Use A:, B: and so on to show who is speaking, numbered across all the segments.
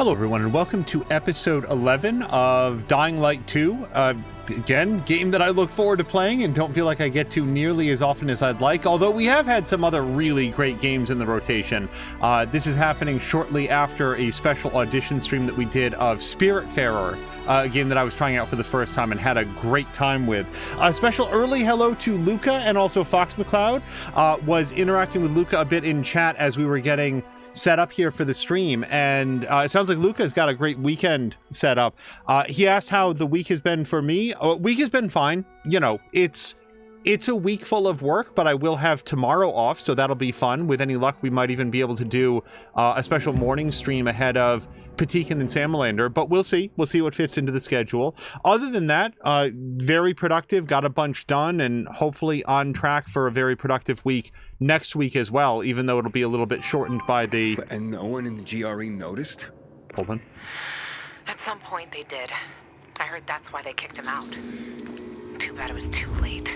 A: Hello everyone and welcome to episode 11 of Dying Light 2. Again, game that I look forward to playing and don't feel like I get to nearly as often as I'd like, although we have had some other really great games in the rotation. This is happening shortly after a special audition stream that we did of Spiritfarer, a game that I was trying out for the first time and had a great time with. A special early hello to Luca and also Fox McCloud. Was interacting with Luca a bit in chat as we were getting set up here for the stream, and it sounds like Luca's got a great weekend set up. He asked how the week has been for me. Week has been fine. You know, it's a week full of work, but I will have tomorrow off, so that'll be fun. With any luck, we might even be able to do a special morning stream ahead of Patikin and Salamander, but we'll see. We'll see what fits into the schedule. Other than that, very productive, got a bunch done, and hopefully on track for a very productive week next week as well, even though it'll be a little bit shortened by the...
B: And no one in the GRE noticed?
A: Hold on.
C: At some point they did. I heard that's why they kicked him out. Too bad it was too late.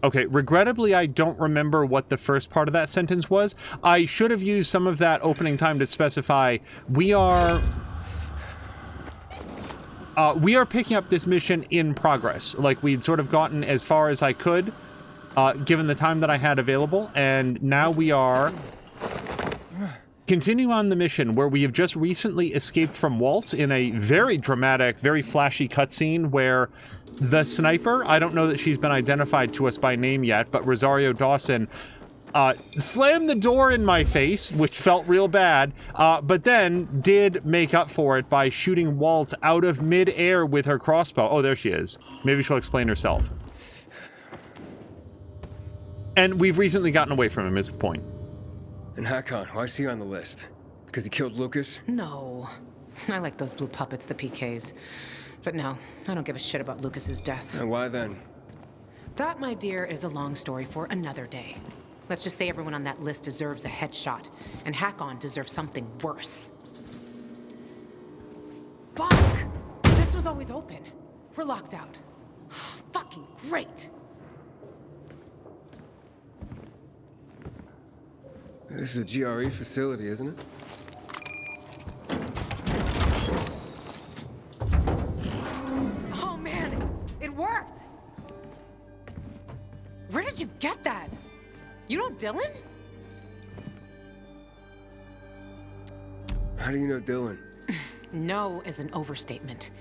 A: Okay, regrettably, I don't remember what the first part of that sentence was. I should have used some of that opening time to specify we are picking up this mission in progress. Like, we'd sort of gotten as far as I could, given the time that I had available, and now we are continuing on the mission where we have just recently escaped from Waltz in a very dramatic, very flashy cutscene where the sniper, I don't know that she's been identified to us by name yet, but Rosario Dawson slammed the door in my face, which felt real bad, but then did make up for it by shooting Waltz out of mid-air with her crossbow. Oh, there she is. Maybe she'll explain herself. And we've recently gotten away from him, is the point.
B: And Hakon, why is he on the list? Because he killed Lucas?
C: No. I like those blue puppets, the PKs. But no, I don't give a shit about Lucas's death.
B: And why then?
C: That, my dear, is a long story for another day. Let's just say everyone on that list deserves a headshot, and Hakon deserves something worse. Fuck! This was always open. We're locked out. Fucking great!
B: This is a GRE facility, isn't it?
C: Oh man, it worked! Where did you get that? You know Dylan?
B: How do you know Dylan?
C: No is an overstatement.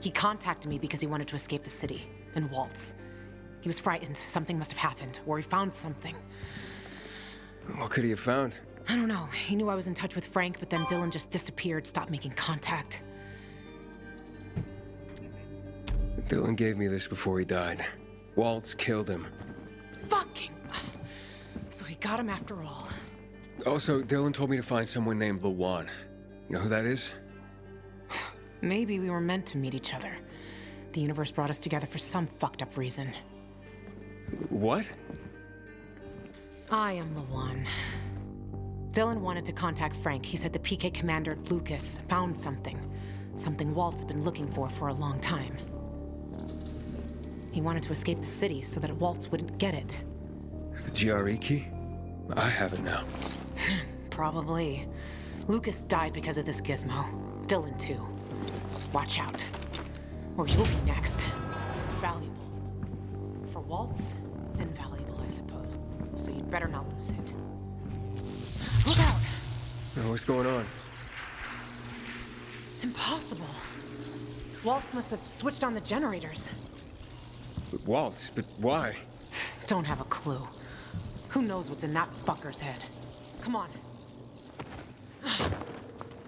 C: He contacted me because he wanted to escape the city in Waltz. He was frightened. Something must have happened, or he found something.
B: What could he have found?
C: I don't know. He knew I was in touch with Frank, but then Dylan just disappeared, stopped making contact.
B: Dylan gave me this before he died. Waltz killed him.
C: Fucking... So he got him after all.
B: Also, Dylan told me to find someone named Lawan. You know who that is?
C: Maybe we were meant to meet each other. The universe brought us together for some fucked up reason.
B: What?
C: I am the one. Dylan wanted to contact Frank. He said the PK commander, Lucas, found something. Something Walt's been looking for a long time. He wanted to escape the city so that Waltz wouldn't get it.
B: The GRE key? I have it now.
C: Probably. Lucas died because of this gizmo. Dylan too. Watch out. Or you'll be next. It's valuable. For Waltz, invaluable, I suppose. So you'd better not lose it. Look out!
B: What's going on?
C: Impossible. Waltz must have switched on the generators.
B: Waltz? But why?
C: Don't have a clue. Who knows what's in that fucker's head? Come on.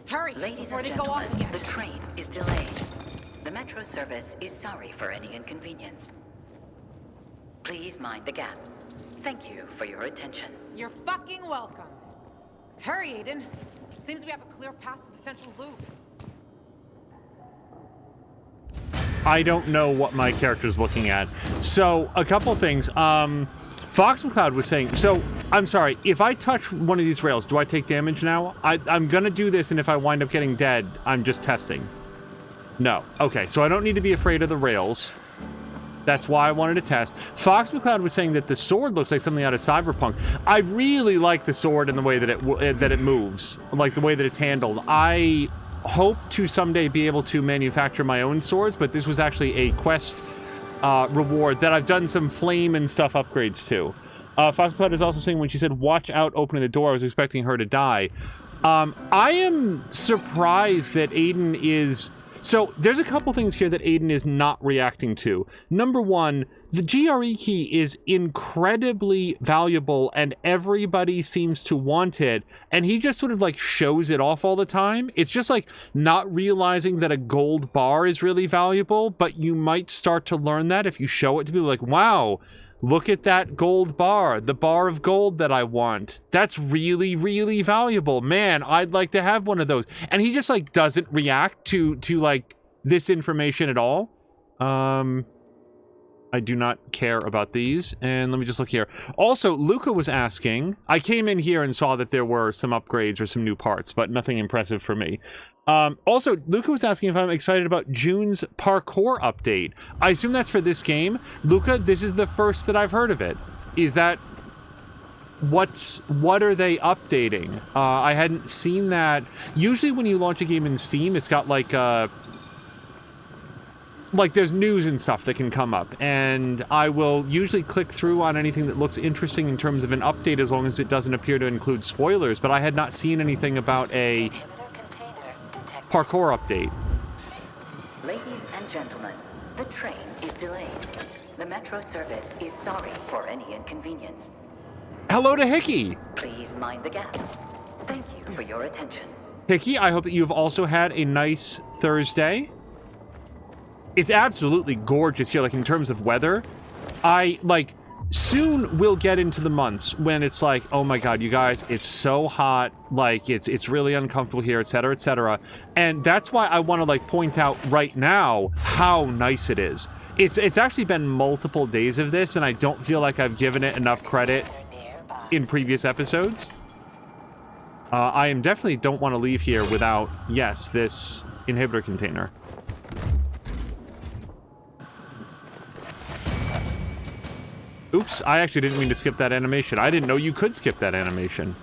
C: Hurry,
D: Ladies
C: before
D: and
C: they go off
D: gentlemen,
C: again.
D: the train is delayed. The metro service is sorry for any inconvenience. Please mind the gap. Thank you for your attention.
C: You're fucking welcome. Hurry, Aiden. Seems we have a clear path to the central loop.
A: I don't know what my character's looking at. So, a couple things. Fox McCloud was saying, so, I'm sorry, if I touch one of these rails, do I take damage now? I'm gonna do this, and if I wind up getting dead, I'm just testing. No. Okay, so I don't need to be afraid of the rails. That's why I wanted to test. Fox McCloud was saying that the sword looks like something out of Cyberpunk. I really like the sword and the way that it moves, like the way that it's handled. I hope to someday be able to manufacture my own swords, but this was actually a quest reward that I've done some flame and stuff upgrades to. Fox McCloud is also saying when she said, watch out, opening the door, I was expecting her to die. I am surprised that Aiden is... So, there's a couple things here that Aiden is not reacting to. Number one, the GRE key is incredibly valuable and everybody seems to want it, and he just sort of like shows it off all the time. It's just like not realizing that a gold bar is really valuable, but you might start to learn that if you show it to people like, wow, look at that gold bar, the bar of gold that I want. That's really, really valuable. Man, I'd like to have one of those. And he just like doesn't react to like this information at all. I do not care about these. And let me just look here. Also, Luca was asking, I came in here and saw that there were some upgrades or some new parts, but nothing impressive for me. Also, Luca was asking if I'm excited about June's parkour update. I assume that's for this game. Luca, this is the first that I've heard of it. Is that... What are they updating? I hadn't seen that. Usually when you launch a game in Steam, it's got like there's news and stuff that can come up, and I will usually click through on anything that looks interesting in terms of an update as long as it doesn't appear to include spoilers, but I had not seen anything about a parkour update.
D: Ladies and gentlemen, the train is delayed. The metro service is sorry for any inconvenience.
A: Hello to Hickey!
D: Please mind the gap. Thank you for your attention.
A: Hickey, I hope that you've also had a nice Thursday. It's absolutely gorgeous here, like in terms of weather. Soon we'll get into the months when it's like, oh my god, you guys, it's so hot, like it's really uncomfortable here, etc., etc. And that's why I want to like point out right now how nice it is. It's actually been multiple days of this, and I don't feel like I've given it enough credit in previous episodes. I am definitely don't want to leave here without, yes, this inhibitor container. Oops, I actually didn't mean to skip that animation. I didn't know you could skip that animation.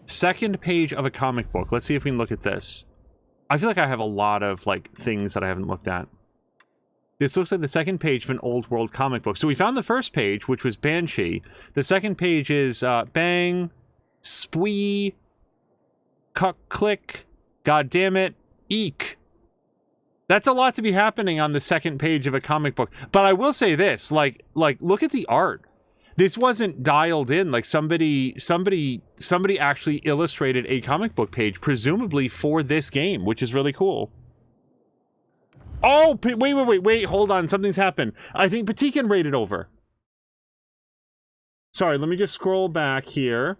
A: Second page of a comic book. Let's see if we can look at this. I feel like I have a lot of, like, things that I haven't looked at. This looks like the second page of an old world comic book. So we found the first page, which was Banshee. The second page is Bang, Spwee, Cuck Click, God damn it, Eek. That's a lot to be happening on the second page of a comic book. But I will say this, like look at the art. This wasn't dialed in. Like somebody actually illustrated a comic book page, presumably for this game, which is really cool. Oh, wait, hold on. Something's happened. I think Patikin raided over. Sorry, let me just scroll back here.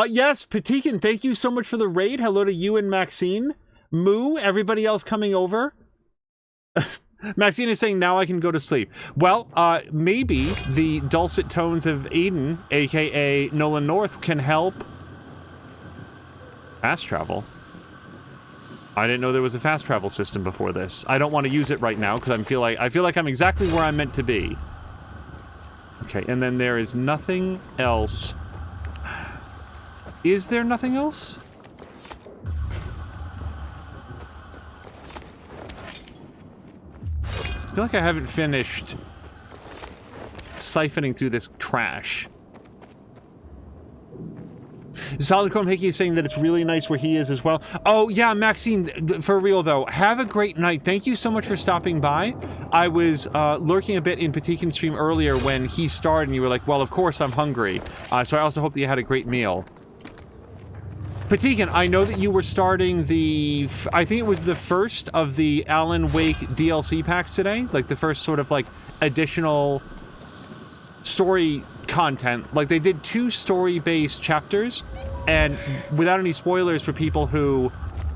A: Yes, Patikin, thank you so much for the raid. Hello to you and Maxine. Moo, everybody else coming over. Maxine is saying, now I can go to sleep. Well, maybe the dulcet tones of Aiden, aka Nolan North, can help fast travel. I didn't know there was a fast travel system before this. I don't want to use it right now because I feel like I'm exactly where I'm meant to be. Okay, and then there is nothing else. Is there nothing else? I feel like I haven't finished siphoning through this trash. Solid Chrome Hickey is saying that it's really nice where he is as well. Oh, yeah, Maxine, for real, though, have a great night. Thank you so much for stopping by. I was lurking a bit in Patikin's stream earlier when he started, and you were like, well, of course I'm hungry. So I also hope that you had a great meal. Patikin, I know that you were starting the... I think it was the first of the Alan Wake DLC packs today. Like, the first sort of, like, additional story content. Like, they did 2 story-based chapters, and without any spoilers for people who,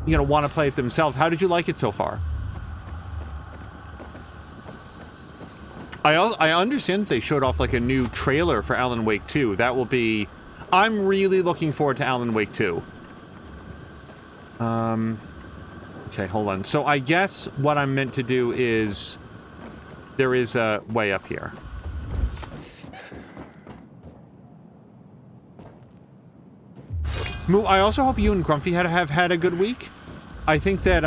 A: you know, want to play it themselves, how did you like it so far? I understand that they showed off, like, a new trailer for Alan Wake 2. That will be... I'm really looking forward to Alan Wake 2. Okay, hold on. So I guess what I'm meant to do is... There is a way up here. Moo, I also hope you and Grumpy have had a good week. I think that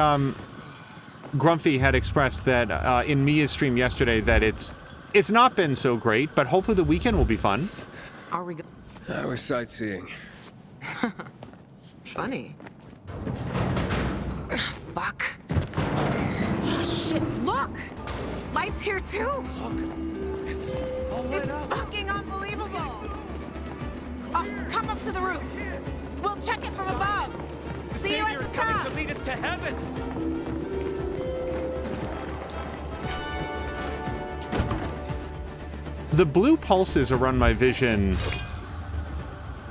A: Grumpy had expressed that in Mia's stream yesterday that it's not been so great, but hopefully the weekend will be fun.
C: Are we
B: I was sightseeing.
C: Funny. Fuck. Oh, shit, look! Lights here, too!
B: Look, it's all lit
C: It's
B: up.
C: fucking unbelievable! Oh, come up to the roof. We'll check it from above. See you at the top.
E: lead us to heaven.
A: The blue pulses around my vision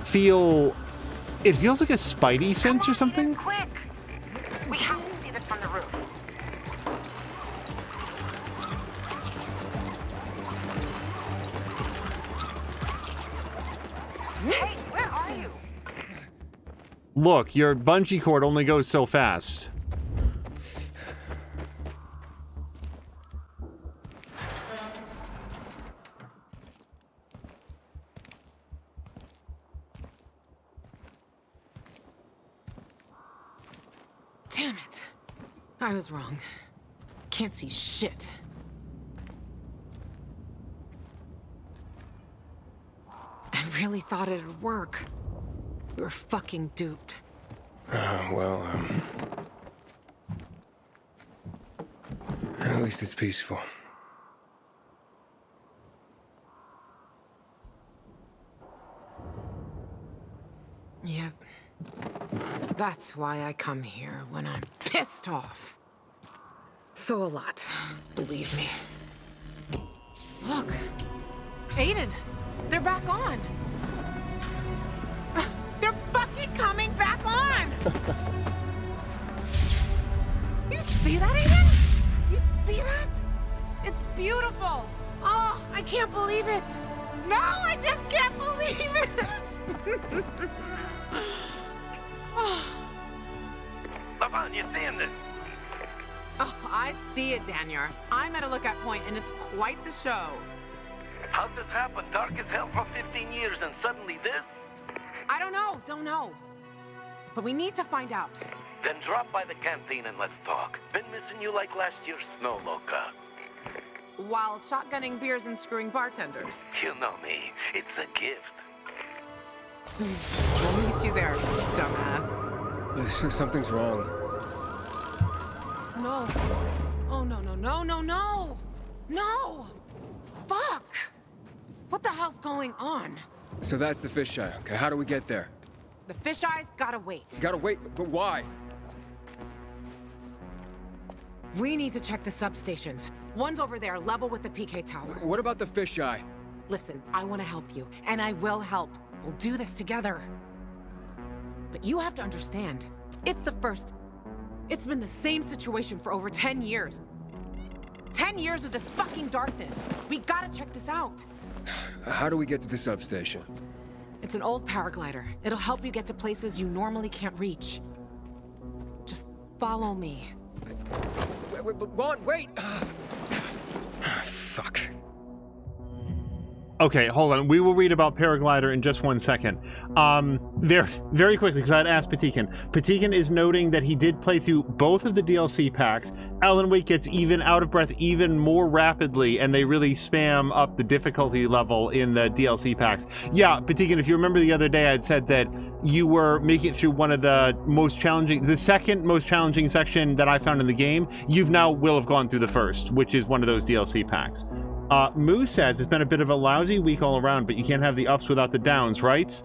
A: feel... It feels like a spidey sense or something?
F: Quick! We have to see this from the roof. Hey, where are you?
A: Look, your bungee cord only goes so fast.
C: Damn it. I was wrong. Can't see shit. I really thought it'd work. We were fucking duped.
B: Well, at least it's peaceful.
C: Yep. That's why I come here when I'm pissed off. So a lot, believe me. Look. Aiden, they're back on. They're fucking coming back on! You see that, Aiden? You see that? It's beautiful. Oh, I can't believe it. No, I just can't believe it.
E: Lavon, you seeing this?
G: Oh, I see it, Daniel. I'm at a lookout point, and it's quite the show.
E: How'd this happen? Dark as hell for 15 years, and suddenly this?
G: I don't know. But we need to find out.
E: Then drop by the canteen and let's talk. Been missing you like last year's snow, Loca.
G: While shotgunning beers and screwing bartenders.
E: You know me. It's a gift.
G: We'll meet you there, dumbass.
B: Something's wrong.
C: No. Oh, no. No! Fuck! What the hell's going on?
B: So that's the fisheye. Okay, how do we get there?
G: The fisheye's gotta wait.
B: Gotta wait, but why?
C: We need to check the substations. One's over there, level with the PK tower.
B: What about the fisheye?
C: Listen, I want to help you, and I will help. We'll do this together. But you have to understand, it's the first. It's been the same situation for over 10 years. 10 years of this fucking darkness. We gotta check this out.
B: How do we get to the substation?
C: It's an old paraglider. It'll help you get to places you normally can't reach. Just follow me.
B: Wait! Fuck.
A: Okay, hold on. We will read about Paraglider in just 1 second. Very quickly, because I had asked Patikin. Patikin is noting that he did play through both of the DLC packs. Alan Wake gets even out of breath even more rapidly, and they really spam up the difficulty level in the DLC packs. Yeah, Patikin, if you remember the other day, I had said that you were making it through one of the most challenging, the second most challenging section that I found in the game. You've now will have gone through the first, which is one of those DLC packs. Moo says it's been a bit of a lousy week all around, but you can't have the ups without the downs, right?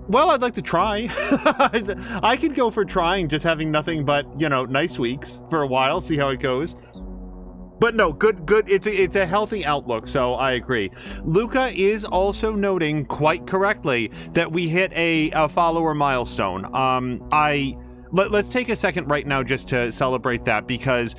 A: Well, I'd like to try. I could go for trying, just having nothing but, you know, nice weeks for a while, see how it goes. But no, good. It's a healthy outlook, so I agree. Luca is also noting, quite correctly, that we hit a follower milestone. Let's take a second right now just to celebrate that, because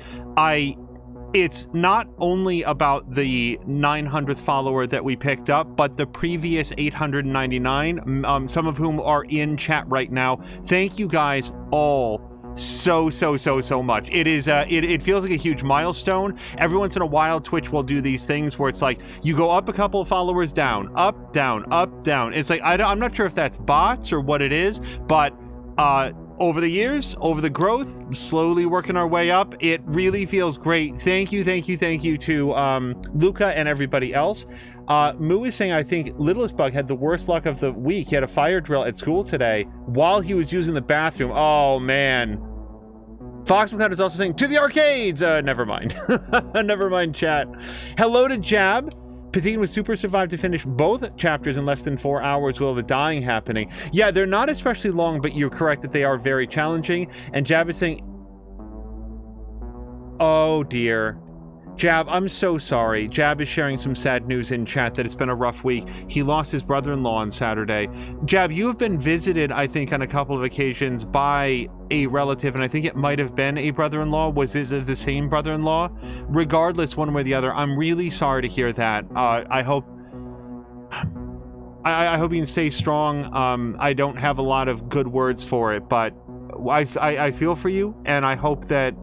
A: it's not only about the 900th follower that we picked up, but the previous 899, some of whom are in chat right now. Thank you guys all so much. It is it feels like a huge milestone. Every once in a while Twitch will do these things where it's like you go up a couple of followers, down, up, down, up, down. It's like I'm not sure if that's bots or what it is, but over the years, over the growth, slowly working our way up, it really feels great. Thank you to Luca and everybody else. Moo is saying, I think Littlest Bug had the worst luck of the week. He had a fire drill at school today while he was using the bathroom. Oh, man. Fox McCloud is also saying, to the arcades! Never mind. Never mind, chat. Hello to Jab. Patine was super survived to finish both chapters in less than 4 hours with all the dying happening. Yeah, they're not especially long, but you're correct that they are very challenging. And Jab is saying, oh, dear. Jab, I'm so sorry. Jab is sharing some sad news in chat that it's been a rough week. He lost his brother-in-law on Saturday. Jab, you have been visited, I think, on a couple of occasions by a relative, and I think it might have been a brother-in-law. Was it the same brother-in-law? Regardless, one way or the other, I'm really sorry to hear that. I hope you can stay strong. I don't have a lot of good words for it, but I feel for you, and I hope that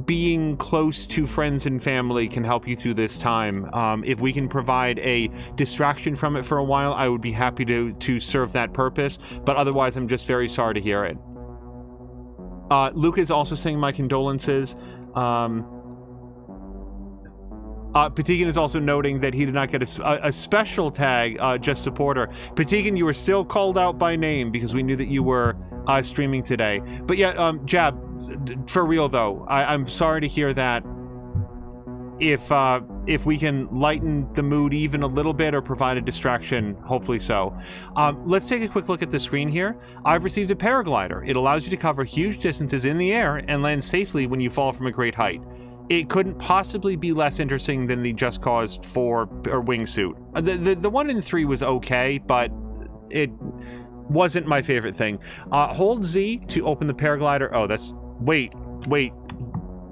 A: being close to friends and family can help you through this time. If we can provide a distraction from it for a while, I would be happy to serve that purpose. But otherwise, I'm just very sorry to hear it. Luke is also saying my condolences. Patigan is also noting that he did not get a special tag, just supporter. Patigan, you were still called out by name because we knew that you were streaming today. But yeah, Jab, for real though, I'm sorry to hear that. If we can lighten the mood even a little bit or provide a distraction, hopefully so. Let's take a quick look at the screen here. I've received a paraglider. It allows you to cover huge distances in the air and land safely when you fall from a great height. It couldn't possibly be less interesting than the Just Cause 4 or wingsuit. The 1 in 3 was okay, but it wasn't my favorite thing. Hold Z to open the paraglider. Oh, that's... Wait.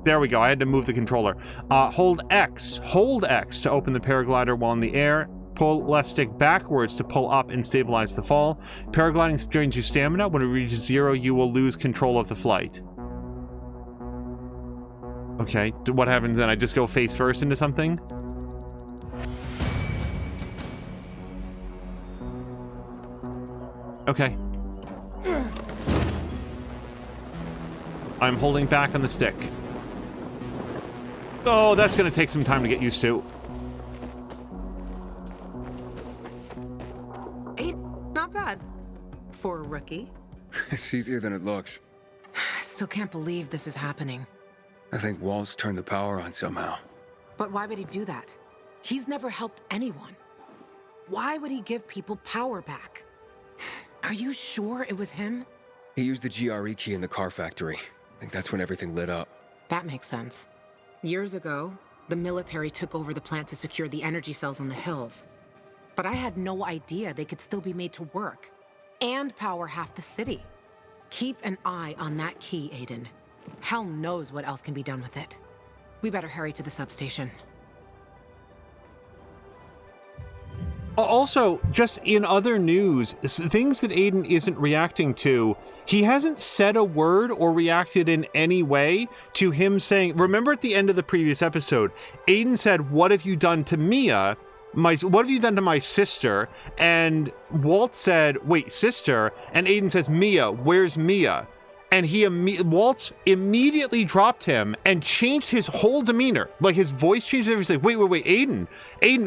A: There we go. I had to move the controller. Hold X to open the paraglider while in the air. Pull left stick backwards to pull up and stabilize the fall. Paragliding drains your stamina. When it reaches 0, you will lose control of the flight. Okay, what happens then? I just go face first into something? Okay. I'm holding back on the stick. Oh, that's gonna take some time to get used to.
G: Ain't not bad. For a rookie.
B: It's easier than it looks.
C: I still can't believe this is happening.
B: I think Waltz turned the power on somehow.
C: But why would he do that? He's never helped anyone. Why would he give people power back? Are you sure it was him?
B: He used the GRE key in the car factory. I think that's when everything lit up.
C: That makes sense. Years ago, the military took over the plant to secure the energy cells on the hills. But I had no idea they could still be made to work and power half the city. Keep an eye on that key, Aiden. Hell knows what else can be done with it. We better hurry to the substation.
A: Also, just in other news, things that Aiden isn't reacting to, he hasn't said a word or reacted in any way to him saying, remember at the end of the previous episode, Aiden said, what have you done to Mia? What have you done to my sister? And Walt said, wait, sister? And Aiden says, Mia, where's Mia? And Waltz immediately dropped him and changed his whole demeanor. Like his voice changed. He's like, wait, Aiden,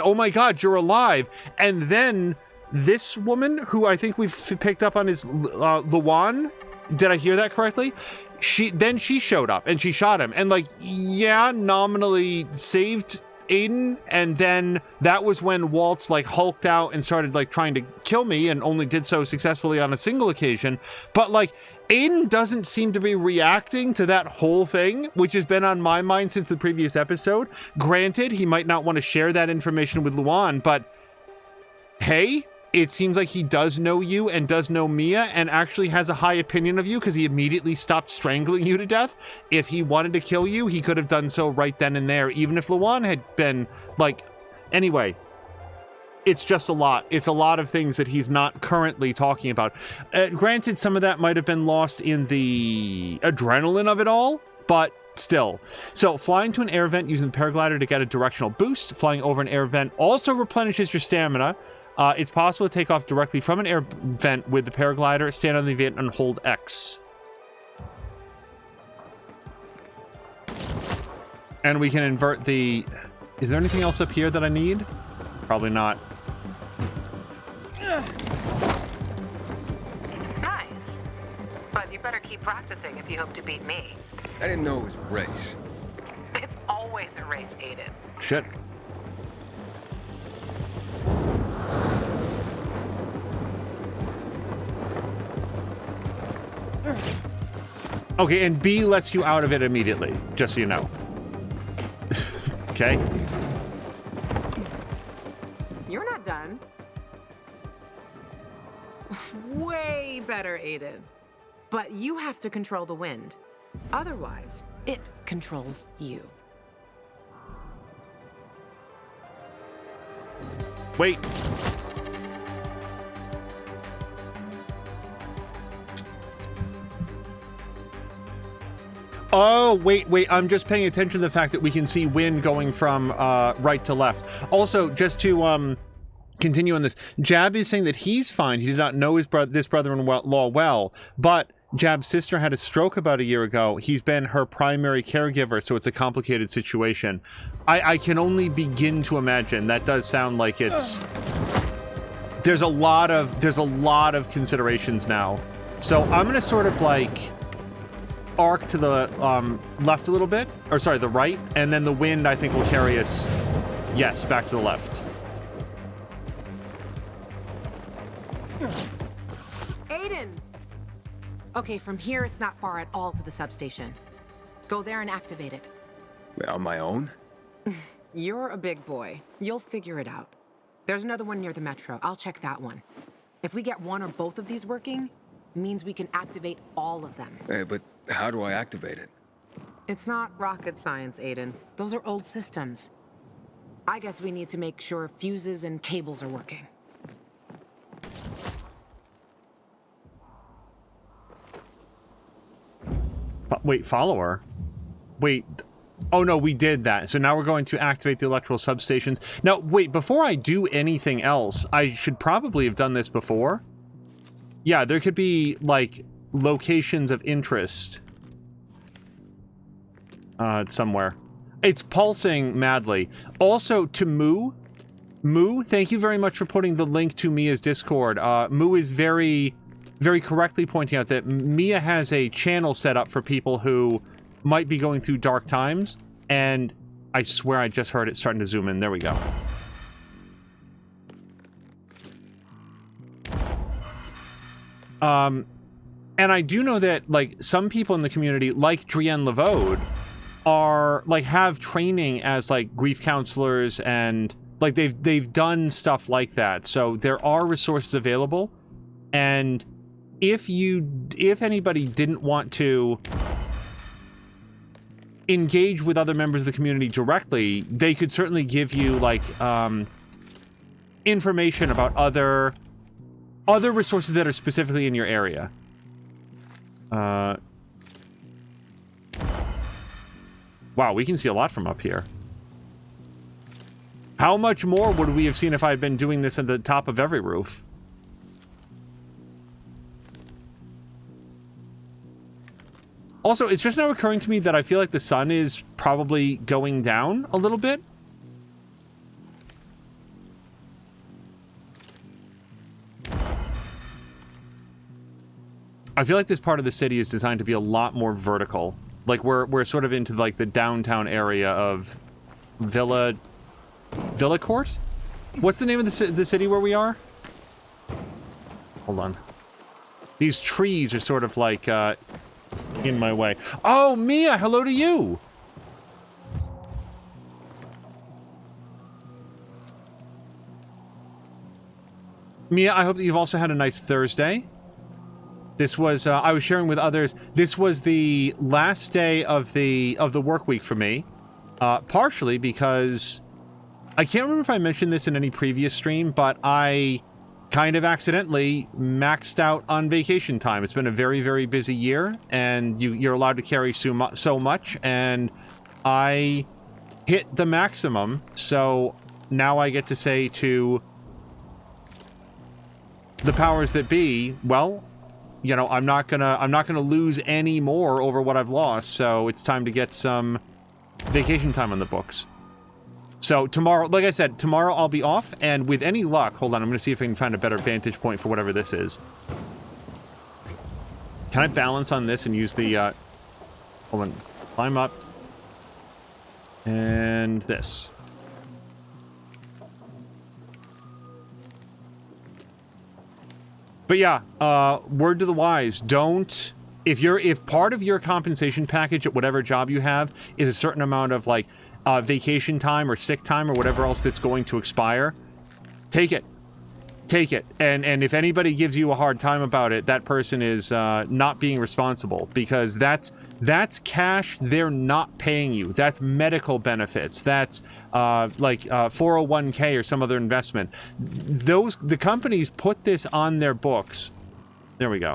A: oh my God, you're alive. And then this woman, who I think we've picked up on, is Luan. Did I hear that correctly? She showed up and she shot him and like, yeah, nominally saved Aiden. And then that was when Waltz like hulked out and started like trying to kill me and only did so successfully on a single occasion. But like, Aiden doesn't seem to be reacting to that whole thing, which has been on my mind since the previous episode. Granted, he might not want to share that information with Luan, but hey, it seems like he does know you and does know Mia and actually has a high opinion of you because he immediately stopped strangling you to death. If he wanted to kill you, he could have done so right then and there, even if Luan had been like... Anyway, it's just a lot. It's a lot of things that he's not currently talking about. Granted, some of that might have been lost in the adrenaline of it all, but still. So flying to an air vent using the paraglider to get a directional boost. Flying over an air vent also replenishes your stamina. It's possible to take off directly from an air vent with the paraglider. Stand on the vent and hold X. And we can invert the... Is there anything else up here that I need? Probably not.
F: Nice. But you better keep practicing if you hope to beat me.
B: I didn't know it was a race.
F: It's always a race, Aiden.
A: Shit. Okay, and B lets you out of it immediately, just so you know. Okay.
G: You're not done. Way better, Aiden. But you have to control the wind. Otherwise, it controls you.
A: Wait. Oh, wait. I'm just paying attention to the fact that we can see wind going from right to left. Also, just to continue on this, Jab is saying that he's fine. He did not know this brother-in-law well, but Jab's sister had a stroke about a year ago. He's been her primary caregiver, so it's a complicated situation. I can only begin to imagine. That does sound like it's... There's a lot of considerations now. So I'm gonna sort of like arc to the left a little bit, or sorry, the right, and then the wind I think will carry us, yes, back to the left.
G: Aiden! Okay, from here it's not far at all to the substation. Go there and activate it.
B: On my own?
G: You're a big boy. You'll figure it out. There's another one near the metro. I'll check that one. If we get one or both of these working, means we can activate all of them.
B: Hey, but how do I activate it?
G: It's not rocket science, Aiden. Those are old systems. I guess we need to make sure fuses and cables are working.
A: Wait, follower? Wait. Oh, no, we did that. So now we're going to activate the electrical substations. Now, wait, before I do anything else, I should probably have done this before. Yeah, there could be, like, locations of interest. Somewhere. It's pulsing madly. Also, to Moo, thank you very much for putting the link to Mia's Discord. Moo is very correctly pointing out that Mia has a channel set up for people who might be going through dark times, and I swear I just heard it starting to zoom in. There we go. And I do know that, like, some people in the community, like Drienne Levode, are, like, have training as, like, grief counselors, and, like, they've done stuff like that. So there are resources available, and if anybody didn't want to engage with other members of the community directly, they could certainly give you, like, information about other resources that are specifically in your area. Wow, we can see a lot from up here. How much more would we have seen if I had been doing this at the top of every roof? Also, it's just now occurring to me that I feel like the sun is probably going down a little bit. I feel like this part of the city is designed to be a lot more vertical. Like, we're sort of into, like, the downtown area of Villa Court? What's the name of the city where we are? Hold on. These trees are sort of, like, in my way. Oh, Mia, hello to you! Mia, I hope that you've also had a nice Thursday. This was, I was sharing with others, this was the last day of the work week for me. Partially because I can't remember if I mentioned this in any previous stream, but I kind of accidentally maxed out on vacation time. It's been a very, very busy year, and you're allowed to carry so much, and I hit the maximum, so now I get to say to the powers that be, well, you know, I'm not gonna lose any more over what I've lost, so it's time to get some vacation time on the books. So tomorrow, like I said, tomorrow I'll be off, and with any luck, hold on, I'm gonna see if I can find a better vantage point for whatever this is. Can I balance on this and use the, hold on, climb up, and this. But yeah, word to the wise, don't, if part of your compensation package at whatever job you have is a certain amount of like vacation time or sick time or whatever else that's going to expire, take it. Take it. And if anybody gives you a hard time about it, that person is not being responsible, because that's cash they're not paying you. That's medical benefits. That's like 401k or some other investment. The companies put this on their books. There we go.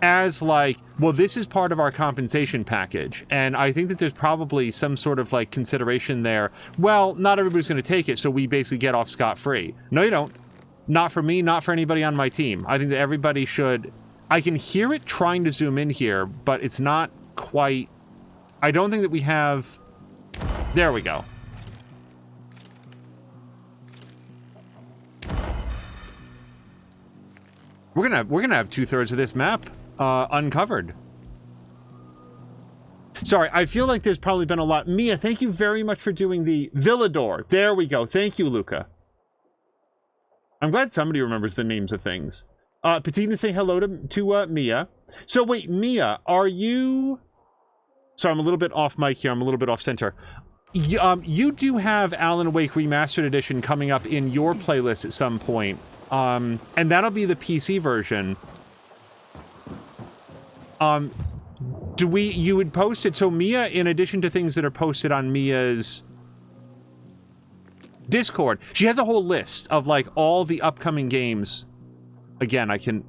A: As like, well, this is part of our compensation package. And I think that there's probably some sort of like consideration there. Well, not everybody's going to take it, so we basically get off scot-free. No, you don't. Not for me, not for anybody on my team. I think that everybody should. I can hear it trying to zoom in here, but it's not quite. I don't think that we have. There we go. We're gonna have 2/3 of this map uncovered. Sorry, I feel like there's probably been a lot. Mia, thank you very much for doing the Villador. There we go. Thank you, Luca. I'm glad somebody remembers the names of things. Patina, say hello to Mia. So wait, Mia, are you... Sorry, I'm a little bit off mic here. I'm a little bit off center. You do have Alan Wake Remastered Edition coming up in your playlist at some point. And that'll be the PC version. You would post it, so Mia, in addition to things that are posted on Mia's Discord, she has a whole list of like all the upcoming games. Again, I can...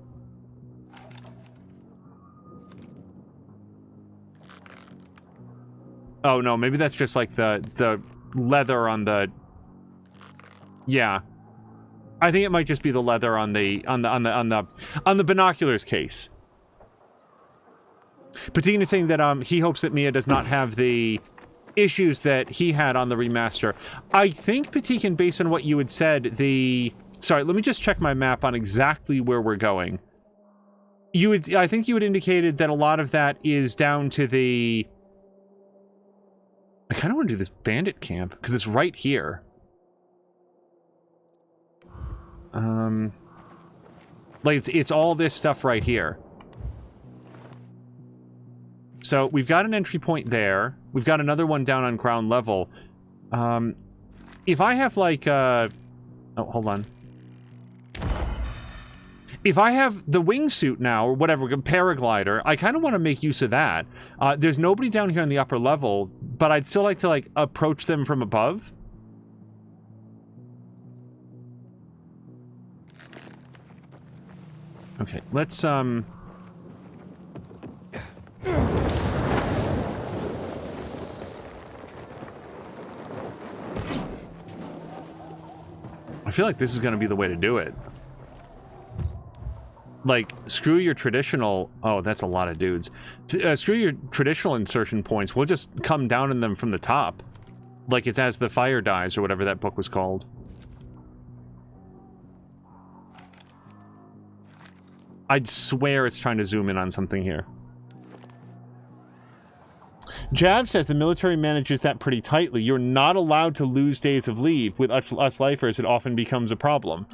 A: Oh no, maybe that's just like the leather on the... Yeah. I think it might just be the leather on the binoculars case. Patina saying that he hopes that Mia does not have the issues that he had on the remaster. I think, Patikin, based on what you had said, sorry, let me just check my map on exactly where we're going. I think you had indicated that a lot of that is down to the... I kind of want to do this bandit camp, because it's right here. Like, it's all this stuff right here. So we've got an entry point there. We've got another one down on ground level. If I have like oh, hold on. If I have the wingsuit now, or whatever, paraglider, I kind of want to make use of that. There's nobody down here on the upper level, but I'd still like to like approach them from above. Okay, let's I feel like this is going to be the way to do it. Like, screw your traditional... Oh, that's a lot of dudes. Screw your traditional insertion points. We'll just come down in them from the top. Like it's As the Fire Dies, or whatever that book was called. I'd swear it's trying to zoom in on something here. Jav says the military manages that pretty tightly. You're not allowed to lose days of leave. With us lifers, it often becomes a problem.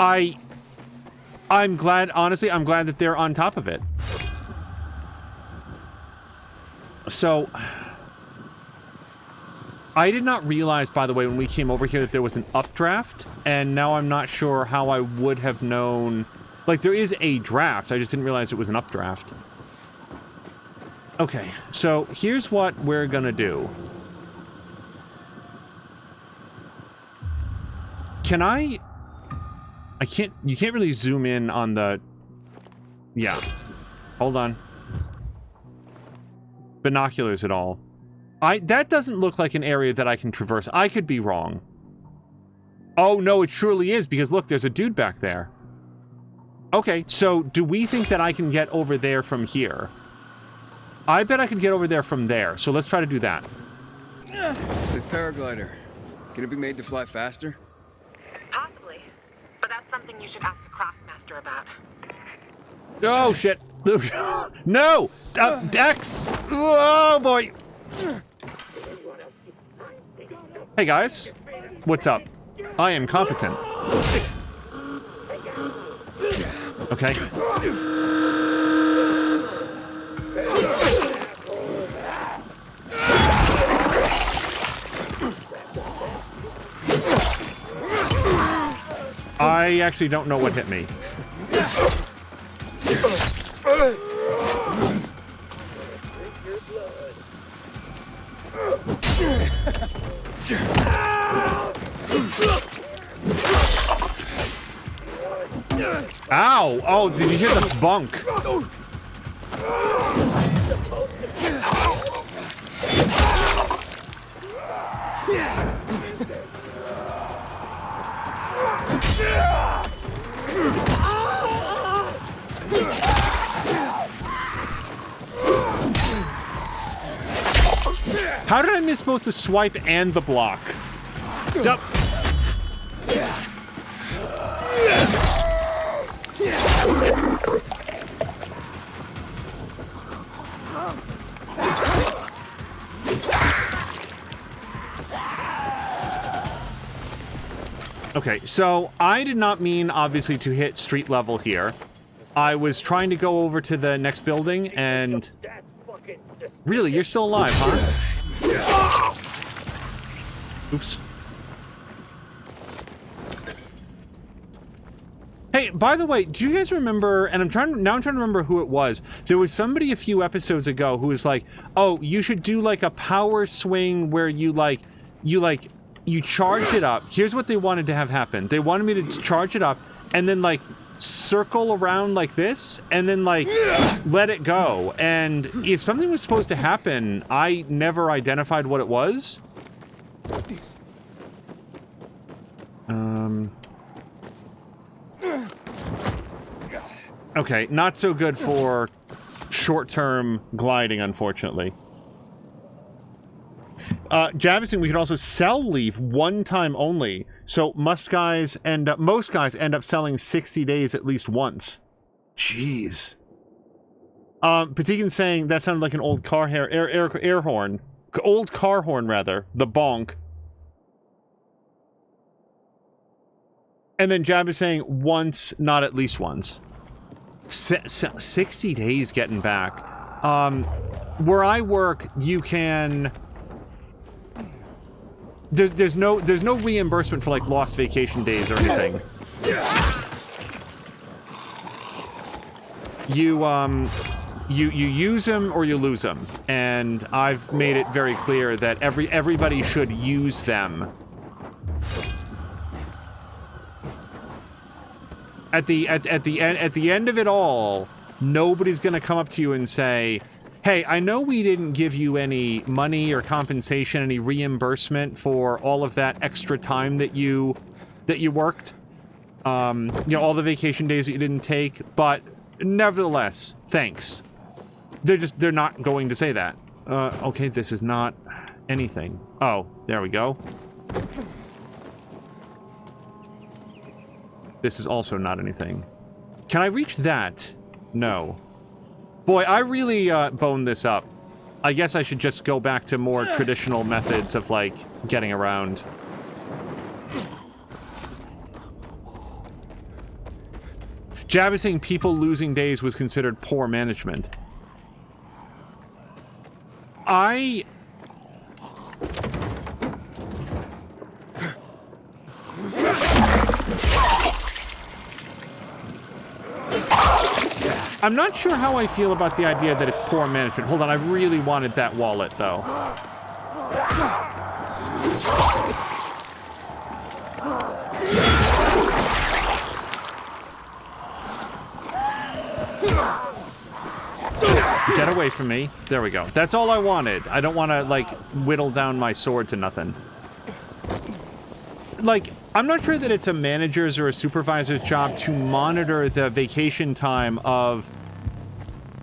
A: I'm glad, honestly, I'm glad that they're on top of it. So, I did not realize, by the way, when we came over here that there was an updraft, and now I'm not sure how I would have known. Like, there is a draft, I just didn't realize it was an updraft. Okay, so here's what we're gonna do. Can I can't, you can't really zoom in on the, yeah. Hold on. Binoculars at all. That doesn't look like an area that I can traverse. I could be wrong. Oh, no, it surely is, because look, there's a dude back there. Okay, so do we think that I can get over there from here? I bet I could get over there from there, so let's try to do that.
B: This paraglider, can it be made to fly faster?
F: Possibly. But that's something you should ask the craftmaster about.
A: Oh, shit. No! X! Oh, boy! Hey, guys. What's up? I am competent. Okay. I actually don't know what hit me. Ow! Oh, did you hear the bunk? How did I miss both the swipe and the block? Dup. Okay, so I did not mean, obviously, to hit street level here. I was trying to go over to the next building, and... Really, you're still alive, huh? Oops. Hey, by the way, do you guys remember, and I'm trying to remember who it was. There was somebody a few episodes ago who was like, oh, you should do like a power swing where you charge it up. Here's what they wanted to have happen. They wanted me to charge it up and then like circle around like this and then like let it go. And if something was supposed to happen, I never identified what it was. Okay, not so good for short-term gliding, unfortunately. Javison, we could also sell leave one time only. So most guys end up selling 60 days at least once. Jeez. Patikin saying that sounded like an old air horn. Old car horn, rather. The bonk. And then Jab is saying once, not at least once. 60 days getting back. Where I work, you can... There's no reimbursement for, like, lost vacation days or anything. You use them or you lose them. And I've made it very clear that everybody should use them. At the end of it all, nobody's gonna come up to you and say, hey, I know we didn't give you any money or compensation, any reimbursement for all of that extra time that you worked. You know, all the vacation days that you didn't take, but nevertheless, thanks. They're not going to say that. Okay, this is not anything. Oh, there we go. This is also not anything. Can I reach that? No. Boy, I really boned this up. I guess I should just go back to more traditional methods of, like, getting around. Jab is saying people losing days was considered poor management. I'm not sure how I feel about the idea that it's poor management. Hold on, I really wanted that wallet, though. Get away from me. There we go. That's all I wanted. I don't want to, like, whittle down my sword to nothing. Like, I'm not sure that it's a manager's or a supervisor's job to monitor the vacation time of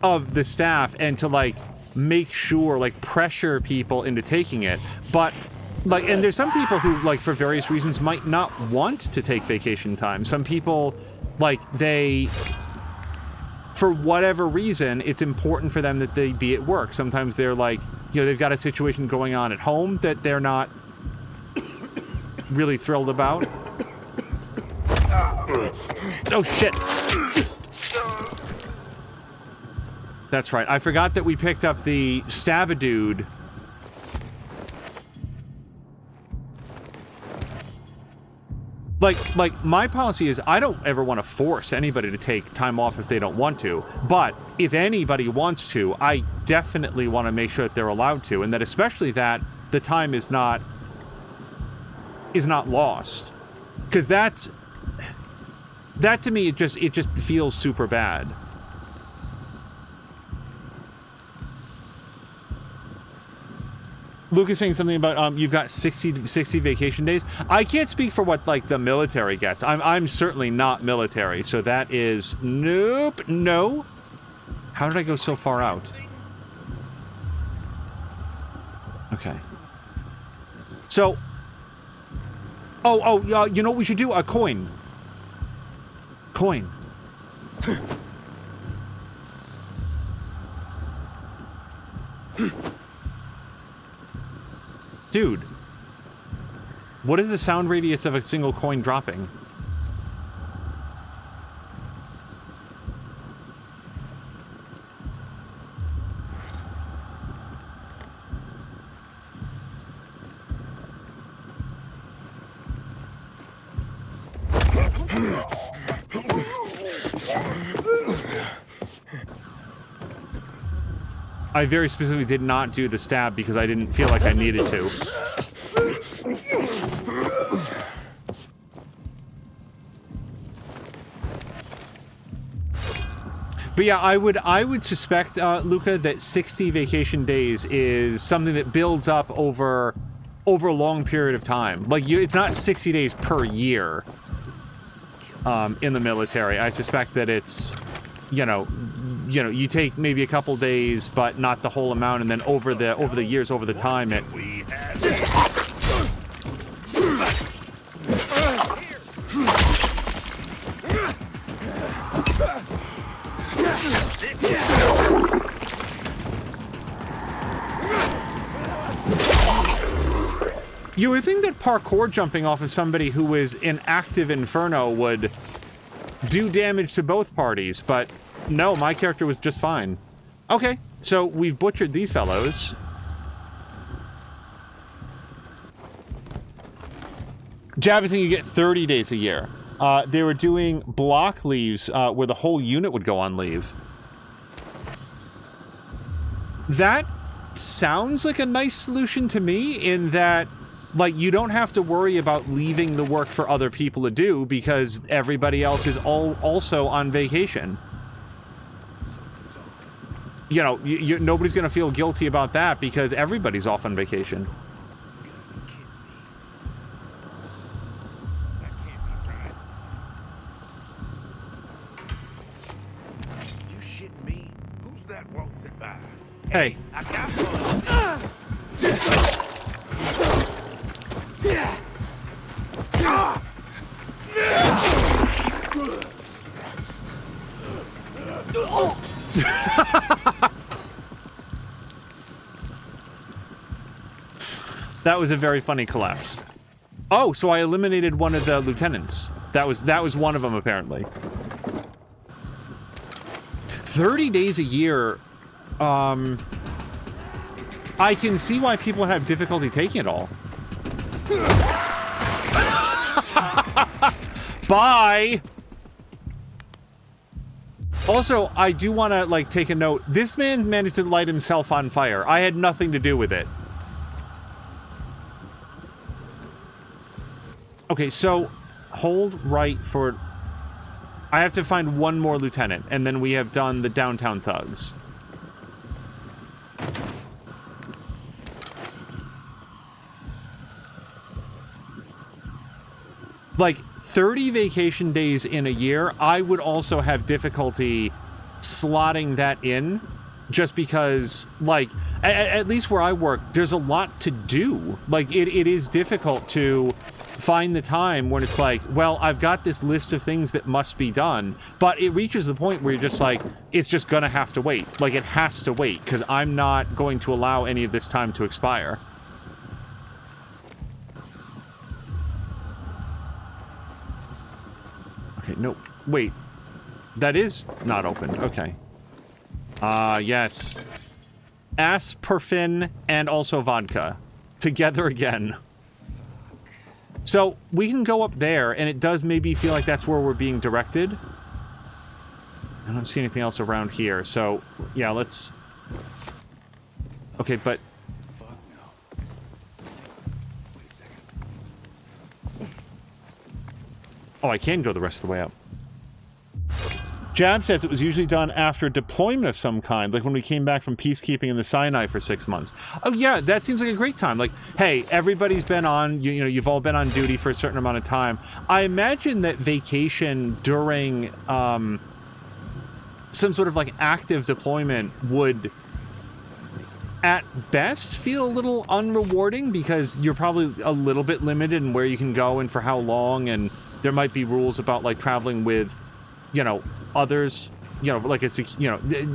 A: the staff and to, like, make sure, like, pressure people into taking it. But, like, and there's some people who, like, for various reasons might not want to take vacation time. Some people, like, they... for whatever reason, it's important for them that they be at work. Sometimes they're like, you know, they've got a situation going on at home that they're not really thrilled about. Oh, shit. That's right. I forgot that we picked up the stab-a-dude. Like, my policy is I don't ever want to force anybody to take time off if they don't want to. But if anybody wants to, I definitely want to make sure that they're allowed to, and that especially that the time is not lost. Because that to me, it just feels super bad. Luke is saying something about you've got 60 vacation days. I can't speak for what like the military gets. I'm certainly not military, so that is nope, no. How did I go so far out? Okay. So you know what we should do? A coin. Coin. Dude, what is the sound radius of a single coin dropping? I very specifically did not do the stab because I didn't feel like I needed to. But yeah, I would suspect, Luca, that 60 vacation days is something that builds up over a long period of time. Like, it's not 60 days per year in the military. I suspect that it's, you know, you take maybe a couple days, but not the whole amount, and then over the years, over the time, it. You would think that parkour jumping off of somebody who is in active inferno would do damage to both parties, but no, my character was just fine. Okay, so we've butchered these fellows. Jab is saying you get 30 days a year. They were doing block leaves where the whole unit would go on leave. That sounds like a nice solution to me in that, like, you don't have to worry about leaving the work for other people to do because everybody else is also on vacation. You know, nobody's going to feel guilty about that because everybody's off on vacation.
E: You shitting me? Who's that waltzing by?
A: Hey.
E: I got one.
A: That was a very funny collapse. Oh, so I eliminated one of the lieutenants. That was one of them, apparently. 30 days a year. I can see why people have difficulty taking it all. Bye! Also, I do want to, like, take a note. This man managed to light himself on fire. I had nothing to do with it. Okay, so hold right for... I have to find one more lieutenant, and then we have done the downtown thugs. Like, 30 vacation days in a year, I would also have difficulty slotting that in, just because, like, at least where I work, there's a lot to do. Like, it is difficult to find the time when it's like, well, I've got this list of things that must be done, but it reaches the point where you're just like, it's just gonna have to wait. Like, it has to wait, because I'm not going to allow any of this time to expire. Okay, no, wait. That is not open. Okay. Yes. Asparfin and also vodka. Together again. So, we can go up there, and it does maybe feel like that's where we're being directed. I don't see anything else around here, so, yeah, let's... Okay, but... Oh, I can go the rest of the way up. Jab says it was usually done after deployment of some kind, like when we came back from peacekeeping in the Sinai for 6 months. Oh yeah, that seems like a great time. Like, hey, everybody's been on, you know, you've all been on duty for a certain amount of time. I imagine that vacation during some sort of like active deployment would at best feel a little unrewarding, because you're probably a little bit limited in where you can go and for how long, and there might be rules about like traveling with, you know, others, you know, like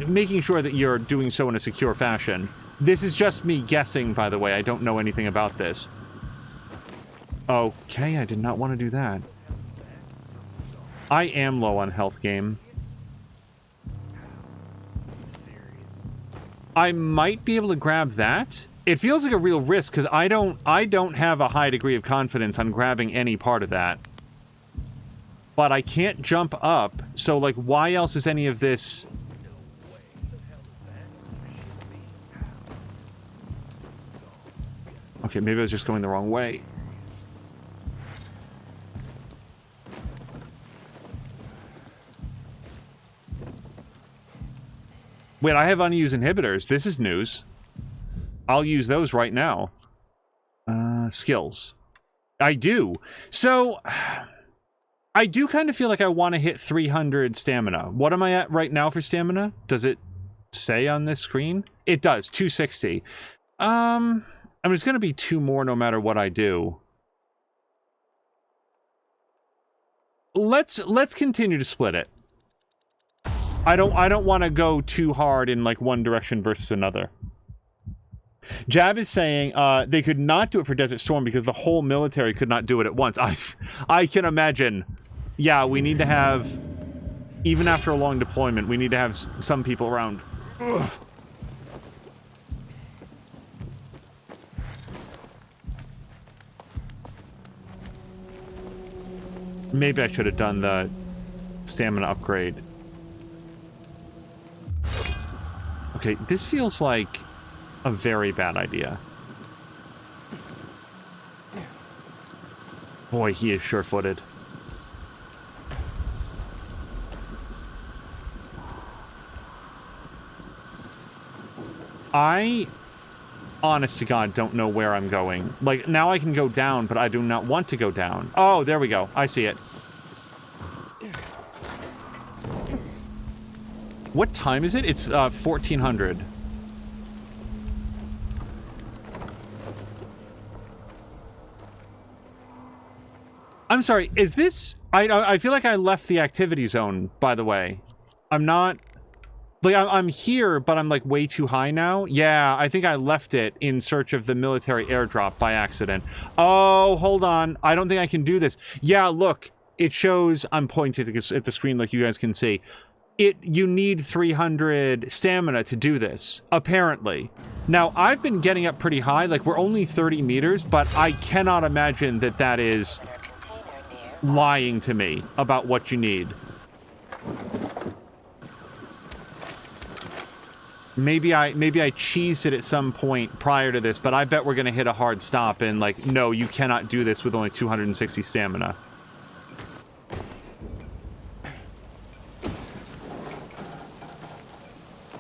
A: making sure that you're doing so in a secure fashion. This is just me guessing, by the way. I don't know anything about this. Okay, I did not want to do that. I am low on health, game. I might be able to grab that. It feels like a real risk, because I don't have a high degree of confidence on grabbing any part of that. But I can't jump up, so, like, why else is any of this... Okay, maybe I was just going the wrong way. Wait, I have unused inhibitors. This is news. I'll use those right now. Skills. I do. So... I do kind of feel like I want to hit 300 stamina. What am I at right now for stamina? Does it say on this screen? It does, 260. I mean, it's going to be 2 more no matter what I do. Let's continue to split it. I don't want to go too hard in like one direction versus another. Jab is saying they could not do it for Desert Storm because the whole military could not do it at once. I can imagine. Yeah, we need to have, even after a long deployment, we need to have some people around. Ugh. Maybe I should have done the stamina upgrade. Okay, this feels like a very bad idea. Boy, he is sure-footed. I, honest to God, don't know where I'm going. Like, now I can go down, but I do not want to go down. Oh, there we go. I see it. What time is it? It's 1400. I'm sorry, is this... I feel like I left the activity zone, by the way. I'm not... Like, I'm here, but I'm, like, way too high now. Yeah, I think I left it in search of the military airdrop by accident. Oh, hold on. I don't think I can do this. Yeah, look. It shows... I'm pointing at the screen like you guys can see. You need 300 stamina to do this, apparently. Now, I've been getting up pretty high. Like, we're only 30 meters, but I cannot imagine that that is lying to me about what you need. Maybe I cheesed it at some point prior to this, but I bet we're going to hit a hard stop and, like, no, you cannot do this with only 260 stamina.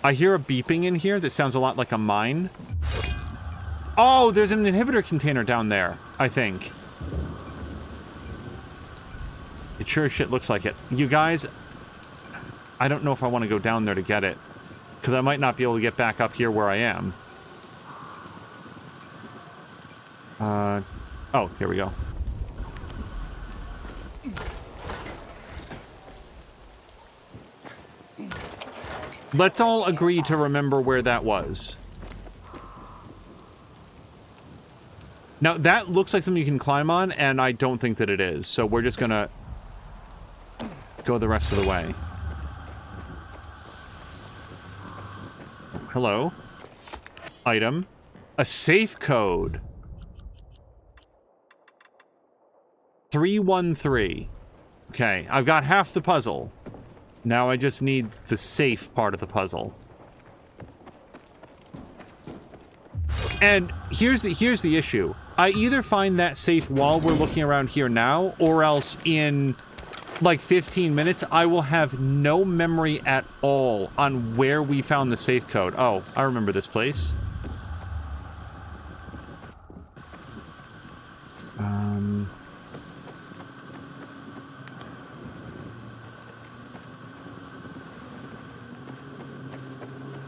A: I hear a beeping in here that sounds a lot like a mine. Oh, there's an inhibitor container down there, I think. It sure as shit looks like it. You guys, I don't know if I want to go down there to get it, because I might not be able to get back up here where I am. Oh, here we go. Let's all agree to remember where that was. Now, that looks like something you can climb on, and I don't think that it is. So we're just gonna go the rest of the way. Hello. Item. A safe code. 313. Okay, I've got half the puzzle. Now I just need the safe part of the puzzle. And here's the issue. I either find that safe while we're looking around here now, or else in like 15 minutes, I will have no memory at all on where we found the safe code. Oh, I remember this place.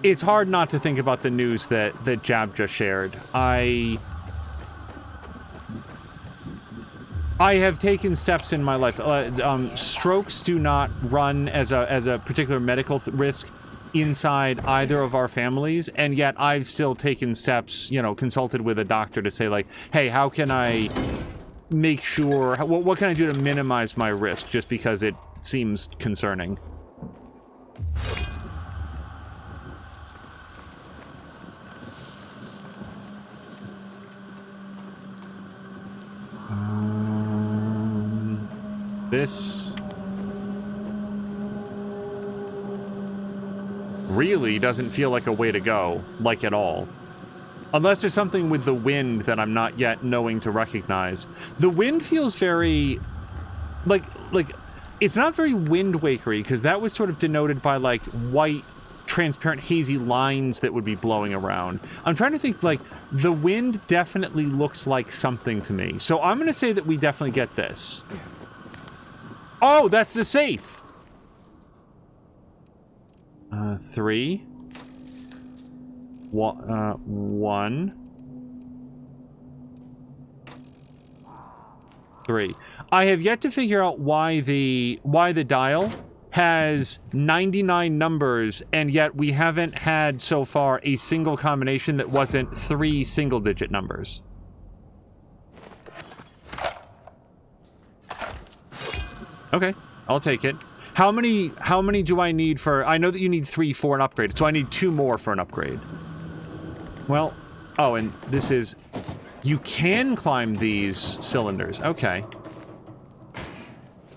A: It's hard not to think about the news that Jab just shared. I have taken steps in my life. Strokes do not run as a particular medical risk inside either of our families, and yet I've still taken steps, you know, consulted with a doctor to say, like, hey, how can I make sure, what can I do to minimize my risk, just because it seems concerning. This really doesn't feel like a way to go, like at all. Unless there's something with the wind that I'm not yet knowing to recognize. The wind feels very, like it's not very Wind Wakery, because that was sort of denoted by like white, transparent, hazy lines that would be blowing around. I'm trying to think, like, the wind definitely looks like something to me. So I'm going to say that we definitely get this. Oh, that's the safe. 3. 1. 3. I have yet to figure out why the dial has 99 numbers, and yet we haven't had so far a single combination that wasn't 3 single-digit numbers. Okay, I'll take it. How many do I need for... I know that you need 3 for an upgrade, so I need 2 more for an upgrade. Well, oh, and this is... You can climb these cylinders. Okay.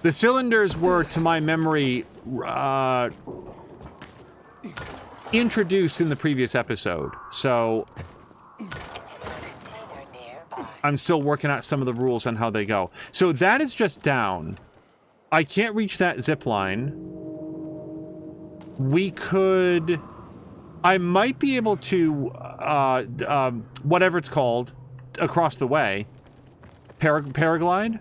A: The cylinders were, to my memory, introduced in the previous episode, so... I'm still working out some of the rules on how they go. So that is just down. I can't reach that zip line. We could... I might be able to, whatever it's called, across the way. Paraglide?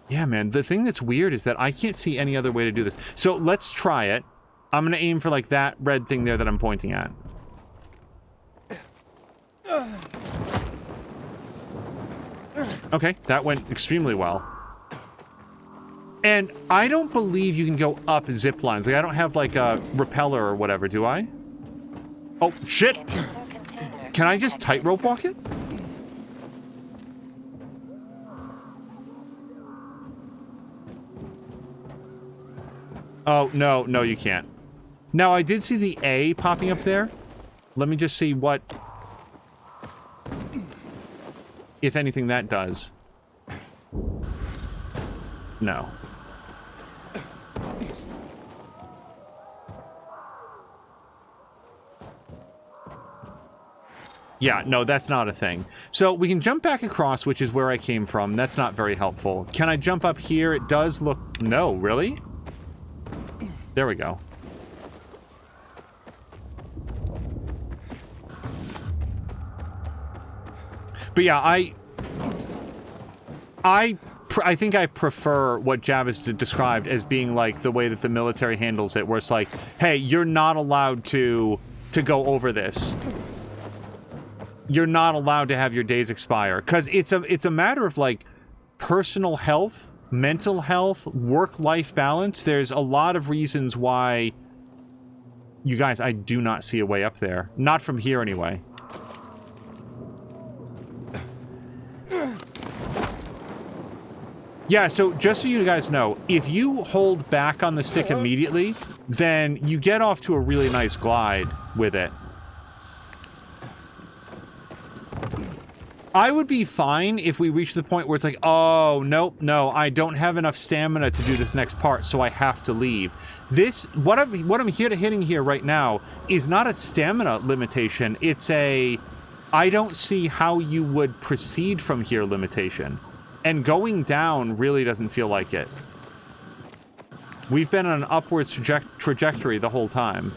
A: Yeah, man, the thing that's weird is that I can't see any other way to do this. So let's try it. I'm going to aim for, like, that red thing there that I'm pointing at. Okay, that went extremely well. And I don't believe you can go up zip lines. Like, I don't have, like, a repeller or whatever, do I? Oh, shit! Can I just tightrope walk it? Oh, no, no, you can't. Now, I did see the A popping up there. Let me just see what... if anything that does. No. Yeah, no, that's not a thing. So we can jump back across, which is where I came from. That's not very helpful. Can I jump up here? It does look... No, really? There we go. But yeah, I think I prefer what Javis described as being like the way that the military handles it, where it's like, hey, you're not allowed to go over this. You're not allowed to have your days expire, because it's a matter of like personal health, mental health, work-life balance. There's a lot of reasons why. You guys, I do not see a way up there. Not from here anyway. Yeah, so just so you guys know, if you hold back on the stick immediately, then you get off to a really nice glide with it. I would be fine if we reach the point where it's like, oh, nope, no, I don't have enough stamina to do this next part, so I have to leave. This, what I'm hitting here right now is not a stamina limitation. It's a, I don't see how you would proceed from here limitation. And going down really doesn't feel like it. We've been on an upwards trajectory the whole time.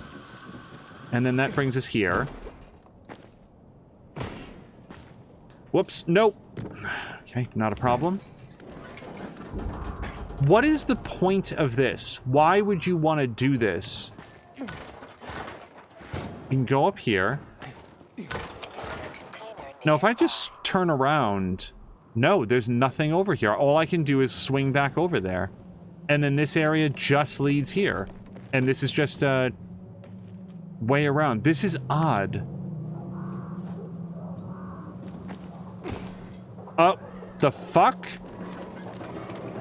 A: And then that brings us here. Whoops, nope. Okay, not a problem. What is the point of this? Why would you want to do this? You can go up here. Now, if I just turn around... No, there's nothing over here. All I can do is swing back over there. And then this area just leads here. And this is just a way around. This is odd. Oh, the fuck?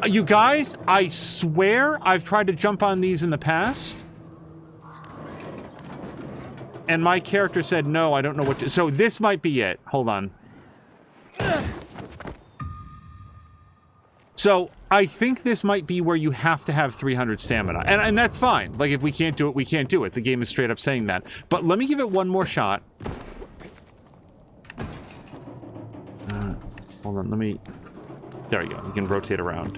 A: You guys, I swear I've tried to jump on these in the past. And my character said, no, I don't know what to... So this might be it. Hold on. So I think this might be where you have to have 300 stamina. And that's fine. Like, if we can't do it, we can't do it. The game is straight up saying that. But let me give it one more shot. Hold on, let me... There you go. You can rotate around.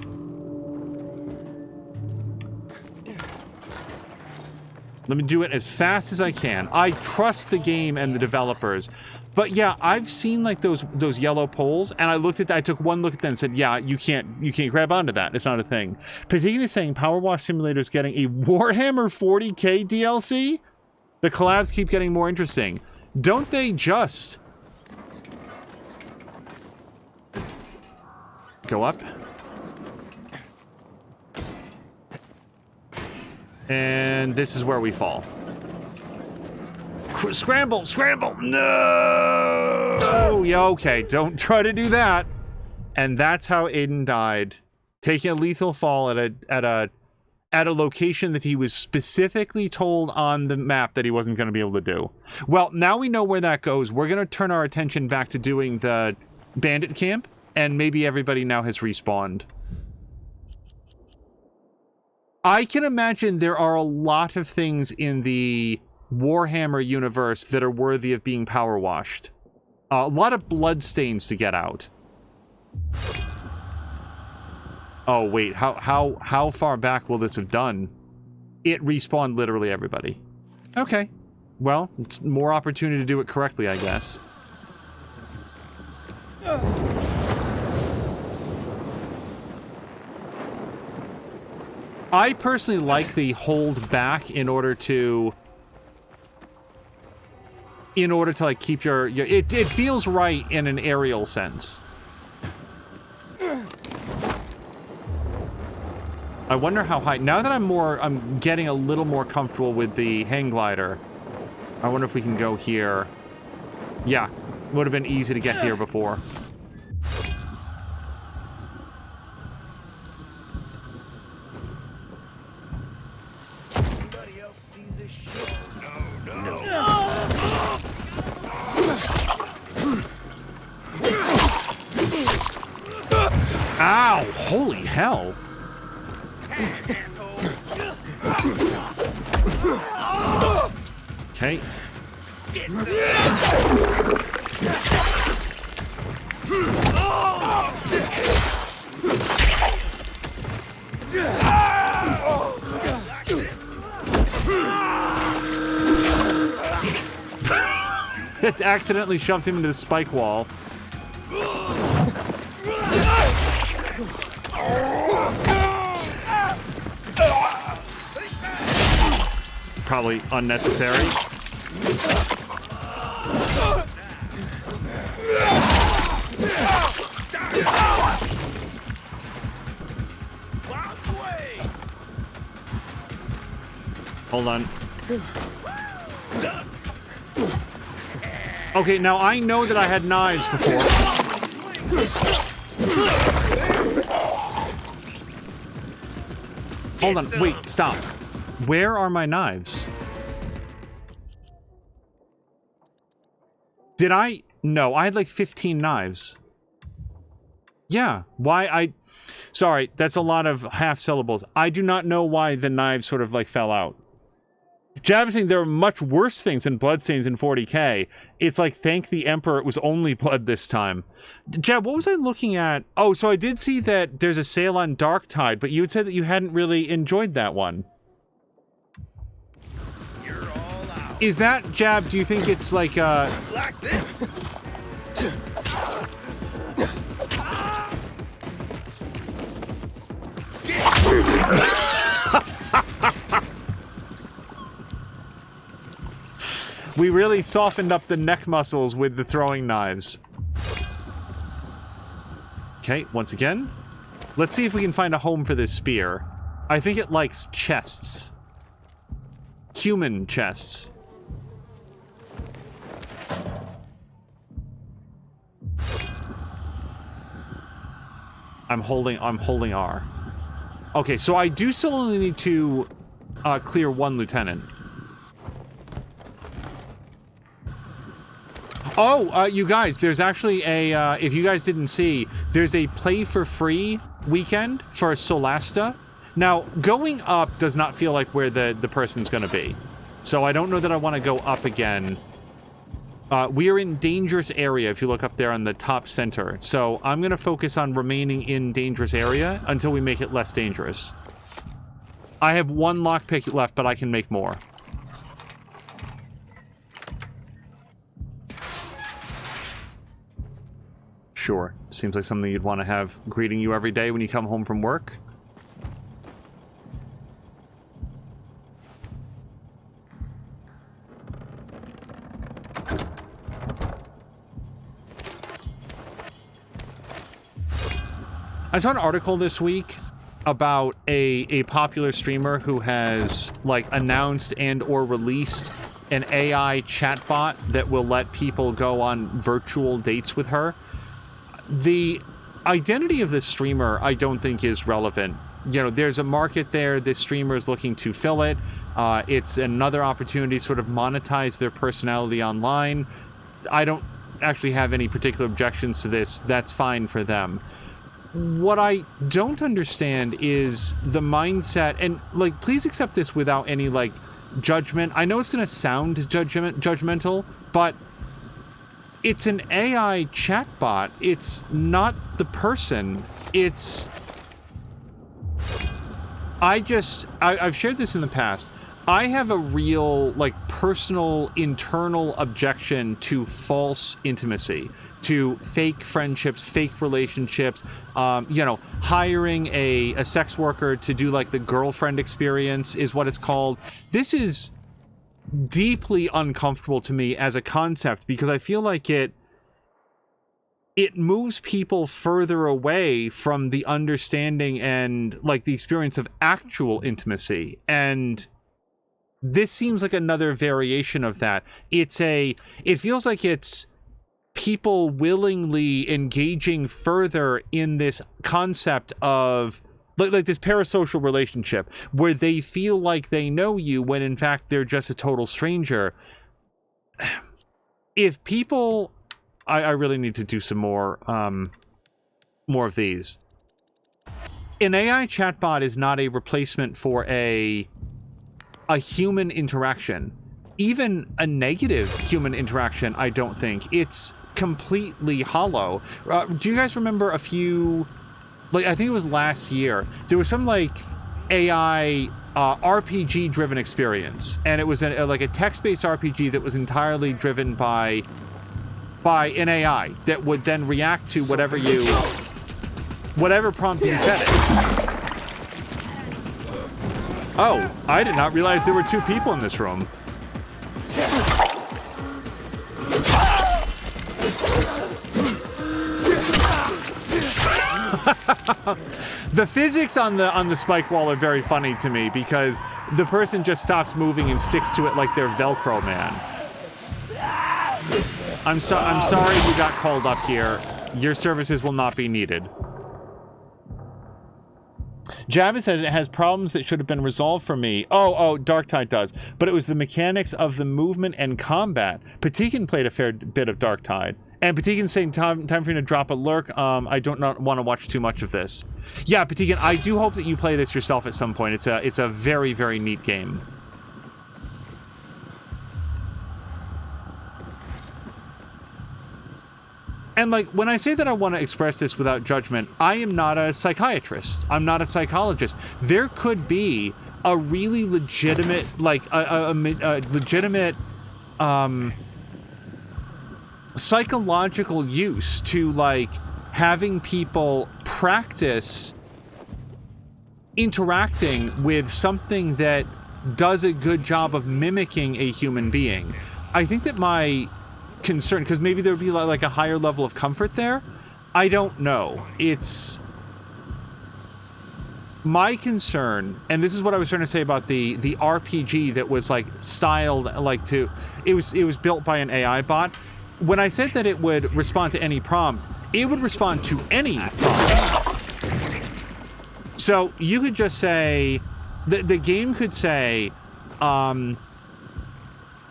A: Let me do it as fast as I can. I trust the game and the developers. But yeah, I've seen like those yellow poles, and I looked at that, I took one look at them and said, yeah, you can't grab onto that. It's not a thing. Particularly saying Power Wash Simulator is getting a Warhammer 40k DLC? The collabs keep getting more interesting. Don't they just... Go up. And this is where we fall. Scramble! Scramble! No! Yeah, okay, don't try to do that. And that's how Aiden died. Taking a lethal fall at a location that he was specifically told on the map that he wasn't going to be able to do. Well, now we know where that goes. We're going to turn our attention back to doing the bandit camp. And maybe everybody now has respawned. I can imagine there are a lot of things in the Warhammer universe that are worthy of being power washed. A lot of bloodstains to get out. Oh, wait. How far back will this have done? It respawned literally everybody. Okay. Well, it's more opportunity to do it correctly, I guess. I personally like the hold back in order to like keep your it feels right in an aerial sense. I wonder how high, now that I'm getting a little more comfortable with the hang glider. I wonder if we can go here. Yeah, would have been easy to get here before. Ow! Holy hell! Okay. It accidentally shoved him into the spike wall. Probably unnecessary. Hold on. Okay, now I know that I had knives before. Hold on, wait, stop. Where are my knives? Did I? No, I had like 15 knives. Yeah, why sorry, that's a lot of half syllables. I do not know why the knives sort of like fell out. Jab is saying there are much worse things than bloodstains in 40k. It's like, thank the Emperor it was only blood this time. Jab, what was I looking at? Oh, so I did see that there's a sale on Dark Tide, but you had said that you hadn't really enjoyed that one.
H: You're all out.
A: Is that, Jab, do you think it's like,
H: Like this.
A: we really softened up the neck muscles with the throwing knives. Okay, once again. Let's see if we can find a home for this spear. I think it likes chests. Human chests. I'm holding R. Okay, so I do still only need to clear one lieutenant. Oh, you guys, there's actually a, if you guys didn't see, there's a play for free weekend for Solasta. Now, going up does not feel like where the person's going to be. So I don't know that I want to go up again. We are in dangerous area if you look up there on the top center. So I'm going to focus on remaining in dangerous area until we make it less dangerous. I have one lockpick left, but I can make more. Sure. Seems like something you'd want to have greeting you every day when you come home from work. I saw an article this week about a popular streamer who has like announced and or released an AI chatbot that will let people go on virtual dates with her. The identity of this streamer, I don't think is relevant. You know, there's a market there. This streamer is looking to fill it. It's another opportunity to sort of monetize their personality online. I don't actually have any particular objections to this. That's fine for them. What I don't understand is the mindset, and like, please accept this without any like judgment. I know it's going to sound judgmental, but it's an AI chatbot. It's not the person. It's... I've shared this in the past. I have a real, like, personal, internal objection to false intimacy, to fake friendships, fake relationships, you know, hiring a sex worker to do, like, the girlfriend experience is what it's called. This is deeply uncomfortable to me as a concept because I feel like it moves people further away from the understanding and like the experience of actual intimacy. And this seems like another variation of that. It feels like it's people willingly engaging further in this concept of like this parasocial relationship where they feel like they know you when in fact they're just a total stranger. If people, I really need to do some more of these. An AI chatbot is not a replacement for a human interaction. Even a negative human interaction, I don't think. It's completely hollow. Do you guys remember a few... Like, I think it was last year, there was some, like, AI RPG-driven experience. And it was like a text-based RPG that was entirely driven by by an AI that would then react to whatever prompt you fed it. Oh, I did not realize there were 2 people in this room. The physics on the spike wall are very funny to me because the person just stops moving and sticks to it like they're Velcro man. I'm sorry you got called up here. Your services will not be needed. Javis says it has problems that should have been resolved for me. Oh, Darktide does. But it was the mechanics of the movement and combat. Patikin played a fair bit of Darktide. And Patikin's saying time for you to drop a lurk. I don't not want to watch too much of this. Yeah, Patikin, I do hope that you play this yourself at some point. It's a very, very neat game. And, like, when I say that I want to express this without judgment, I am not a psychiatrist. I'm not a psychologist. There could be a really legitimate, like, a legitimate, psychological use to, like, having people practice interacting with something that does a good job of mimicking a human being. I think that my concern, because maybe there would be like a higher level of comfort there. I don't know. It's my concern, and this is what I was trying to say about the RPG that was like styled like to. It was built by an AI bot. When I said that it would respond to any prompt, it would respond to any prompt. So you could just say, the game could say,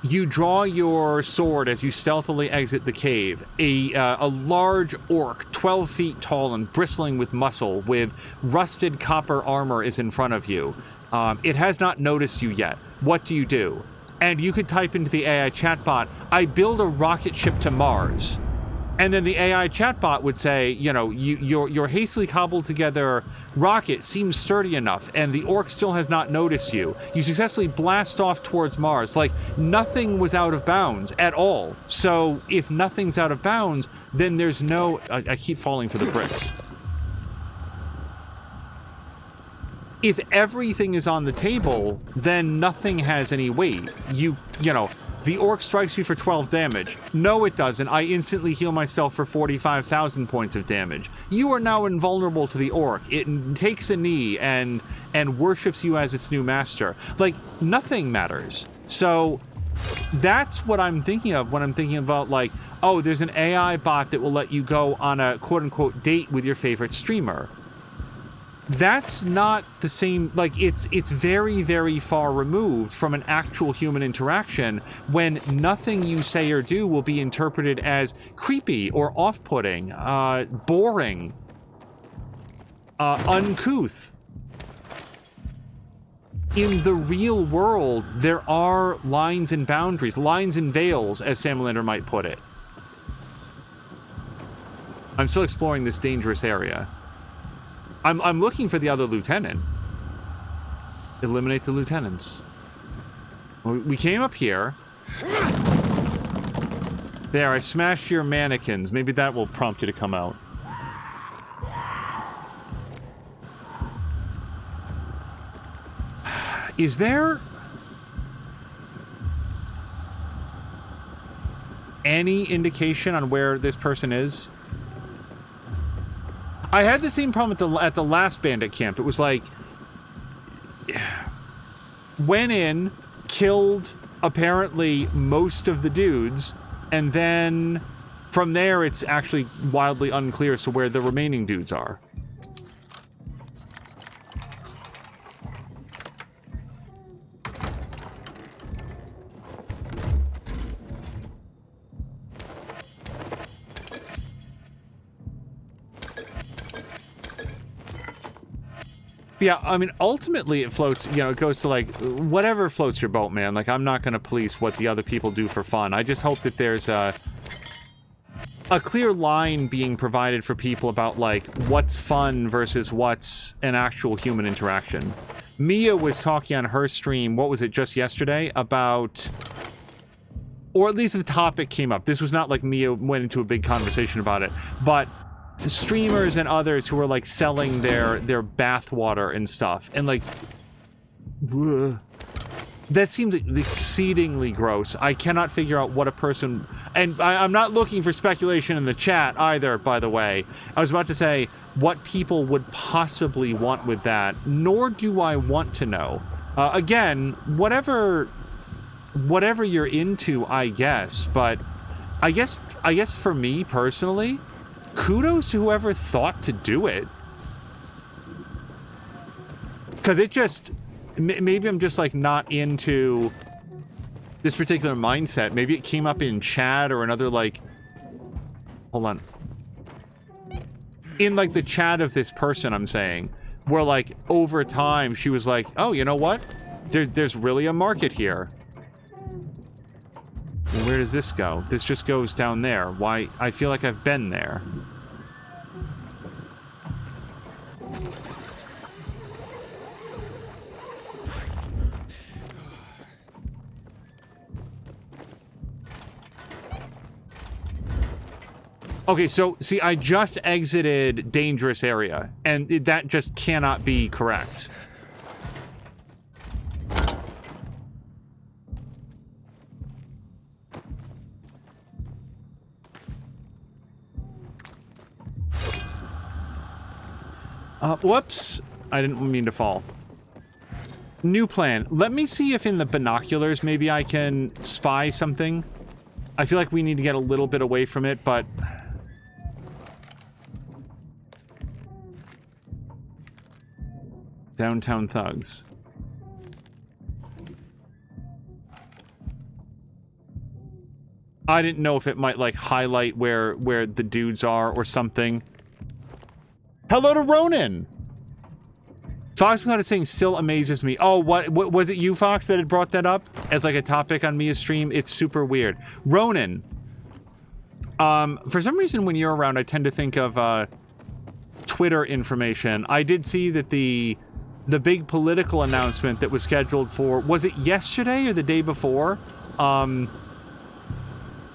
A: you draw your sword as you stealthily exit the cave. A large orc, 12 feet tall and bristling with muscle, with rusted copper armor is in front of you. It has not noticed you yet. What do you do? And you could type into the AI chatbot, I build a rocket ship to Mars. And then the AI chatbot would say, you know, your hastily cobbled together rocket seems sturdy enough, and the orc still has not noticed you. You successfully blast off towards Mars. Like, nothing was out of bounds at all. So if nothing's out of bounds, then there's no... I keep falling for the bricks. If everything is on the table, then nothing has any weight. You know... The orc strikes me for 12 damage. No, it doesn't. I instantly heal myself for 45,000 points of damage. You are now invulnerable to the orc. It takes a knee and worships you as its new master. Like, nothing matters. So that's what I'm thinking of when I'm thinking about, like, oh, there's an AI bot that will let you go on a quote-unquote date with your favorite streamer. That's not the same, like, it's very, very far removed from an actual human interaction when nothing you say or do will be interpreted as creepy or off-putting, boring, uncouth. In the real world, there are lines and boundaries, lines and veils, as Sam Lander might put it. I'm still exploring this dangerous area. I'm looking for the other lieutenant. Eliminate the lieutenants. Well, we came up here. There, I smashed your mannequins. Maybe that will prompt you to come out. Is there any indication on where this person is? I had the same problem at the last bandit camp. It was like, went in, killed apparently most of the dudes, and then from there it's actually wildly unclear as to where the remaining dudes are. Yeah, I mean, ultimately it floats, you know, it goes to, like, whatever floats your boat, man. Like, I'm not going to police what the other people do for fun. I just hope that there's a clear line being provided for people about, like, what's fun versus what's an actual human interaction. Mia was talking on her stream, what was it, just yesterday, about or at least the topic came up. This was not like Mia went into a big conversation about it, but streamers and others who were like selling their bath water and stuff, and like, ugh, that seems exceedingly gross. I cannot figure out what a person, and I'm not looking for speculation in the chat either, by the way. I was about to say what people would possibly want with that, nor do I want to know. Again, whatever you're into, I guess, but I guess for me personally, kudos to whoever thought to do it. Because it just, maybe I'm just like not into this particular mindset. Maybe it came up in chat or another, like, hold on. In like the chat of this person I'm saying, where like over time she was like, oh, you know what? There's really a market here. Where does this go? This just goes down there. Why? I feel like I've been there. Okay, so, see, I just exited dangerous area, and that just cannot be correct. Whoops. I didn't mean to fall. New plan. Let me see if in the binoculars maybe I can spy something. I feel like we need to get a little bit away from it, but... Downtown thugs. I didn't know if it might, like, highlight where the dudes are or something. Hello to Ronan! Fox Cloud is saying still amazes me. Oh, what was it you, Fox, that had brought that up as like a topic on Mia's stream? It's super weird. Ronan. For some reason when you're around, I tend to think of Twitter information. I did see that the big political announcement that was scheduled for, was it yesterday or the day before?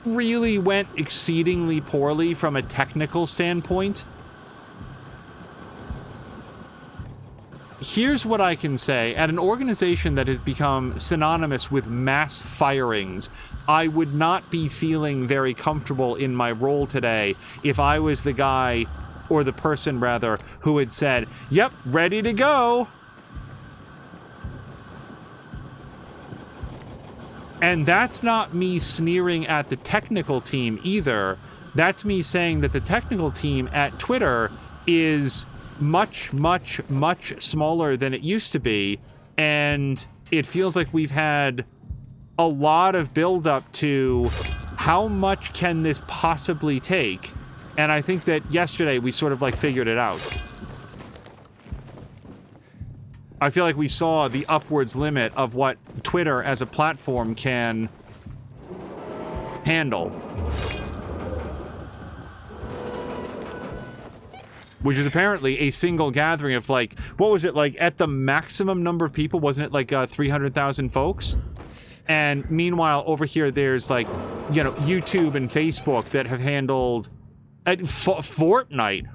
A: Really went exceedingly poorly from a technical standpoint. Here's what I can say. At an organization that has become synonymous with mass firings, I would not be feeling very comfortable in my role today if I was the guy, or the person rather, who had said, yep, ready to go. And that's not me sneering at the technical team either. That's me saying that the technical team at Twitter is much, much, much smaller than it used to be, and it feels like we've had a lot of build-up to how much can this possibly take, and I think that yesterday we sort of like figured it out. I feel like we saw the upwards limit of what Twitter as a platform can handle. Which is apparently a single gathering of like, what was it, like at the maximum number of people, wasn't it like 300,000 folks? And meanwhile, over here, there's like, you know, YouTube and Facebook that have handled, Fortnite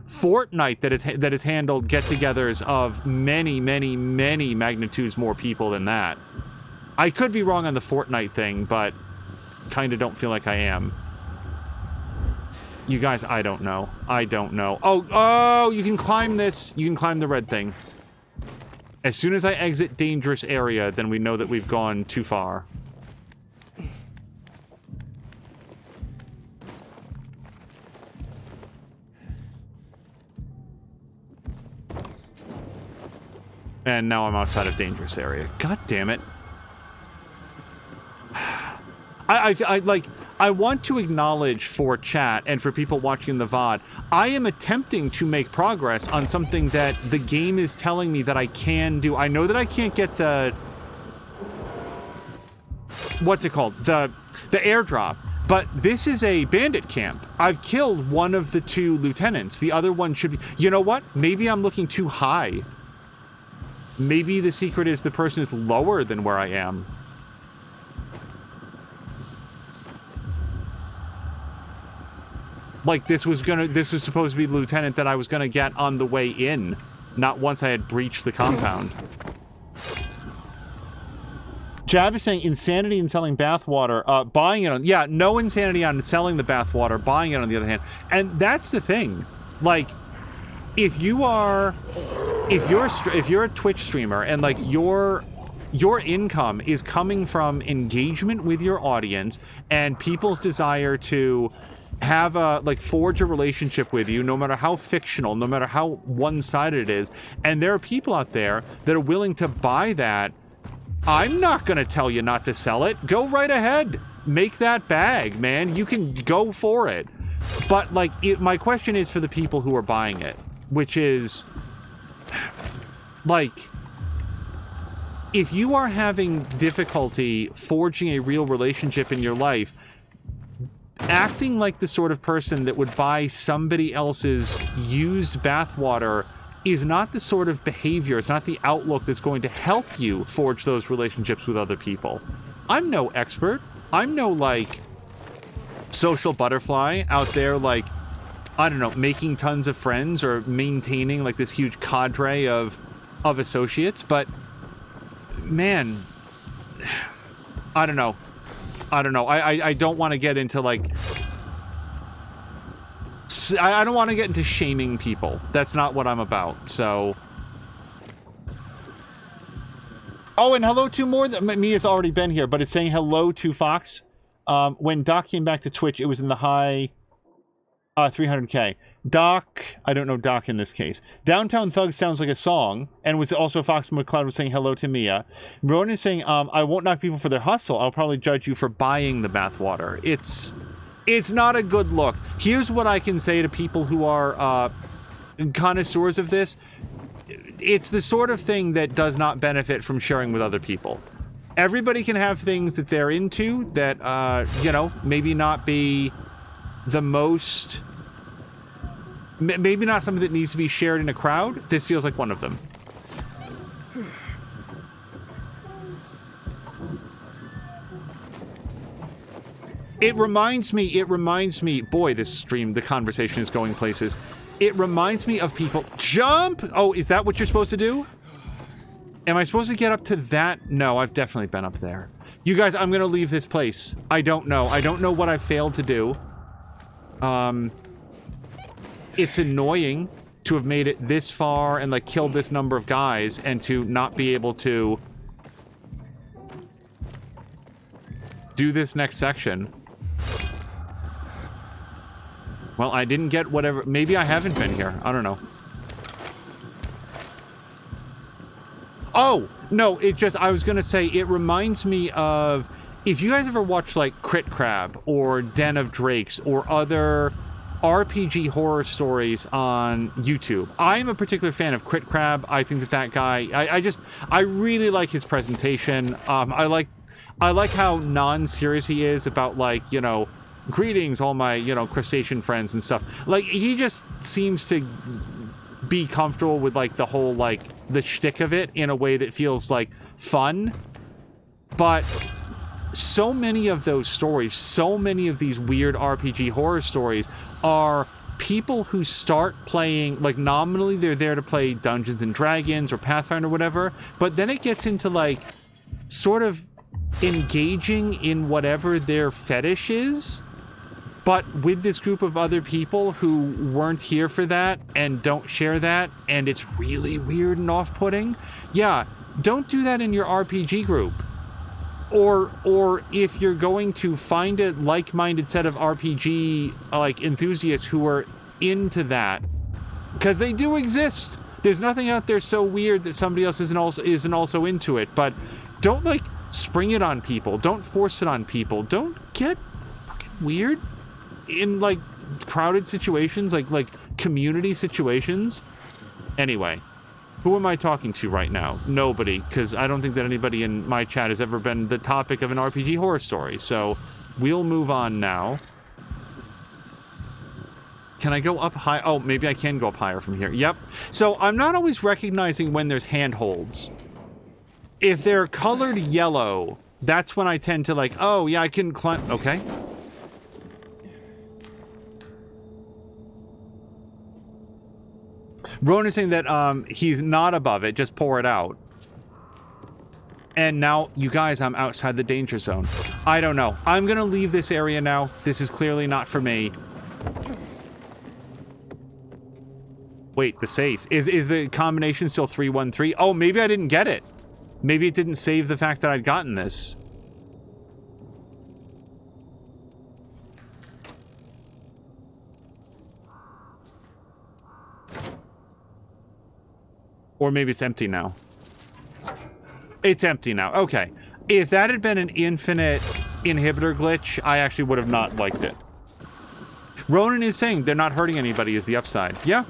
A: that has handled get-togethers of many, many, many magnitudes more people than that. I could be wrong on the Fortnite thing, but kind of don't feel like I am. You guys, I don't know. I don't know. Oh, you can climb this. You can climb the red thing. As soon as I exit dangerous area, then we know that we've gone too far. And now I'm outside of dangerous area. God damn it. I want to acknowledge for chat and for people watching the VOD, I am attempting to make progress on something that the game is telling me that I can do. I know that I can't get the... What's it called? The airdrop. But this is a bandit camp. I've killed one of the two lieutenants. The other one should be... You know what? Maybe I'm looking too high. Maybe the secret is the person is lower than where I am. Like this was supposed to be the lieutenant that I was gonna get on the way in, not once I had breached the compound. Jab is saying insanity in selling bathwater, buying it on, yeah, no insanity on selling the bathwater, buying it on the other hand. And that's the thing. Like, if you're a Twitch streamer and like your income is coming from engagement with your audience and people's desire to have forge a relationship with you, no matter how fictional, no matter how one-sided it is, and there are people out there that are willing to buy that, I'm not going to tell you not to sell it. Go right ahead. Make that bag, man. You can go for it. But, like, my question is for the people who are buying it, which is, like, if you are having difficulty forging a real relationship in your life, acting like the sort of person that would buy somebody else's used bathwater is not the sort of behavior, it's not the outlook that's going to help you forge those relationships with other people. I'm no expert. I'm no, like, social butterfly out there, like, I don't know, making tons of friends or maintaining, like, this huge cadre of associates, but, man, I don't know. I don't want to get into, like, I don't want to get into shaming people. That's not what I'm about, so... Oh, and hello to more... Mia's already been here, but it's saying hello to Fox. When Doc came back to Twitch, it was in the high... 300k. Doc... I don't know Doc in this case. Downtown Thug sounds like a song, and was also Fox McCloud was saying hello to Mia. Ronan is saying, I won't knock people for their hustle. I'll probably judge you for buying the bathwater. It's not a good look. Here's what I can say to people who are connoisseurs of this. It's the sort of thing that does not benefit from sharing with other people. Everybody can have things that they're into that, you know, maybe not be the most... Maybe not something that needs to be shared in a crowd. This feels like one of them. It reminds me, boy, this stream, the conversation is going places. It reminds me of people, jump! Oh, is that what you're supposed to do? Am I supposed to get up to that? No, I've definitely been up there. You guys, I'm gonna leave this place. I don't know what I failed to do. It's annoying to have made it this far and, like, killed this number of guys and to not be able to do this next section. Well, I didn't get whatever... Maybe I haven't been here. I don't know. Oh! No, it just... I was gonna say, it reminds me of... If you guys ever watch, like, Crit Crab or Den of Drakes or other RPG horror stories on YouTube. I'm a particular fan of Crit Crab. I think that guy... I really like his presentation. I like how non-serious he is about, like, you know... Greetings, all my, you know, crustacean friends and stuff. Like, he just seems to be comfortable with, like, the whole, like, the shtick of it in a way that feels, like, fun. But so many of those stories, so many of these weird RPG horror stories are people who start playing, like, nominally they're there to play Dungeons and Dragons or Pathfinder or whatever, but then it gets into, like, sort of engaging in whatever their fetish is, but with this group of other people who weren't here for that and don't share that, and it's really weird and off-putting. Yeah, don't do that in your RPG group. Or if you're going to find a like-minded set of RPG, like, enthusiasts who are into that, because they do exist. There's nothing out there so weird that somebody else isn't also into it, but don't, like, spring it on people. Don't force it on people. Don't get fucking weird in, like, crowded situations, like community situations. Anyway, who am I talking to right now? Nobody, because I don't think that anybody in my chat has ever been the topic of an RPG horror story. So we'll move on now. Can I go up high? Oh, maybe I can go up higher from here. Yep. So I'm not always recognizing when there's handholds. If they're colored yellow, that's when I tend to, like, oh, yeah, I can climb. Okay. Ronan is saying that he's not above it, just pour it out. And now, you guys, I'm outside the danger zone. I don't know. I'm gonna leave this area now. This is clearly not for me. Wait, the safe. Is the combination still 313? Oh, maybe I didn't get it. Maybe it didn't save the fact that I'd gotten this. Or maybe it's empty now. It's empty now. Okay. If that had been an infinite inhibitor glitch, I actually would have not liked it. Ronan is saying they're not hurting anybody is the upside. Yeah.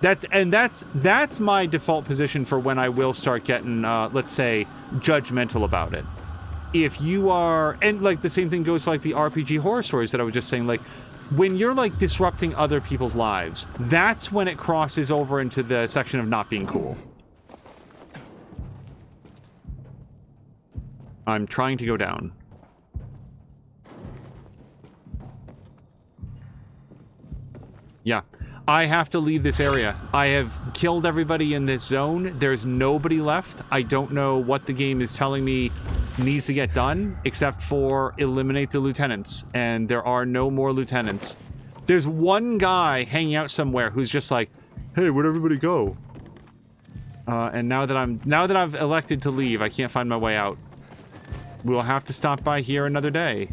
A: That's my default position for when I will start getting, let's say, judgmental about it. If you are, and like the same thing goes for like the RPG horror stories that I was just saying, like when you're like disrupting other people's lives, that's when it crosses over into the section of not being cool. I'm trying to go down. Yeah. I have to leave this area. I have killed everybody in this zone. There's nobody left. I don't know what the game is telling me needs to get done, except for eliminate the lieutenants. And there are no more lieutenants. There's one guy hanging out somewhere who's just like, hey, where'd everybody go? And now that I've elected to leave, I can't find my way out. We'll have to stop by here another day.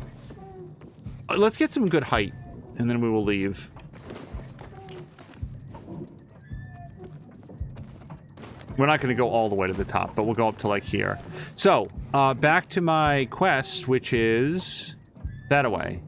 A: Let's get some good height, and then we will leave. We're not going to go all the way to the top, but we'll go up to, like, here. So, back to my quest, which is that away.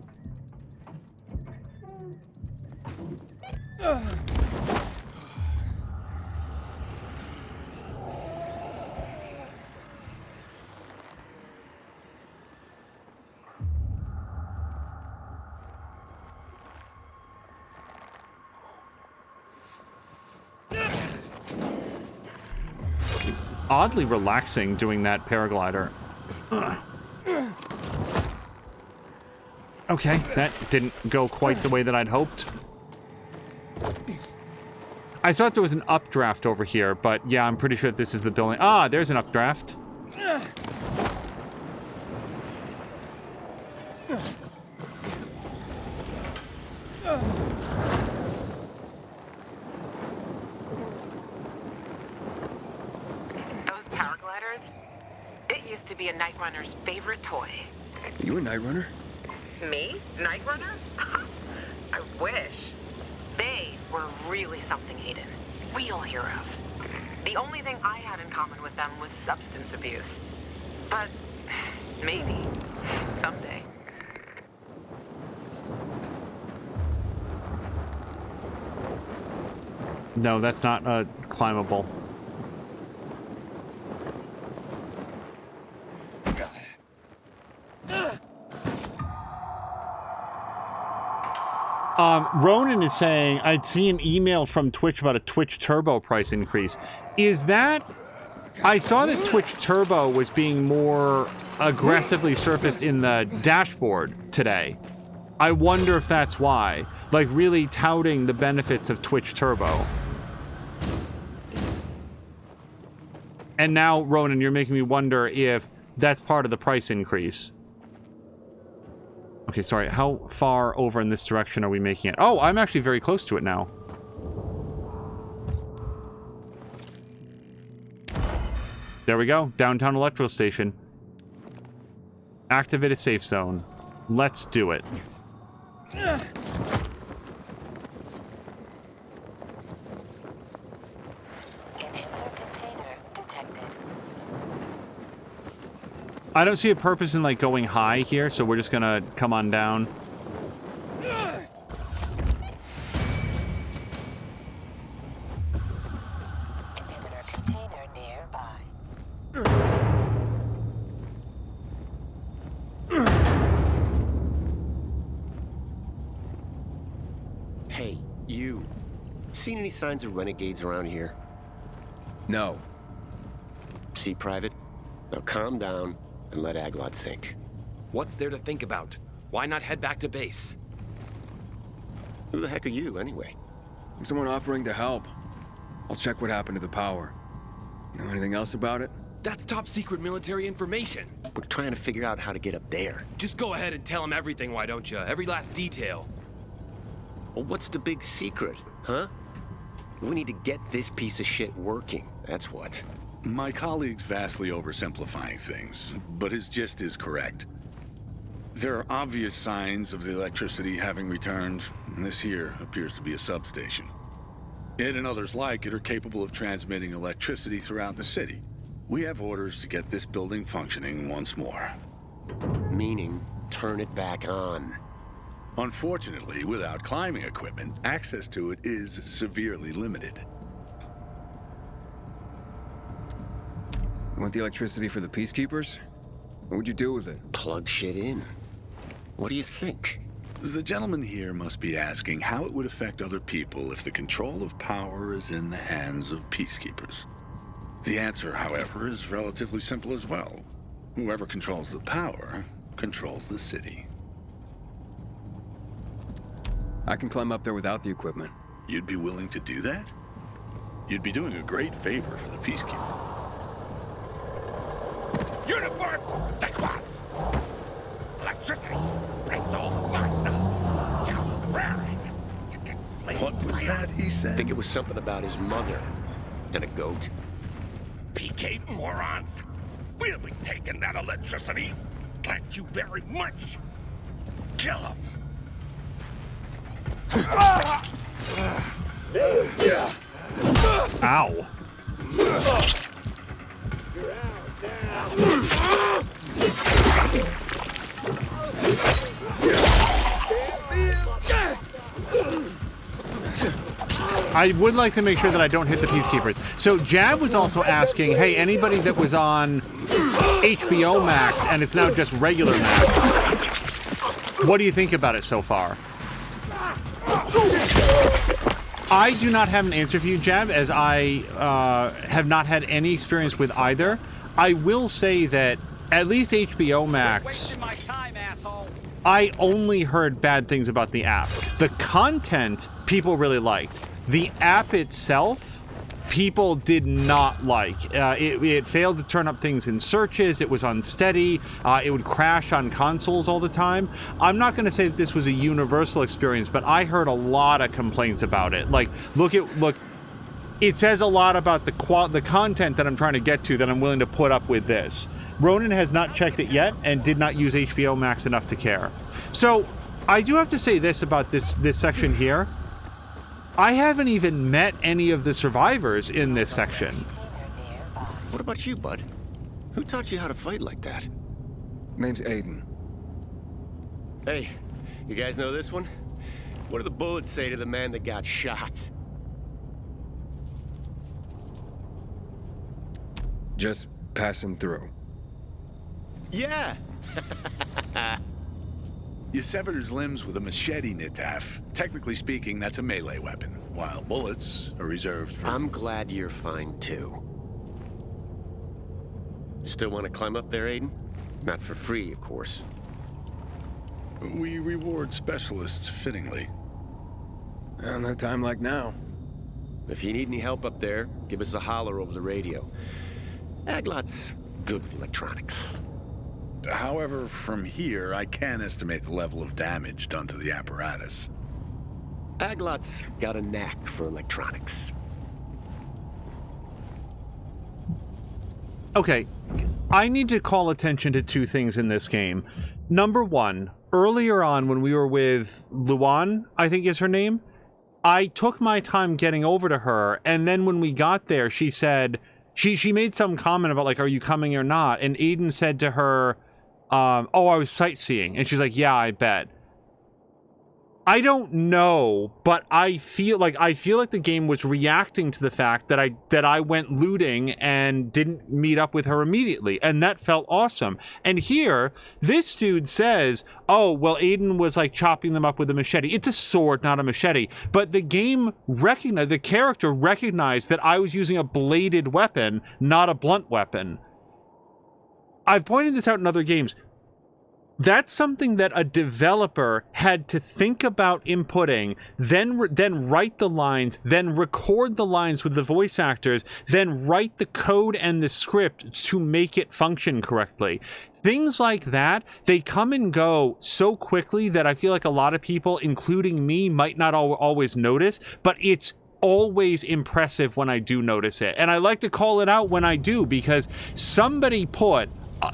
A: Oddly relaxing doing that paraglider. Okay, that didn't go quite the way that I'd hoped. I thought there was an updraft over here, but yeah, I'm pretty sure this is the building. Ah, there's an updraft.
F: To be a Night Runner's favorite toy.
B: You a Night Runner?
F: Me? Night Runner? I wish. They were really something, Aiden. Real heroes. The only thing I had in common with them was substance abuse. But maybe someday.
A: No, that's not climbable. Ronan is saying, I'd see an email from Twitch about a Twitch Turbo price increase. Is that... I saw that Twitch Turbo was being more aggressively surfaced in the dashboard today. I wonder if that's why. Like, really touting the benefits of Twitch Turbo. And now, Ronan, you're making me wonder if that's part of the price increase. Okay, sorry, how far over in this direction are we making it? Oh, I'm actually very close to it now. There we go, downtown electrical station. Activate a safe zone. Let's do it. I don't see a purpose in, like, going high here, so we're just gonna come on down.
I: Inhibitor container nearby.
J: Hey, you. Seen any signs of renegades around here?
B: No.
J: See, Private? Now calm down and let Aglot think.
H: What's there to think about? Why not head back to base?
J: Who the heck are you, anyway?
B: Someone offering to help. I'll check what happened to the power. You know anything else about it?
H: That's top secret military information.
J: We're trying to figure out how to get up there.
H: Just go ahead and tell him everything, why don't you? Every last detail.
J: Well, what's the big secret, huh? We need to get this piece of shit working, that's what.
K: My colleague's vastly oversimplifying things, but his gist is correct. There are obvious signs of the electricity having returned, and this here appears to be a substation. It and others like it are capable of transmitting electricity throughout the city. We have orders to get this building functioning once more.
J: Meaning, turn it back on.
K: Unfortunately, without climbing equipment, access to it is severely limited.
B: You want the electricity for the Peacekeepers? What would you do with it?
J: Plug shit in. What do you think?
K: The gentleman here must be asking how it would affect other people if the control of power is in the hands of Peacekeepers. The answer, however, is relatively simple as well. Whoever controls the power controls the city.
B: I can climb up there without the equipment.
K: You'd be willing to do that? You'd be doing a great favor for the Peacekeeper.
H: Uniform squads! Electricity brings all the lights up. Just raring to get flamed.
K: What was that he
J: I
K: said?
J: think it was something about his mother and a goat.
H: PK morons! We'll be taking that electricity. Thank you very much. Kill him.
A: Ow. I would like to make sure that I don't hit the Peacekeepers. So Jab was also asking, hey, anybody that was on HBO Max and it's now just regular Max, what do you think about it so far? I do not have an answer for you, Jab, as I have not had any experience with either. I will say that at least HBO Max, I only heard bad things about the app. The content people really liked. The app itself, people did not like. It failed to turn up things in searches. It was unsteady. It would crash on consoles all the time. I'm not going to say that this was a universal experience, but I heard a lot of complaints about it. Like, look, it says a lot about the content that I'm trying to get to that I'm willing to put up with this. Ronan has not checked it yet and did not use HBO Max enough to care. So I do have to say this about this section here. I haven't even met any of the survivors in this section.
J: What about you, bud? Who taught you how to fight like that?
B: Name's Aiden.
J: Hey, you guys know this one? What do the bullets say to the man that got shot?
B: Just passing through.
J: Yeah.
K: You severed his limbs with a machete, Nitaf. Technically speaking, that's a melee weapon, while bullets are reserved for...
J: I'm glad you're fine, too. Still want to climb up there, Aiden? Not for free, of course.
K: We reward specialists fittingly.
B: Well, no time like now.
J: If you need any help up there, give us a holler over the radio. Aglot's good with electronics.
K: However, from here, I can estimate the level of damage done to the apparatus.
J: Aglot's got a knack for electronics.
A: Okay, I need to call attention to two things in this game. Number one, earlier on when we were with Luan, I think is her name, I took my time getting over to her, and then when we got there, she said, she made some comment about, like, are you coming or not? And Aiden said to her, oh, I was sightseeing. And she's like, yeah, I bet. I don't know, but I feel like the game was reacting to the fact that I went looting and didn't meet up with her immediately, and that felt awesome. And here, this dude says, oh, well, Aiden was like chopping them up with a machete. It's a sword, not a machete. But the game recognized, the character recognized that I was using a bladed weapon, not a blunt weapon. I've pointed this out in other games. That's something that a developer had to think about inputting, then write the lines, then record the lines with the voice actors, then write the code and the script to make it function correctly. Things like that, they come and go so quickly that I feel like a lot of people, including me, might not always notice, but it's always impressive when I do notice it. And I like to call it out when I do, because somebody put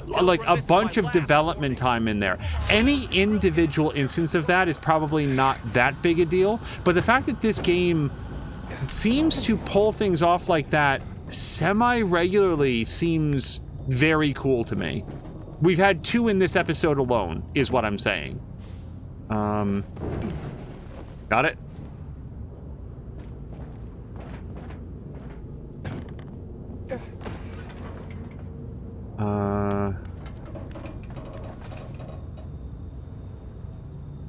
A: like a bunch of development time in there. Any individual instance of that is probably not that big a deal, but the fact that this game seems to pull things off like that semi-regularly seems very cool to me. We've had 2 in this episode alone, is what I'm saying. Got it?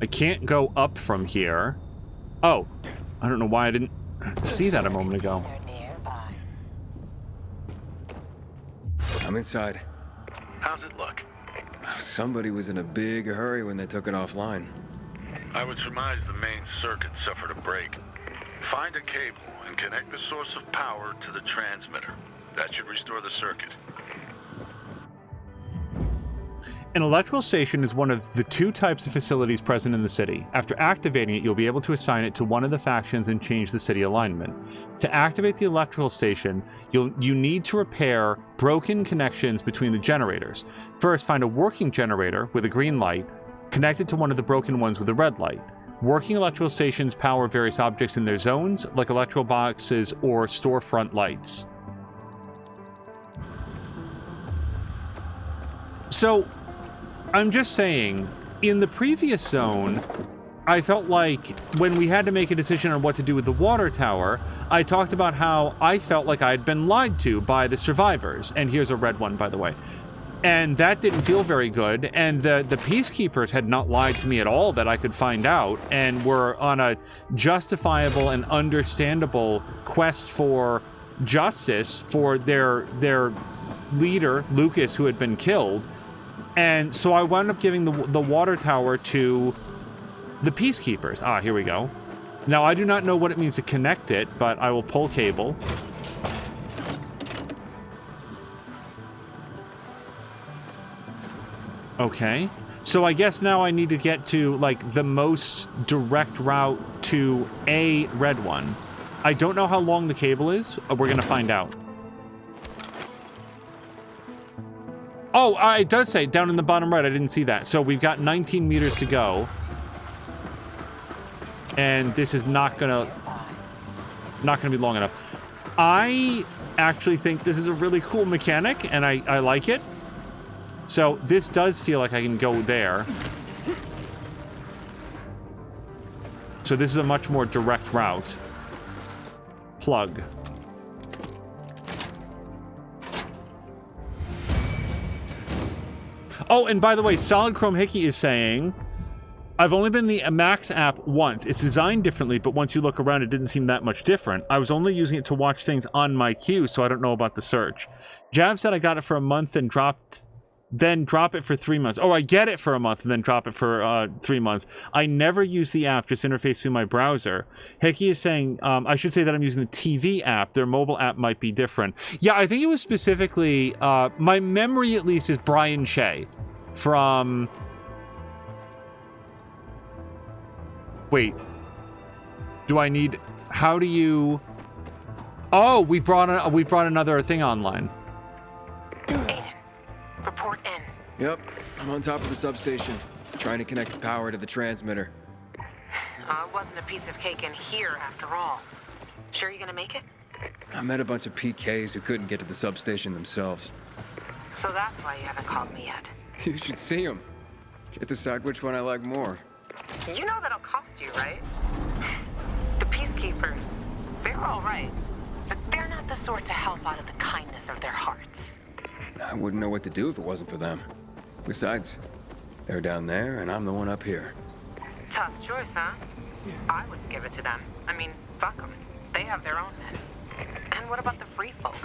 A: I can't go up from here. Oh, I don't know why I didn't see that a moment ago.
B: I'm inside.
E: How's it look?
B: Somebody was in a big hurry when they took it offline.
K: I would surmise the main circuit suffered a break. Find a cable and connect the source of power to the transmitter. That should restore the circuit.
A: An electrical station is one of the 2 types of facilities present in the city. After activating it, you'll be able to assign it to one of the factions and change the city alignment. To activate the electrical station, you need to repair broken connections between the generators. First, find a working generator with a green light, connected to one of the broken ones with a red light. Working electrical stations power various objects in their zones, like electrical boxes or storefront lights. So, I'm just saying, in the previous zone, I felt like when we had to make a decision on what to do with the water tower, I talked about how I felt like I had been lied to by the survivors. And here's a red one, by the way. And that didn't feel very good. And the peacekeepers had not lied to me at all that I could find out, and were on a justifiable and understandable quest for justice for their leader, Lucas, who had been killed. And so I wound up giving the water tower to the peacekeepers. Ah, here we go. Now, I do not know what it means to connect it, but I will pull cable. Okay. So I guess now I need to get to, like, the most direct route to a red one. I don't know how long the cable is. We're going to find out. Oh, it does say down in the bottom right. I didn't see that. So we've got 19 meters to go. And this is not gonna be long enough. I actually think this is a really cool mechanic, and I like it. So this does feel like I can go there. So this is a much more direct route. Plug. Oh, and by the way, Solid Chrome Hickey is saying, I've only been in the Max app once. It's designed differently, but once you look around, it didn't seem that much different. I was only using it to watch things on my queue, so I don't know about the search. Jab said I got it for a month and then drop it for 3 months. Oh, I get it for a month and then drop it for 3 months. I never use the app, just interface through my browser. Hickey is saying, I should say that I'm using the TV app. Their mobile app might be different. Yeah, I think it was specifically, my memory at least is Brian Shea from... Wait. Do I need... How do you... Oh, we brought another thing online.
F: Aiden, report in.
B: Yep, I'm on top of the substation, trying to connect the power to the transmitter.
F: It wasn't a piece of cake in here after all. Sure you're gonna make it?
B: I met a bunch of PKs who couldn't get to the substation themselves.
F: So that's why you haven't called me yet.
B: You should see them. Can't decide which one I like more.
F: You know that'll cost you, right? The peacekeepers, they're all right, but they're not the sort to help out of the kindness of their hearts.
B: I wouldn't know what to do if it wasn't for them. Besides, they're down there and I'm the one up here.
F: Tough choice, huh? I wouldn't give it to them. I mean, fuck them. They have their own men. And what about the free folk?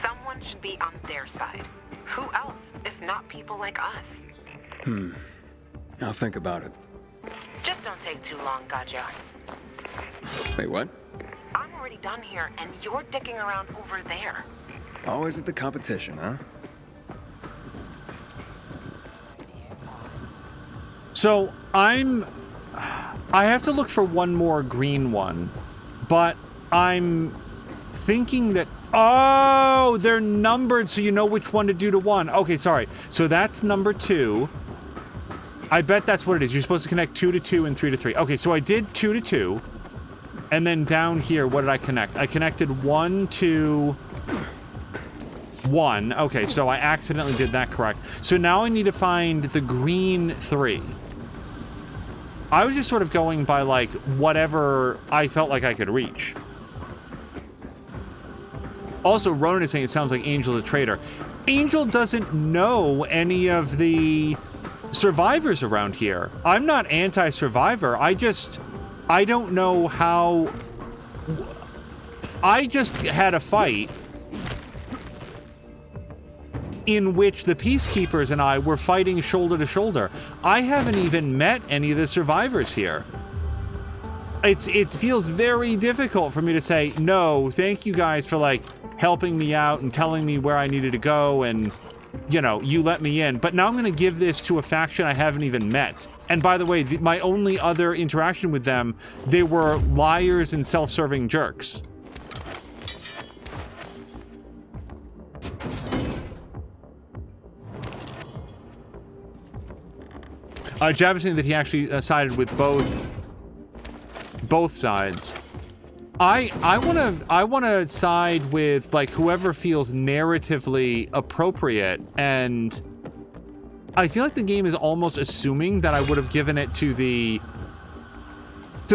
F: Someone should be on their side. Who else, if not people like us?
B: I'll think about it.
F: Just don't take too long, Gotcha.
B: Wait, what?
F: I'm already done here, and you're dicking around over there.
B: Always with the competition, huh?
A: So I have to look for one more green one, but I'm thinking that, oh, they're numbered so you know which one to do to one. Okay, sorry. So that's number 2. I bet that's what it is. You're supposed to connect 2 to 2 and 3 to 3. Okay, so I did 2 to 2. And then down here, what did I connect? I connected 1 to 1. Okay, so I accidentally did that correct. So now I need to find the green 3. I was just sort of going by, like, whatever I felt like I could reach. Also, Ronan is saying it sounds like Angel the traitor. Angel doesn't know any of the survivors around here. I'm not anti-survivor. I don't know how... I just had a fight in which the Peacekeepers and I were fighting shoulder to shoulder. I haven't even met any of the survivors here. It feels very difficult for me to say, no, thank you guys for, like, helping me out and telling me where I needed to go and, you know, you let me in. But now I'm going to give this to a faction I haven't even met. And by the way, my only other interaction with them, they were liars and self-serving jerks. Jab is saying that he actually sided with both sides. I wanna side with, like, whoever feels narratively appropriate, and I feel like the game is almost assuming that I would have given it to the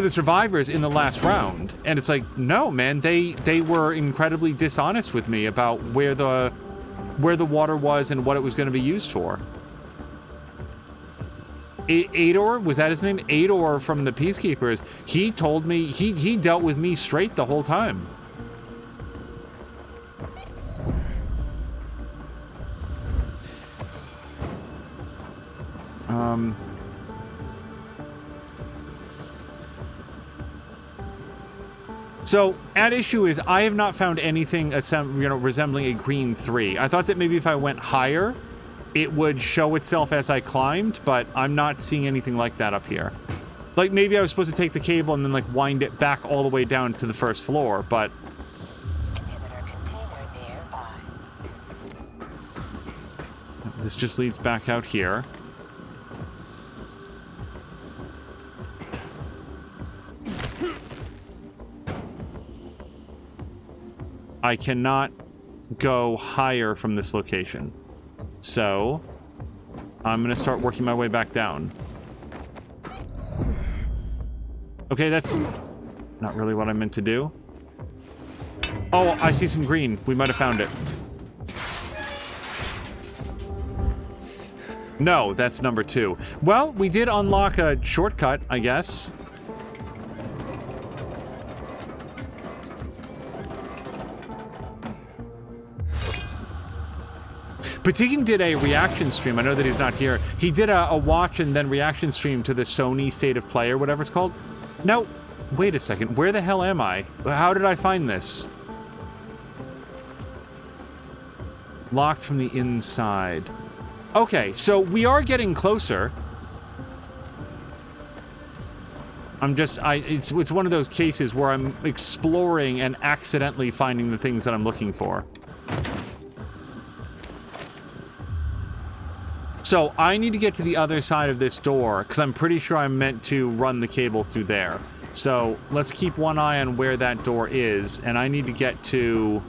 A: survivors in the last round, and it's like, no, man, they were incredibly dishonest with me about where the water was and what it was going to be used for. Ador, was that his name? Ador from the Peacekeepers, he told me, he dealt with me straight the whole time. So, at issue is, I have not found anything resembling a green 3. I thought that maybe if I went higher, it would show itself as I climbed, but I'm not seeing anything like that up here. Like, maybe I was supposed to take the cable and then, like, wind it back all the way down to the first floor, but...
I: Inhibitor container nearby.
A: This just leads back out here. I cannot go higher from this location. So, I'm gonna start working my way back down. Okay, that's not really what I meant to do. Oh, I see some green. We might have found it. No, that's number 2. Well, we did unlock a shortcut, I guess. Patikin did a reaction stream. I know that he's not here. He did a watch and then reaction stream to the Sony State of Play or whatever it's called. Now, wait a second. Where the hell am I? How did I find this? Locked from the inside. Okay, so we are getting closer. It's one of those cases where I'm exploring and accidentally finding the things that I'm looking for. So, I need to get to the other side of this door, because I'm pretty sure I'm meant to run the cable through there. So, let's keep one eye on where that door is, and I need to get to...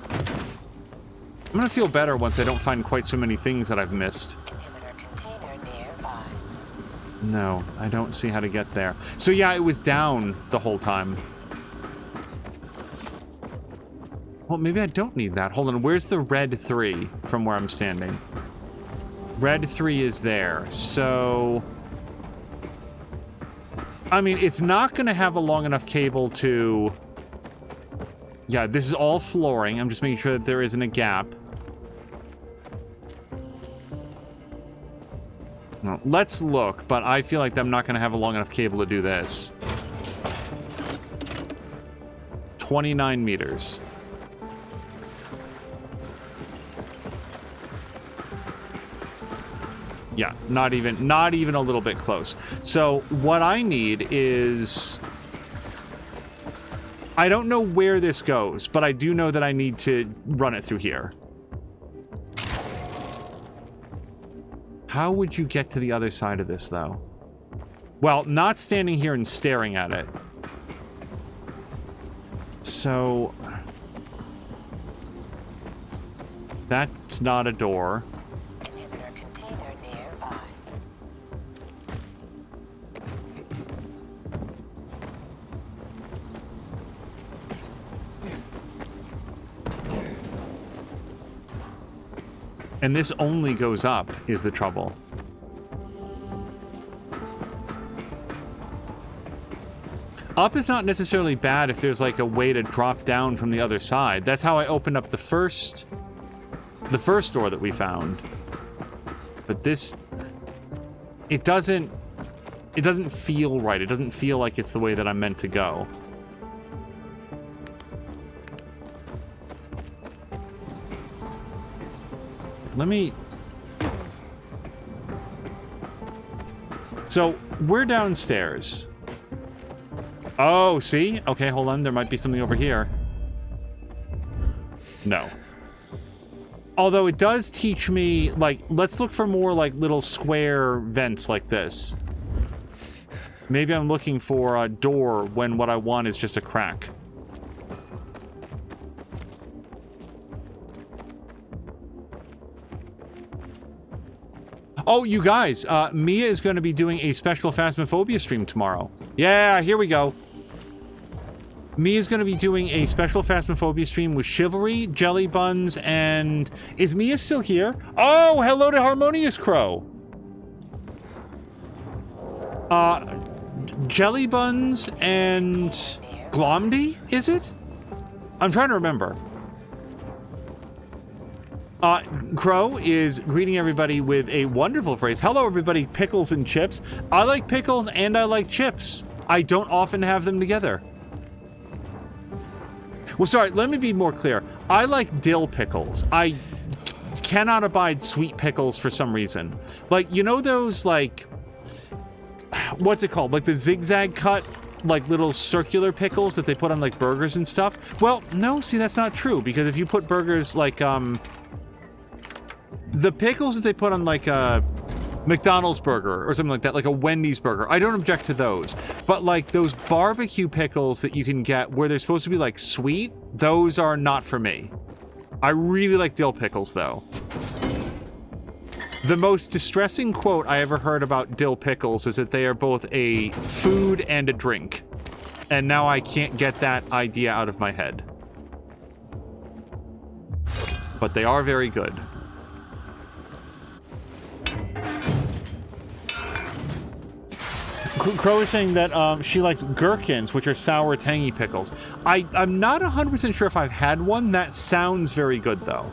A: I'm gonna feel better once I don't find quite so many things that I've missed.
I: Inhibitor container nearby.
A: No, I don't see how to get there. So yeah, it was down the whole time. Well, maybe I don't need that. Hold on, where's the red 3 from where I'm standing? Red 3 is there, so... I mean, it's not going to have a long enough cable to... Yeah, this is all flooring. I'm just making sure that there isn't a gap. Well, let's look, but I feel like I'm not going to have a long enough cable to do this. 29 meters. Yeah, not even a little bit close. So what I need is... I don't know where this goes, but I do know that I need to run it through here. How would you get to the other side of this, though? Well, not standing here and staring at it. So... that's not a door.
I: Inhibitor container nearby.
A: And this only goes up, is the trouble. Up is not necessarily bad if there's like a way to drop down from the other side. That's how I opened up the first door that we found. But this, it doesn't feel right. It doesn't feel like it's the way that I'm meant to go. Let me... So, we're downstairs. Oh, see? Okay, hold on. There might be something over here. No. Although it does teach me, like, let's look for more, like, little square vents like this. Maybe I'm looking for a door when what I want is just a crack. Oh, you guys, Mia is going to be doing a special Phasmophobia stream tomorrow. Yeah, here we go. Mia's going to be doing a special Phasmophobia stream with Chivalry, Jelly Buns, and... Is Mia still here? Oh, hello to Harmonious Crow. Jelly Buns and Glomdy, is it? I'm trying to remember. Crow is greeting everybody with a wonderful phrase. Hello, everybody, pickles and chips. I like pickles and I like chips. I don't often have them together. Well, sorry, let me be more clear. I like dill pickles. I cannot abide sweet pickles for some reason. Like, you know those, like... What's it called? Like the zigzag cut, like little circular pickles that they put on, like, burgers and stuff? Well, no, see, that's not true. Because if you put burgers, like, the pickles that they put on, like, a McDonald's burger or something like that, like a Wendy's burger, I don't object to those. But, like, those barbecue pickles that you can get where they're supposed to be, like, sweet, those are not for me. I really like dill pickles, though. The most distressing quote I ever heard about dill pickles is that they are both a food and a drink. And now I can't get that idea out of my head. But they are very good. Crow is saying that she likes gherkins, which are sour, tangy pickles. I'm not 100% sure if I've had one. That sounds very good, though.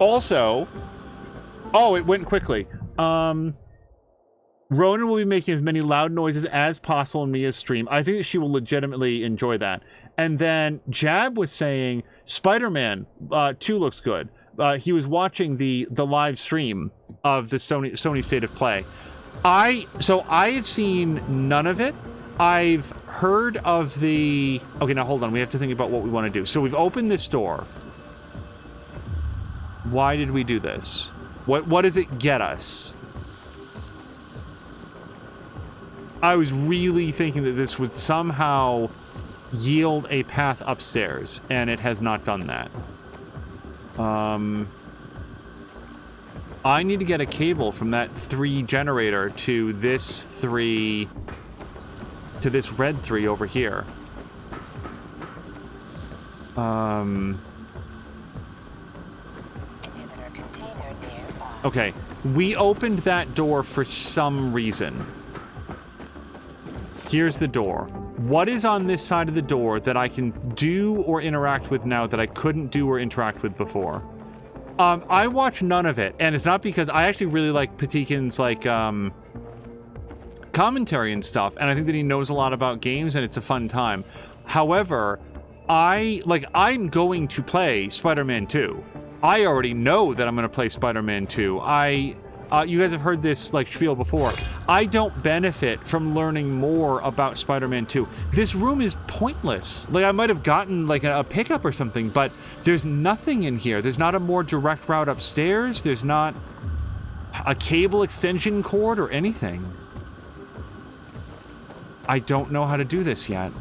A: Also... Oh, it went quickly. Ronan will be making as many loud noises as possible in Mia's stream. I think that she will legitimately enjoy that. And then Jab was saying Spider-Man 2 looks good. He was watching the live stream of the Sony State of Play. So I've seen none of it. I've heard of the... Okay, now hold on. We have to think about what we want to do. So we've opened this door. Why did we do this? What does it get us? I was really thinking that this would somehow yield a path upstairs, and it has not done that. I need to get a cable from that 3 generator to this 3... to this red 3 over here. Okay, we opened that door for some reason. Here's the door. What is on this side of the door that I can do or interact with now that I couldn't do or interact with before? I watch none of it, and it's not because I actually really like Patikin's like commentary and stuff, and I think that he knows a lot about games, and it's a fun time. However, I'm going to play Spider-Man 2. I already know that I'm going to play Spider-Man 2. You guys have heard this like spiel before. I don't benefit from learning more about Spider-Man 2. This room is pointless. Like, I might have gotten like a pickup or something, but there's nothing in here. There's not a more direct route upstairs. There's not a cable extension cord or anything. I don't know how to do this yet.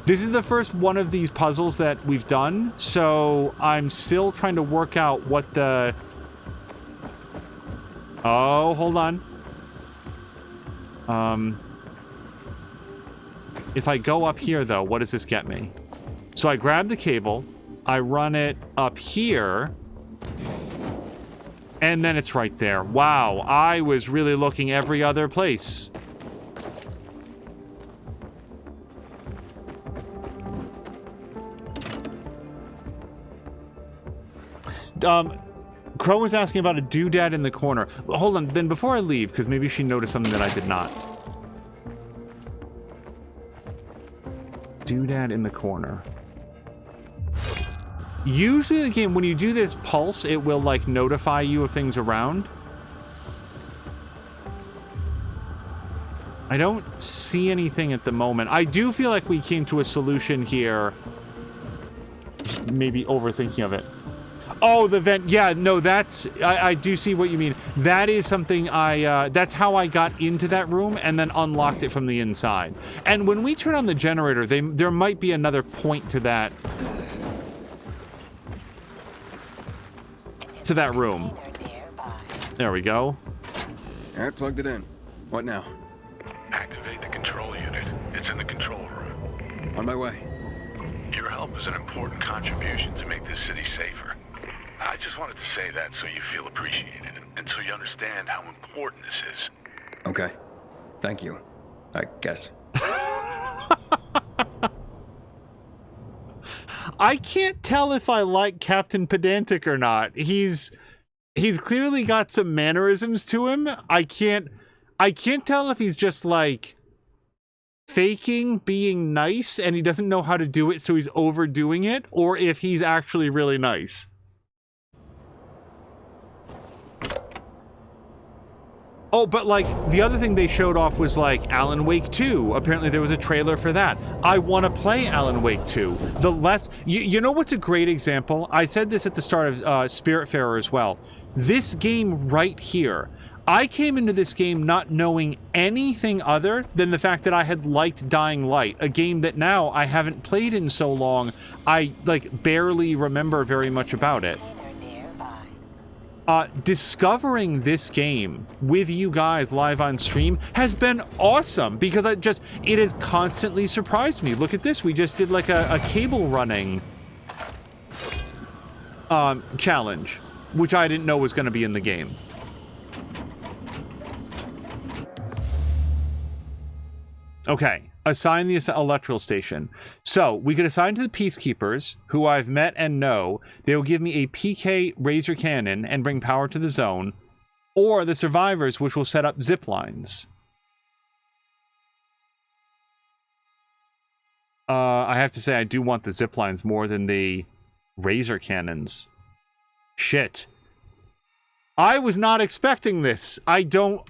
A: This is the first one of these puzzles that we've done, so I'm still trying to work out what the... Oh, hold on. If I go up here, though, what does this get me? So I grab the cable, I run it up here, and then it's right there. Wow, I was really looking every other place. Crow was asking about a doodad in the corner. Well, hold on, then before I leave, because maybe she noticed something that I did not. Doodad in the corner. Usually the game, when you do this pulse, it will, like, notify you of things around. I don't see anything at the moment. I do feel like we came to a solution here. Maybe overthinking of it. Oh, the vent. Yeah, no, that's... I do see what you mean. That is something that's how I got into that room and then unlocked it from the inside. And when we turn on the generator, there might be another point to that... to that room. There we go.
B: All right, plugged it in. What now?
H: Activate the control unit. It's in the control room.
B: On my way.
H: Your help is an important contribution to make this city safer. I just wanted to say that so you feel appreciated and so you understand how important this is.
B: Okay. Thank you. I guess.
A: I can't tell if I like Captain Pedantic or not. He's clearly got some mannerisms to him. I can't tell if he's just like faking being nice and he doesn't know how to do it, so he's overdoing it, or if he's actually really nice. Oh, but like the other thing they showed off was like Alan Wake 2. Apparently there was a trailer for that. I want to play Alan Wake 2. You know what's a great example? I said this at the start of Spiritfarer as well. This game right here. I came into this game not knowing anything other than the fact that I had liked Dying Light, a game that now I haven't played in so long, I like barely remember very much about it. Discovering this game with you guys live on stream has been awesome because it has constantly surprised me. Look at this. We just did like a cable running challenge, which I didn't know was going to be in the game. Okay, assign the electrical station. So we could assign to the Peacekeepers, who I've met and know. They will give me a PK Razor Cannon and bring power to the zone, or the Survivors, which will set up zip lines. I have to say, I do want the zip lines more than the Razor Cannons. Shit. I was not expecting this. I don't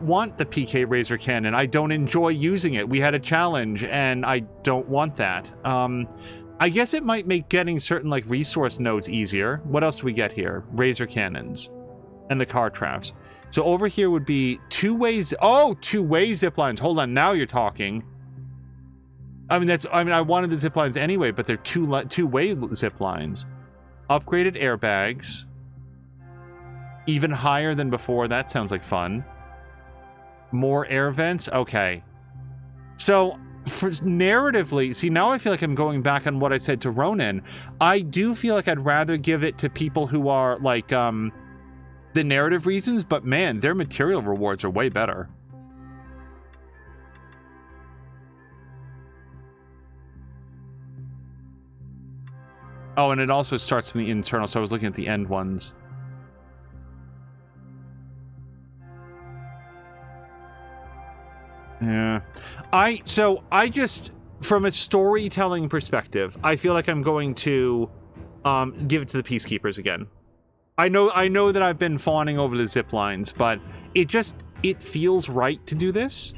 A: want the PK Razor Cannon. I don't enjoy using it. We had a challenge, and I don't want that. I guess it might make getting certain, like, resource nodes easier. What else do we get here? Razor Cannons. And the car traps. So over here would be two-way zip lines. Hold on, now you're talking. I wanted the zip lines anyway, but they're two-way zip lines. Upgraded airbags. Even higher than before. That sounds like fun. More air vents. Okay. So, narratively, see, now I feel like I'm going back on what I said to Ronan. I do feel like I'd rather give it to people who are, like, the narrative reasons, but man, their material rewards are way better. Oh, and it also starts from the internal, so I was looking at the end ones. Yeah. I just, from a storytelling perspective, I feel like I'm going to give it to the Peacekeepers again. I know that I've been fawning over the zip lines, but it feels right to do this.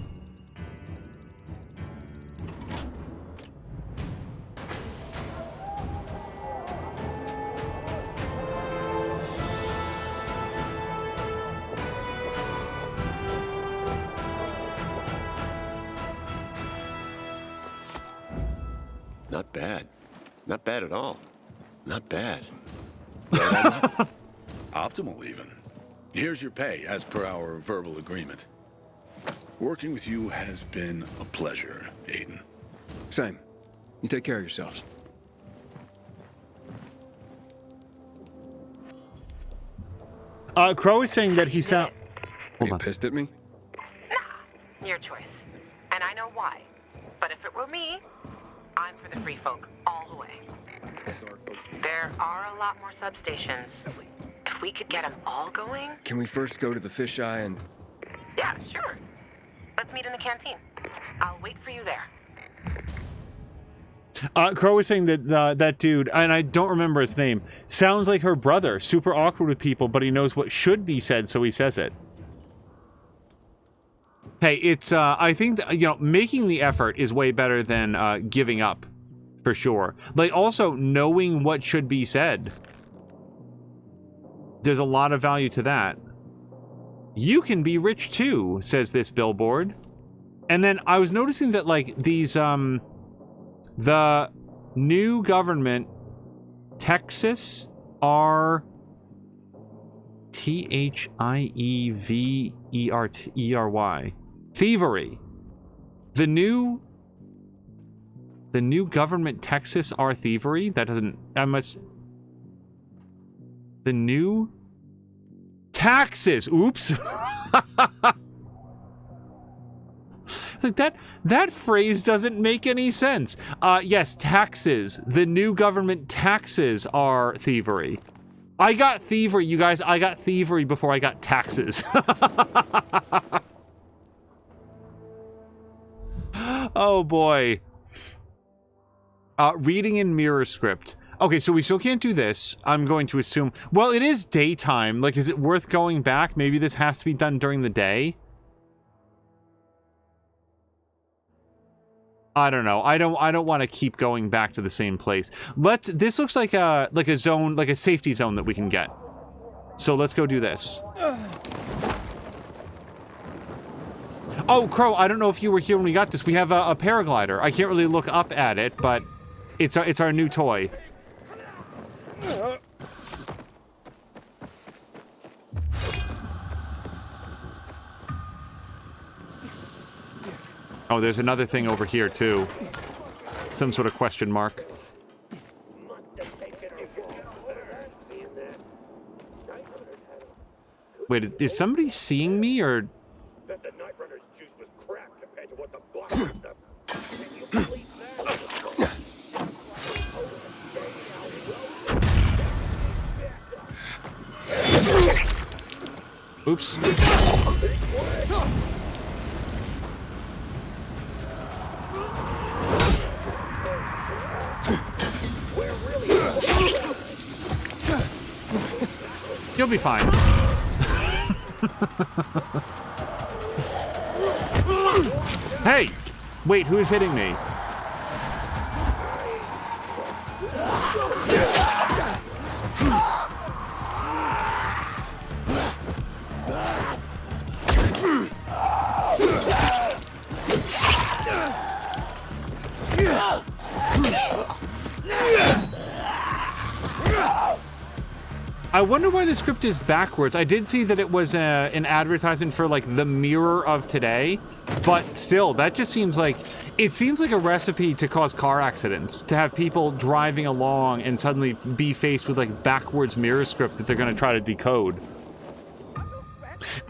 J: Not bad. Not bad at all. Not bad.
K: Optimal, even. Here's your pay, as per our verbal agreement. Working with you has been a pleasure, Aiden.
B: Same. You take care of yourselves.
A: Crow is saying that he sound.
B: Are you pissed at me?
F: Nah, your choice. And I know why. But if it were me, I'm for the free folk all the way. There are a lot more substations. If we could get them all going...
B: Can we first go to the fisheye and...
F: Yeah, sure. Let's meet in the canteen. I'll wait for you there.
A: Crow was saying that that dude, and I don't remember his name, sounds like her brother. Super awkward with people, but he knows what should be said, so he says it. Hey, it's, I think, that, you know, making the effort is way better than giving up, for sure. Like, also, knowing what should be said. There's a lot of value to that. You can be rich too, says this billboard. And then I was noticing that, like, these, the new government, Texas, are Thievery. Thievery. The new government, Texas, are thievery? That doesn't... I must... The new... Taxes! Oops! Like that phrase doesn't make any sense. Yes, taxes. The new government taxes are thievery. I got thievery, you guys. I got thievery before I got taxes. Oh boy. Reading in mirror script. Okay, so we still can't do this. I'm going to assume... Well, it is daytime. Like, is it worth going back? Maybe this has to be done during the day? I don't know. I don't want to keep going back to the same place. This looks like a zone, like a safety zone that we can get. So let's go do this. Oh, Crow, I don't know if you were here when we got this. We have a paraglider. I can't really look up at it, but it's our new toy. Oh, there's another thing over here, too. Some sort of question mark. Wait, is somebody seeing me, or...
L: That the Night Runner's juice was crap compared to what the boss gives us. Can you believe that?
A: Oops. You'll be fine. Hey! Wait, who is hitting me? I wonder why the script is backwards. I did see that it was an advertisement for, like, the mirror of today, but still, that just seems like... It seems like a recipe to cause car accidents, to have people driving along and suddenly be faced with, like, backwards mirror script that they're going to try to decode.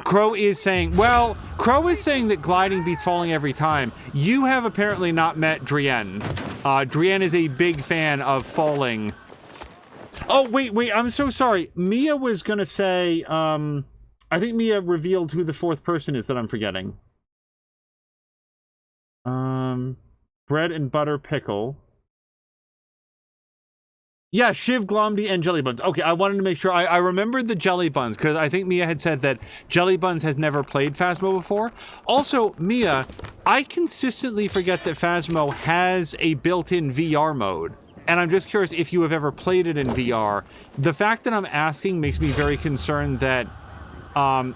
A: Crow is saying... Well, Crow is saying that gliding beats falling every time. You have apparently not met Drienne. Drienne is a big fan of falling... Oh, wait, I'm so sorry. Mia was gonna say, I think Mia revealed who the fourth person is that I'm forgetting. Bread and butter pickle. Yeah, Shiv, Glomdy, and jelly buns. Okay, I wanted to make sure. I remembered the jelly buns, because I think Mia had said that jelly buns has never played Phasmo before. Also, Mia, I consistently forget that Phasmo has a built-in VR mode. And I'm just curious if you have ever played it in VR. The fact that I'm asking makes me very concerned that,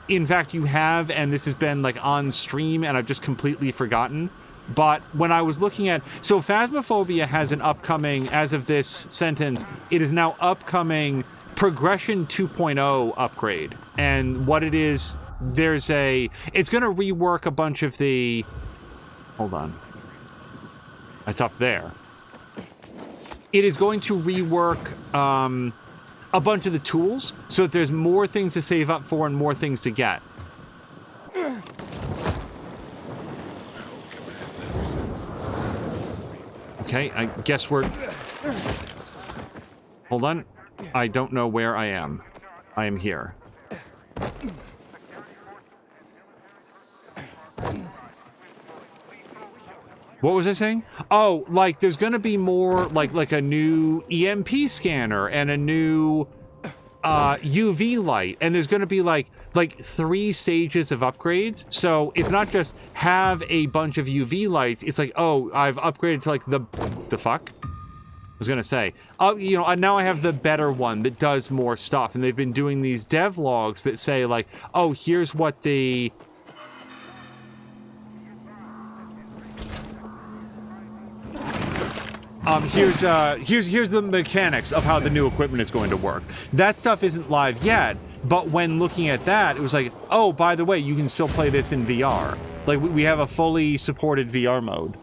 A: in fact, you have, and this has been, like, on stream, and I've just completely forgotten. But when I was looking at... So Phasmophobia has an upcoming, as of this sentence, it is now upcoming Progression 2.0 upgrade. And what it is, there's a... It's going to rework a bunch of the... Hold on. It's up there. It is going to rework a bunch of the tools so that there's more things to save up for and more things to get. Okay, I guess we're... Hold on. I don't know where I am. I am here. What was I saying? Oh, like, there's gonna be more, like a new EMP scanner and a new UV light. And there's gonna be, like 3 stages of upgrades. So it's not just have a bunch of UV lights. It's like, oh, I've upgraded to, like, the fuck? I was gonna say, you know, now I have the better one that does more stuff. And they've been doing these dev logs that say, like, oh, here's what the... here's the mechanics of how the new equipment is going to work. That stuff isn't live yet, but when looking at that, it was like, oh, by the way, you can still play this in VR. Like, we have a fully supported VR mode.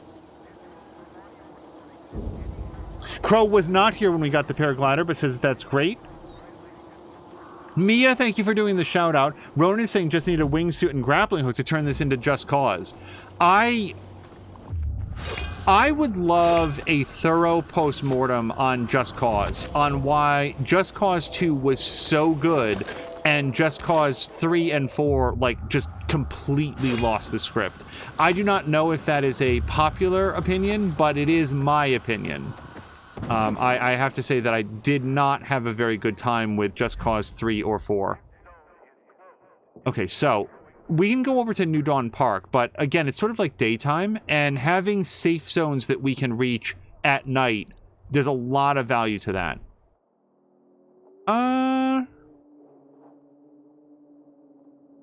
A: Crow was not here when we got the paraglider, but says that's great. Mia, thank you for doing the shout out. Ronan is saying just need a wingsuit and grappling hook to turn this into Just Cause. I would love a thorough post-mortem on Just Cause, on why Just Cause 2 was so good and Just Cause 3 and 4, like, just completely lost the script. I do not know if that is a popular opinion, but it is my opinion. I have to say that I did not have a very good time with Just Cause 3 or 4. Okay, so... we can go over to New Dawn Park, but again, it's sort of like daytime, and having safe zones that we can reach at night, there's a lot of value to that.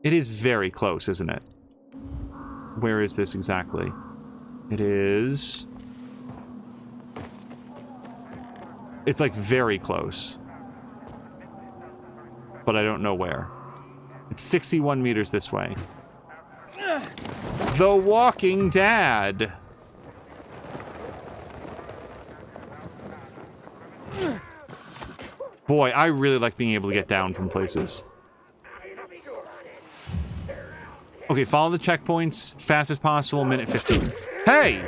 A: It is very close, isn't it? Where is this exactly? It is... it's like very close. But I don't know where. It's 61 meters this way. The Walking Dad. Boy, I really like being able to get down from places. Okay, follow the checkpoints fast as possible, minute 15. Hey!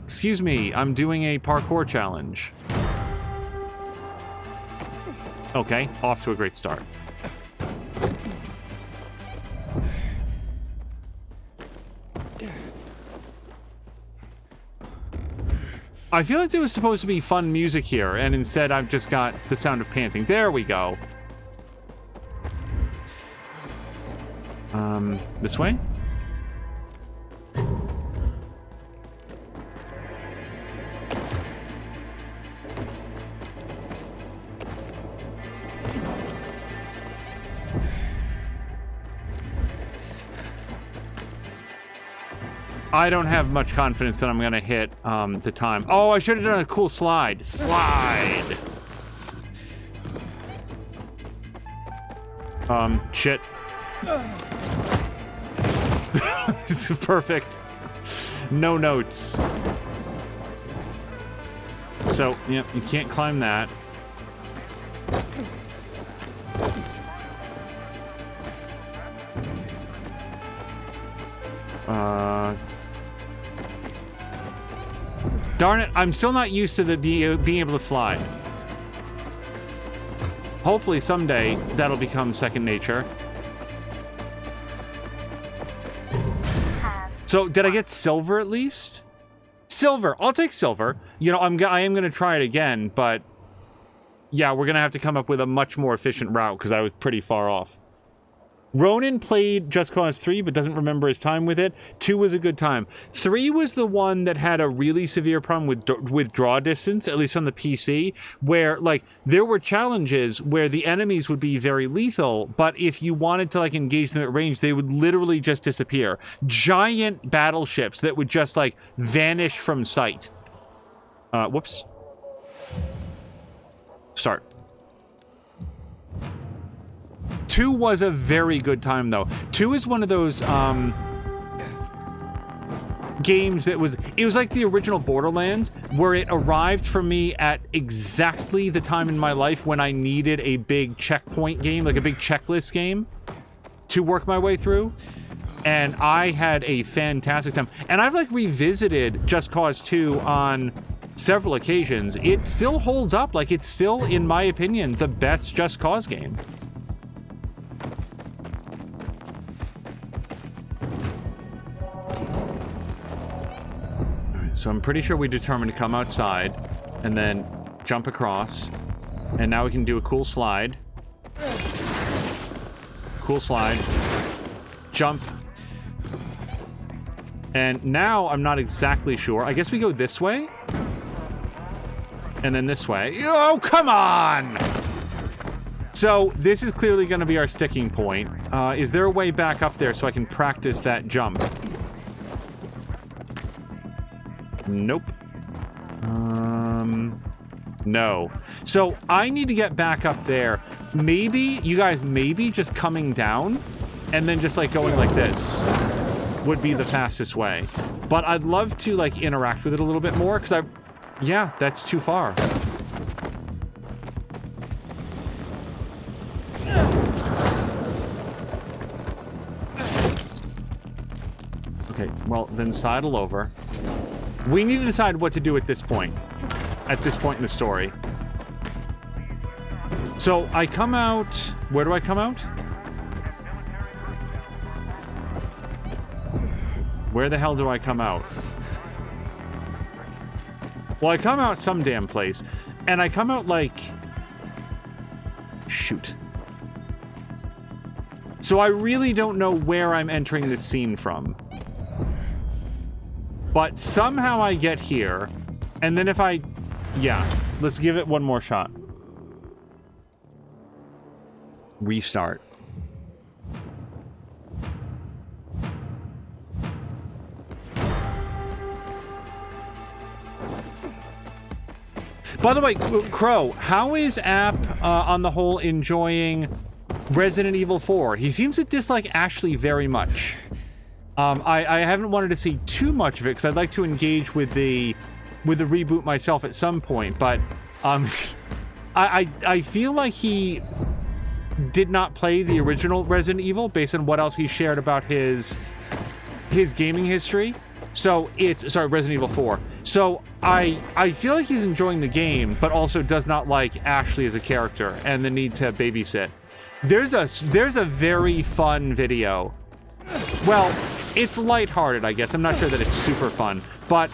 A: Excuse me, I'm doing a parkour challenge. Okay, off to a great start. I feel like there was supposed to be fun music here, and instead I've just got the sound of panting. There we go. This way? I don't have much confidence that I'm gonna hit the time. Oh, I should have done a cool slide. Slide! Shit. This is perfect. No notes. So, yeah, you can't climb that. Darn it, I'm still not used to the being able to slide. Hopefully someday that'll become second nature. So did I get silver at least? Silver. I'll take silver. You know, I am going to try it again, but yeah, we're going to have to come up with a much more efficient route because I was pretty far off. Ronan played Just Cause 3, but doesn't remember his time with it. 2 was a good time. 3 was the one that had a really severe problem with draw distance, at least on the PC, where, like, there were challenges where the enemies would be very lethal, but if you wanted to, like, engage them at range, they would literally just disappear. Giant battleships that would just, like, vanish from sight. Whoops. Start. 2 was a very good time, though. 2 is one of those games that was like the original Borderlands, where it arrived for me at exactly the time in my life when I needed a big checkpoint game, like a big checklist game, to work my way through. And I had a fantastic time. And I've, like, revisited Just Cause 2 on several occasions. It still holds up. Like, it's still, in my opinion, the best Just Cause game. So I'm pretty sure we determined to come outside and then jump across. And now we can do a cool slide. Cool slide. Jump. And now I'm not exactly sure. I guess we go this way. And then this way. Oh, come on! So this is clearly going to be our sticking point. Is there a way back up there so I can practice that jump? Nope. No. So I need to get back up there. Maybe, you guys, maybe just coming down and then just, like, going like this would be the fastest way. But I'd love to, like, interact with it a little bit more because yeah, that's too far. Okay, well, then sidle over. We need to decide what to do at this point in the story. So I come out, where do I come out? Where the hell do I come out? Well, I come out some damn place, and I come out like, shoot. So I really don't know where I'm entering this scene from. But somehow I get here, and then if I... Yeah, let's give it one more shot. Restart. By the way, Crow, how is App, on the whole, enjoying Resident Evil 4? He seems to dislike Ashley very much. I haven't wanted to see too much of it because I'd like to engage with the reboot myself at some point, but I feel like he did not play the original Resident Evil based on what else he shared about his gaming history. So sorry, Resident Evil 4. So I feel like he's enjoying the game, but also does not like Ashley as a character and the need to babysit. There's a very fun video. Well, it's lighthearted, I guess. I'm not sure that it's super fun, but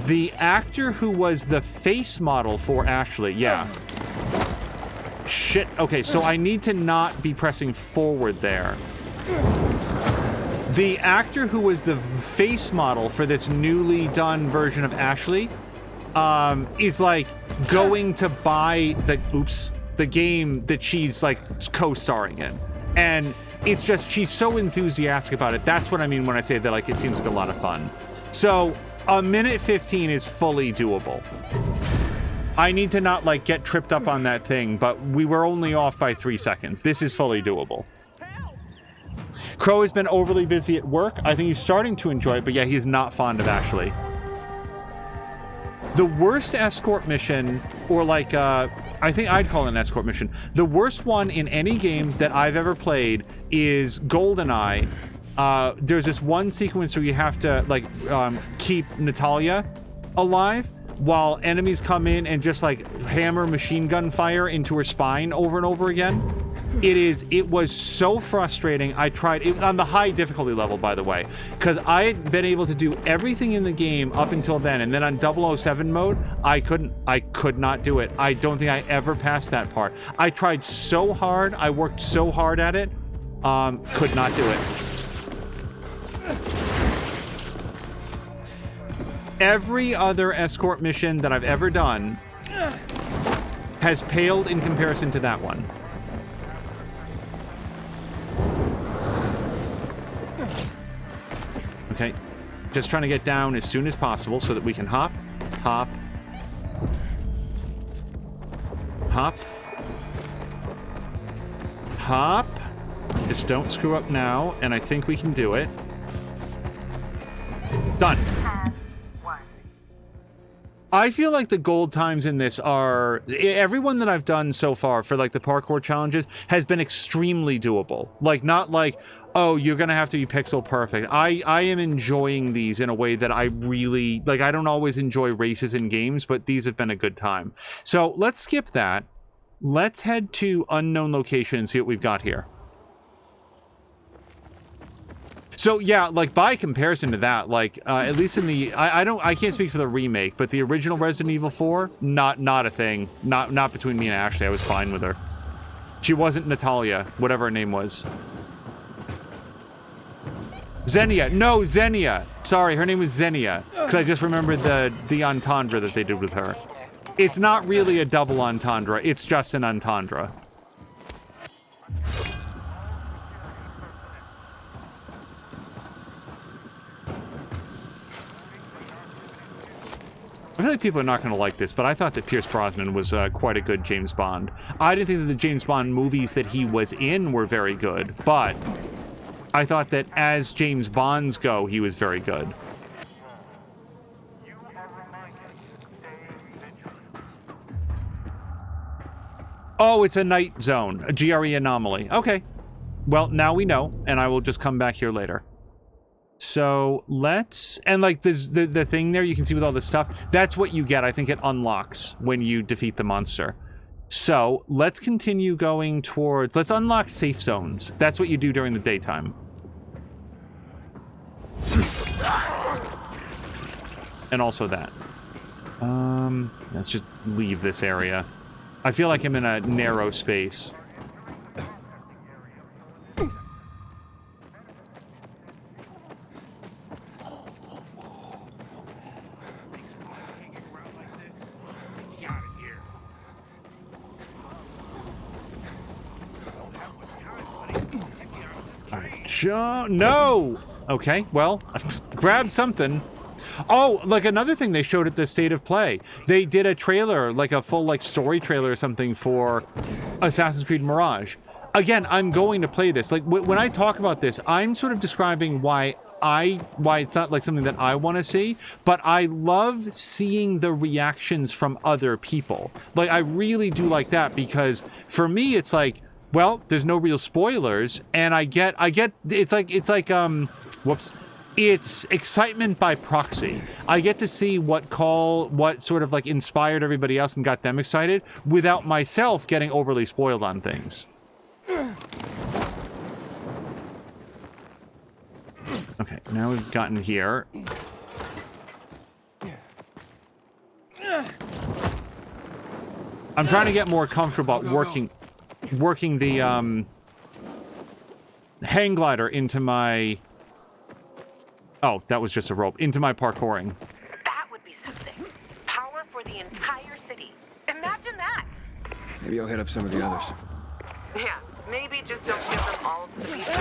A: the actor who was the face model for Ashley, yeah. Shit. Okay, so I need to not be pressing forward there. The actor who was the face model for this newly done version of Ashley is, like, going to buy the game that she's, like, co-starring in. And it's just, she's so enthusiastic about it. That's what I mean when I say that, like, it seems like a lot of fun. So, a minute 15 is fully doable. I need to not, like, get tripped up on that thing, but we were only off by 3 seconds. This is fully doable. Crow has been overly busy at work. I think he's starting to enjoy it, but yeah, he's not fond of Ashley. The worst escort mission, or like, I think I'd call it an escort mission. The worst one in any game that I've ever played is GoldenEye. There's this one sequence where you have to, like, keep Natalia alive while enemies come in and just, like, hammer machine gun fire into her spine over and over again. It was so frustrating. I tried it on the high difficulty level, by the way, because I had been able to do everything in the game up until then, and then on 007 mode, I could not do it. I don't think I ever passed that part. I tried so hard. I worked so hard at it. Could not do it. Every other escort mission that I've ever done has paled in comparison to that one. Okay, just trying to get down as soon as possible so that we can hop, hop, hop, hop. Just don't screw up now, and I think we can do it. Done. I feel like the gold times in this are... Everyone that I've done so far for, like, the parkour challenges has been extremely doable. Like, not like, oh, you're gonna have to be pixel perfect. I am enjoying these in a way that I really... Like, I don't always enjoy races in games, but these have been a good time. So, let's skip that. Let's head to unknown location and see what we've got here. So yeah, like by comparison to that, like at least in the I can't speak for the remake, but the original Resident Evil 4, not a thing. Not between me and Ashley. I was fine with her. She wasn't Natalia, whatever her name was. Xenia. No, Xenia. Sorry, her name was Xenia. Because I just remembered the entendre that they did with her. It's not really a double entendre, it's just an entendre. I feel like people are not going to like this, but I thought that Pierce Brosnan was quite a good James Bond. I didn't think that the James Bond movies that he was in were very good, but I thought that as James Bonds go, he was very good. Oh, it's a night zone, a GRE anomaly. Okay. Well, now we know, and I will just come back here later. So let's, and like this, the thing there you can see with all this stuff, that's what you get. I think it unlocks when you defeat the monster. So let's continue going towards, let's unlock safe zones. That's what you do during the daytime. And also that. Let's just leave this area. I feel like I'm in a narrow space. No! Okay, well, grab something. Oh, like another thing they showed at the State of Play. They did a trailer, like a full like story trailer or something for Assassin's Creed Mirage. Again, I'm going to play this. Like when I talk about this, I'm sort of describing why it's not like something that I want to see, but I love seeing the reactions from other people. Like I really do like that because for me it's like, well, there's no real spoilers, and I get it's like whoops. It's excitement by proxy. I get to see what sort of like inspired everybody else and got them excited without myself getting overly spoiled on things. Okay, now we've gotten here. I'm trying to get more comfortable at working the hang glider into my... Oh, that was just a rope. Into my parkouring.
F: That would be something. Power for the entire city. Imagine that.
B: Maybe I'll hit up some of the others.
F: Yeah, maybe just don't give them all to the people.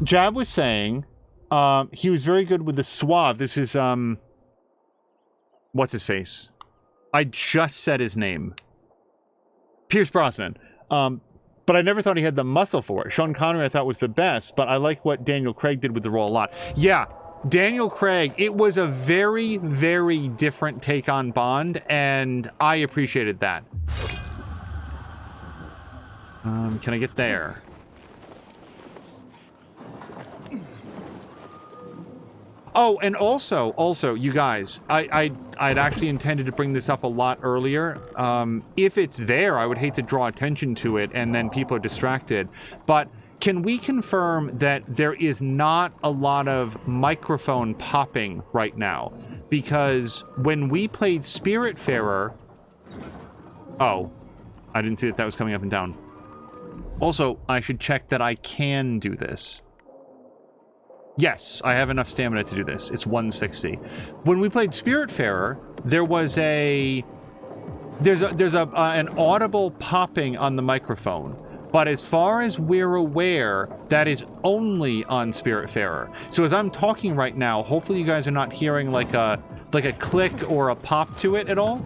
A: Jab was saying he was very good with the suave. This is, what's his face? I just said his name. Pierce Brosnan. But I never thought he had the muscle for it. Sean Connery I thought was the best, but I like what Daniel Craig did with the role a lot. Yeah, Daniel Craig, it was a very, very different take on Bond, and I appreciated that. Can I get there? Oh, and also, you guys, I'd actually intended to bring this up a lot earlier. If it's there, I would hate to draw attention to it and then people are distracted. But can we confirm that there is not a lot of microphone popping right now? Because when we played Spiritfarer... Oh, I didn't see that that was coming up and down. Also, I should check that I can do this. Yes, I have enough stamina to do this. It's 160. When we played Spiritfarer, there was an audible popping on the microphone. But as far as we're aware, that is only on Spiritfarer. So as I'm talking right now, hopefully you guys are not hearing like a click or a pop to it at all.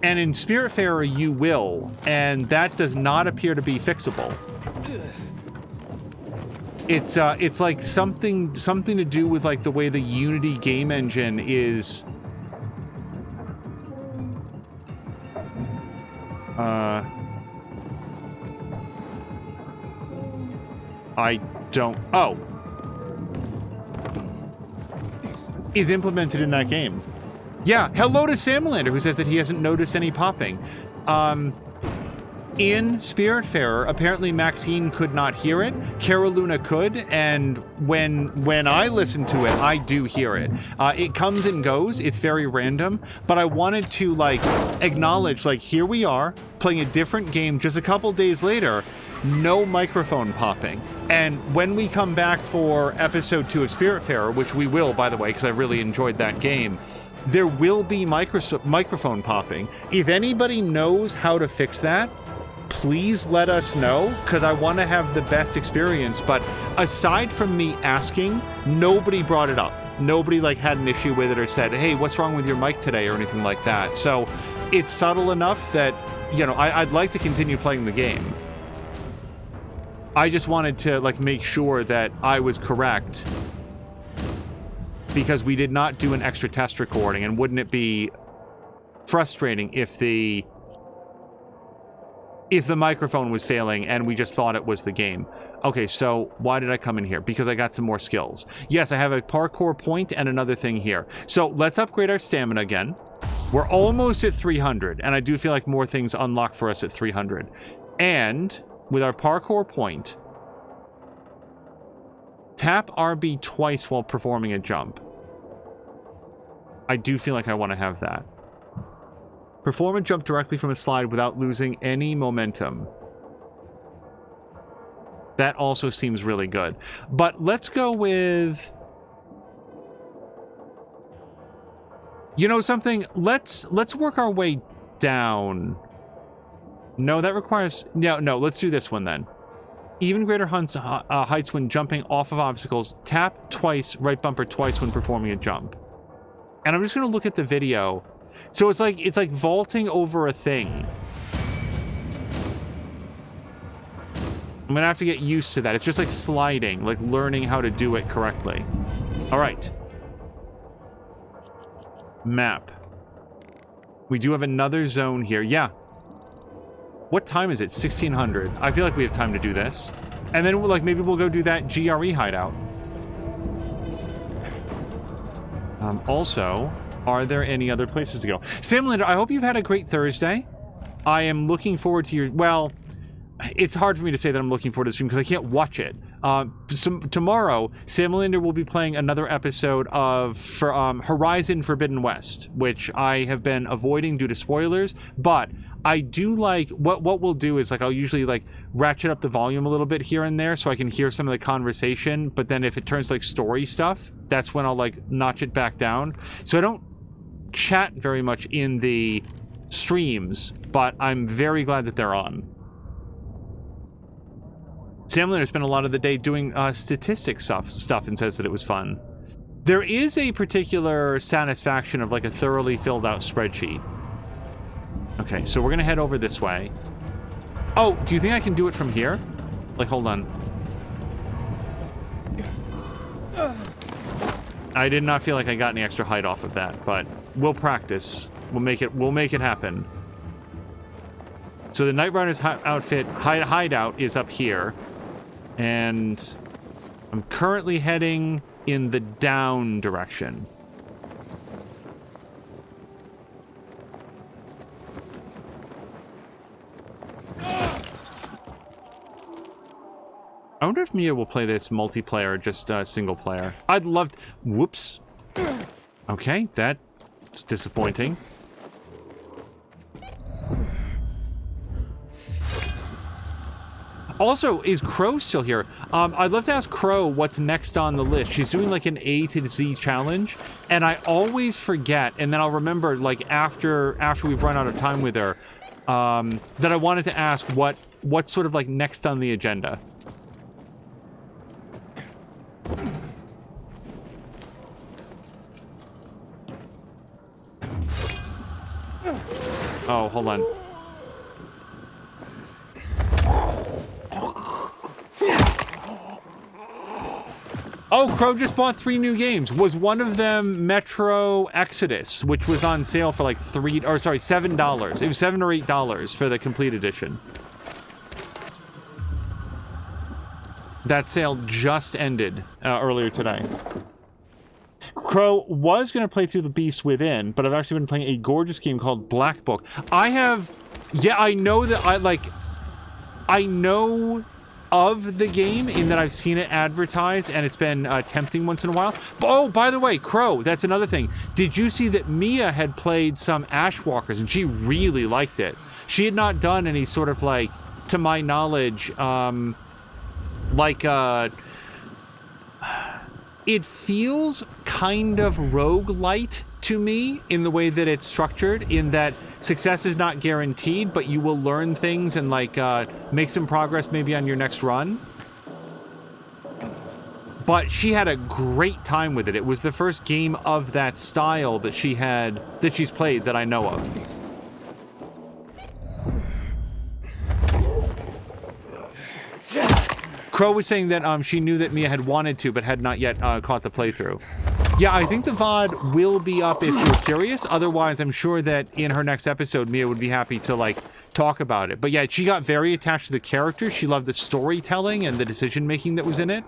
A: And in Spiritfarer you will, and that does not appear to be fixable. It's like something to do with like the way the Unity game engine is. I don't. Oh, is implemented in that game. Yeah. Hello to Samlander, who says that he hasn't noticed any popping. In Spiritfarer, apparently Maxine could not hear it. Caroluna could, and when I listen to it, I do hear it. It comes and goes. It's very random, but I wanted to like acknowledge, like, here we are playing a different game just a couple days later, no microphone popping. And when we come back for episode 2 of Spiritfarer, which we will, by the way, because I really enjoyed that game, there will be microphone popping. If anybody knows how to fix that, please let us know, because I want to have the best experience. But aside from me asking, nobody brought it up. Nobody like had an issue with it or said, hey, what's wrong with your mic today or anything like that. So it's subtle enough that, you know, I'd like to continue playing the game. I just wanted to like make sure that I was correct, because we did not do an extra test recording, and wouldn't it be frustrating if the microphone was failing and we just thought it was the game. Okay, so why did I come in here? Because I got some more skills. Yes, I have a parkour point and another thing here. So let's upgrade our stamina again. We're almost at 300, and I do feel like more things unlock for us at 300. And with our parkour point, tap RB twice while performing a jump. I do feel like I want to have that. Perform a jump directly from a slide without losing any momentum. That also seems really good. But let's go with... You know something? Let's work our way down. No, that requires... No, let's do this one then. Even greater heights when jumping off of obstacles. Tap twice, right bumper twice when performing a jump. And I'm just going to look at the video. So it's like vaulting over a thing. I'm gonna have to get used to that. It's just like sliding, like learning how to do it correctly. All right. Map. We do have another zone here. Yeah. What time is it? 1600. I feel like we have time to do this. And then like maybe we'll go do that GRE hideout. Also, are there any other places to go? Samlander, I hope you've had a great Thursday. I am looking forward to your... Well, it's hard for me to say that I'm looking forward to the stream because I can't watch it. Tomorrow, Samlander will be playing another episode of Horizon Forbidden West, which I have been avoiding due to spoilers, but I do like... What we'll do is, like, I'll usually, like, ratchet up the volume a little bit here and there so I can hear some of the conversation, but then if it turns, like, story stuff, that's when I'll, like, notch it back down. So I don't chat very much in the streams, but I'm very glad that they're on. Samlander spent a lot of the day doing statistics stuff and says that it was fun. There is a particular satisfaction of like a thoroughly filled out spreadsheet. Okay, so we're gonna head over this way. Oh, do you think I can do it from here? Like, hold on. I did not feel like I got any extra height off of that, but we'll practice. We'll make it happen. So the Knight Rider's outfit hideout is up here. And I'm currently heading in the down direction. I wonder if Mia will play this multiplayer or just single player. I'd love to... Whoops. Okay, that's disappointing. Also, is Crow still here? I'd love to ask Crow what's next on the list. She's doing like an A to Z challenge, and I always forget, and then I'll remember like after we've run out of time with her, that I wanted to ask what's sort of like next on the agenda. Oh, hold on. Oh, Crow just bought 3 new games. Was one of them Metro Exodus, which was on sale for like $7. It was $7 or $8 for the complete edition. That sale just ended earlier today. Crow was going to play through The Beast Within, but I've actually been playing a gorgeous game called Black Book. I know that I know of the game in that I've seen it advertised and it's been tempting once in a while. Oh, by the way, Crow, that's another thing. Did you see that Mia had played some Ashwalkers and she really liked it? She had not done any sort of like, to my knowledge, it feels kind of roguelite to me in the way that it's structured, in that success is not guaranteed, but you will learn things and like make some progress maybe on your next run. But she had a great time with it. It was the first game of that style that she's played that I know of. Crow was saying that she knew that Mia had wanted to, but had not yet caught the playthrough. Yeah, I think the VOD will be up if you're curious. Otherwise, I'm sure that in her next episode, Mia would be happy to, like, talk about it. But yeah, she got very attached to the character. She loved the storytelling and the decision-making that was in it.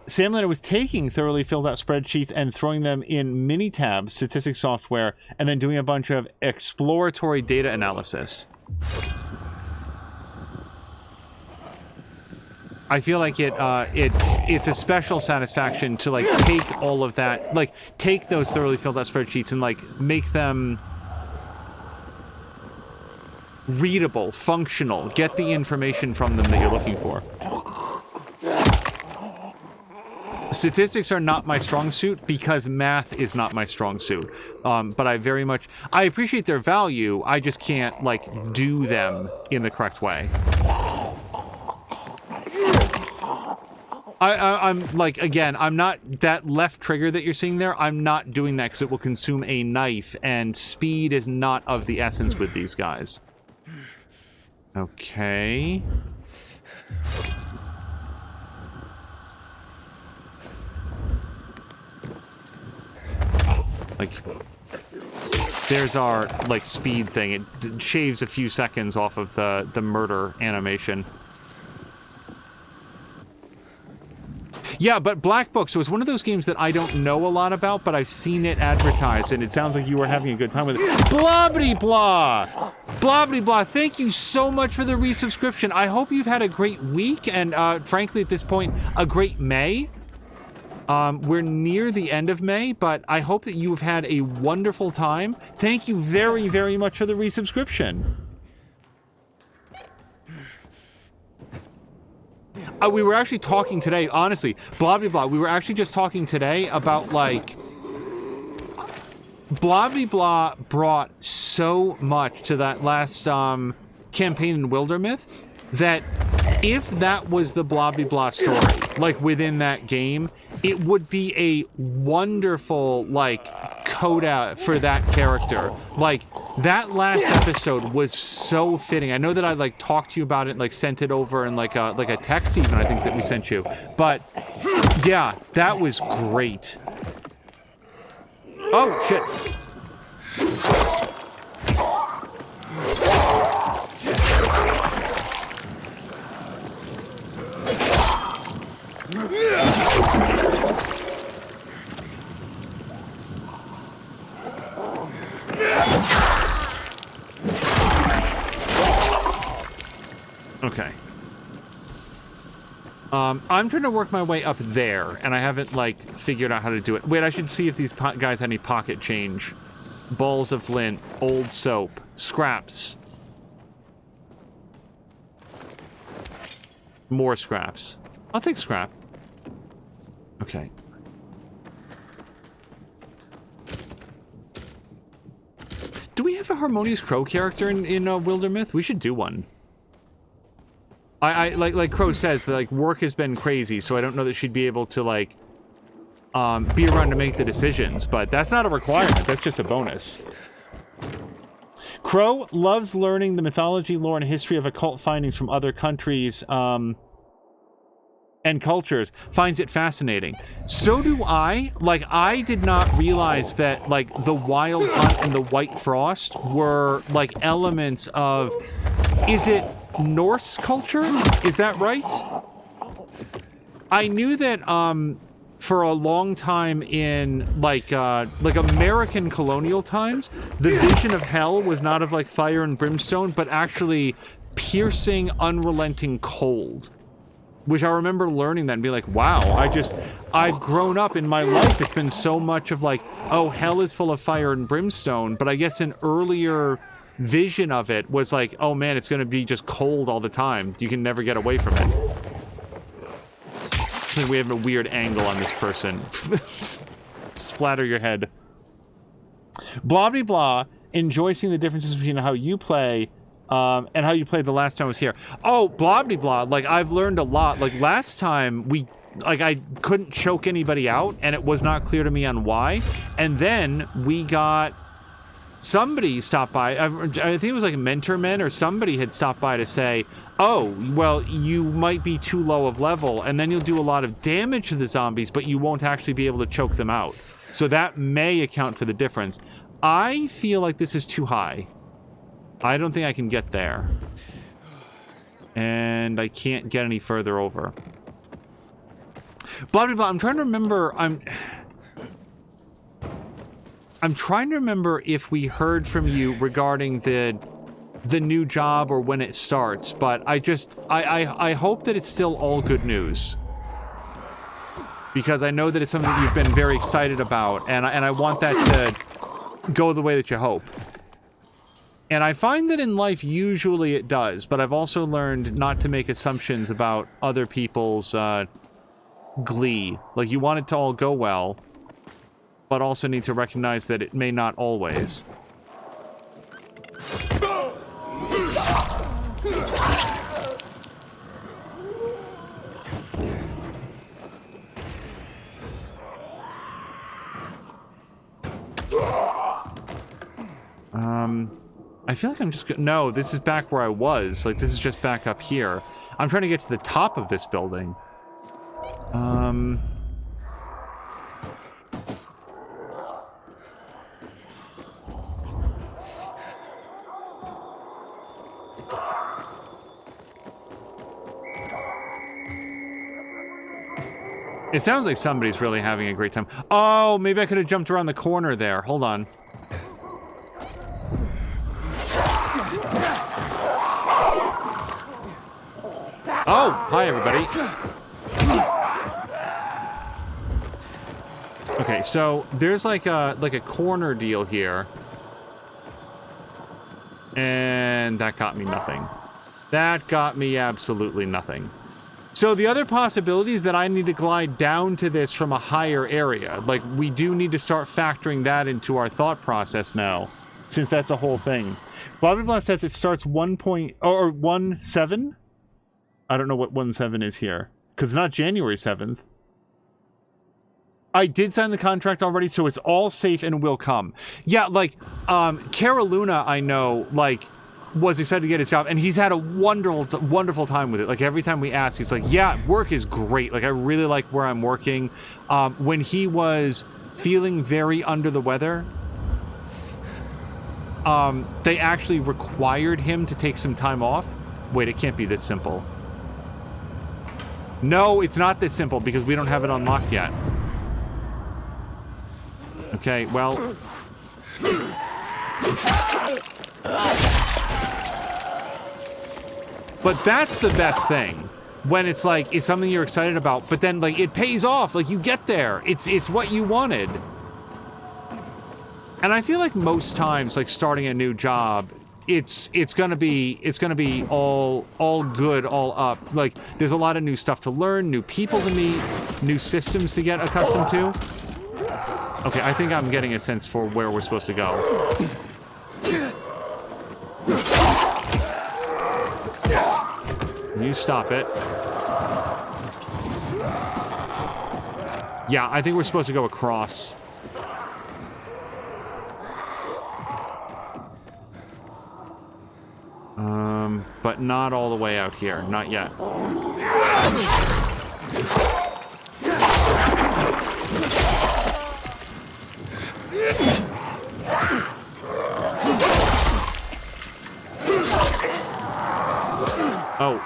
A: Sam Leonard was taking thoroughly filled out spreadsheets and throwing them in Minitab statistics software and then doing a bunch of exploratory data analysis. I feel like it's a special satisfaction to like take all of that, like take those thoroughly filled out spreadsheets and like make them readable, functional, get the information from them that you're looking for. Statistics are not my strong suit because math is not my strong suit. But I appreciate their value. I just can't like do them in the correct way. I'm like, again, I'm not, that left trigger that you're seeing there, I'm not doing that because it will consume a knife, and speed is not of the essence with these guys. Okay. Like, there's our, like, speed thing. It shaves a few seconds off of the murder animation. Yeah, but Black Book, so it's one of those games that I don't know a lot about, but I've seen it advertised, and it sounds like you were having a good time with it. Blobbity-blah! Blobbity-blah, thank you so much for the resubscription. I hope you've had a great week, and frankly, at this point, a great May. We're near the end of May, but I hope that you have had a wonderful time. Thank you very, very much for the resubscription. We were actually talking today, honestly, blah, we were actually just talking today about, like, blah brought so much to that last campaign in Wildermyth that if that was the blah story, like, within that game, it would be a wonderful, like, coda for that character. Like, that last episode was so fitting. I know that I, like, talked to you about it, like, sent it over in, like a text even, I think, that we sent you. But, yeah, that was great. Oh, shit. Okay. I'm trying to work my way up there, and I haven't, like, figured out how to do it. Wait, I should see if these guys had any pocket change. Balls of flint, old soap, scraps. More scraps. I'll take scrap. Okay. Do we have a Harmonious Crow character in Wildermyth? We should do one. Like Crow says, that, like, work has been crazy, so I don't know that she'd be able to, like, be around to make the decisions, but that's not a requirement, that's just a bonus. Crow loves learning the mythology, lore, and history of occult findings from other countries, and cultures. Finds it fascinating. So do I. Like, I did not realize that, like, the Wild Hunt and the White Frost were, like, elements of... Is it Norse culture? Is that right? I knew that, for a long time in, like American colonial times, the vision of hell was not of, like, fire and brimstone, but actually piercing, unrelenting cold. Which I remember learning that and be like, wow, I've grown up in my life. It's been so much of, like, oh, hell is full of fire and brimstone, but I guess an earlier vision of it was like, oh man, it's going to be just cold all the time. You can never get away from it. I think we have a weird angle on this person. Splatter your head. Blah blah blah. Enjoy seeing the differences between how you play and how you played the last time I was here. Oh, blah blah blah. Like, I've learned a lot. Like, last time I couldn't choke anybody out, and it was not clear to me on why. And then we got... Somebody stopped by, I think it was like Mentor Men, or somebody had stopped by to say, oh, well, you might be too low of level, and then you'll do a lot of damage to the zombies, but you won't actually be able to choke them out. So that may account for the difference. I feel like this is too high. I don't think I can get there. And I can't get any further over. Blah, blah, blah. I'm trying to remember, I'm trying to remember if we heard from you regarding the new job or when it starts, but I hope that it's still all good news. Because I know that it's something that you've been very excited about, and I want that to go the way that you hope. And I find that in life, usually it does, but I've also learned not to make assumptions about other people's glee. Like, you want it to all go well, but also need to recognize that it may not always. I feel like I'm just no, this is back where I was. Like, this is just back up here. I'm trying to get to the top of this building. It sounds like somebody's really having a great time. Oh, maybe I could have jumped around the corner there. Hold on. Oh, hi everybody. Okay, so there's like a corner deal here. And that got me nothing. That got me absolutely nothing. So the other possibility is that I need to glide down to this from a higher area. Like, we do need to start factoring that into our thought process now, since that's a whole thing. Blah blah blah says it starts 1.17. I don't know what 17 is here, because it's not January 7th. I did sign the contract already, so it's all safe and will come. Yeah, like, Cara Luna, I know, like, was excited to get his job, and he's had a wonderful time with it. Like, every time we ask, he's like, yeah, work is great. Like, I really like where I'm working. When he was feeling very under the weather, they actually required him to take some time off. Wait, it can't be this simple. No, it's not this simple, because we don't have it unlocked yet. Okay, well... But that's the best thing. When it's like, it's something you're excited about, but then like it pays off, like you get there. It's what you wanted. And I feel like most times, like starting a new job, it's gonna be all good, all up. Like there's a lot of new stuff to learn, new people to meet, new systems to get accustomed to. Okay, I think I'm getting a sense for where we're supposed to go. You stop it. Yeah, I think we're supposed to go across. But not all the way out here. Not yet. Oh.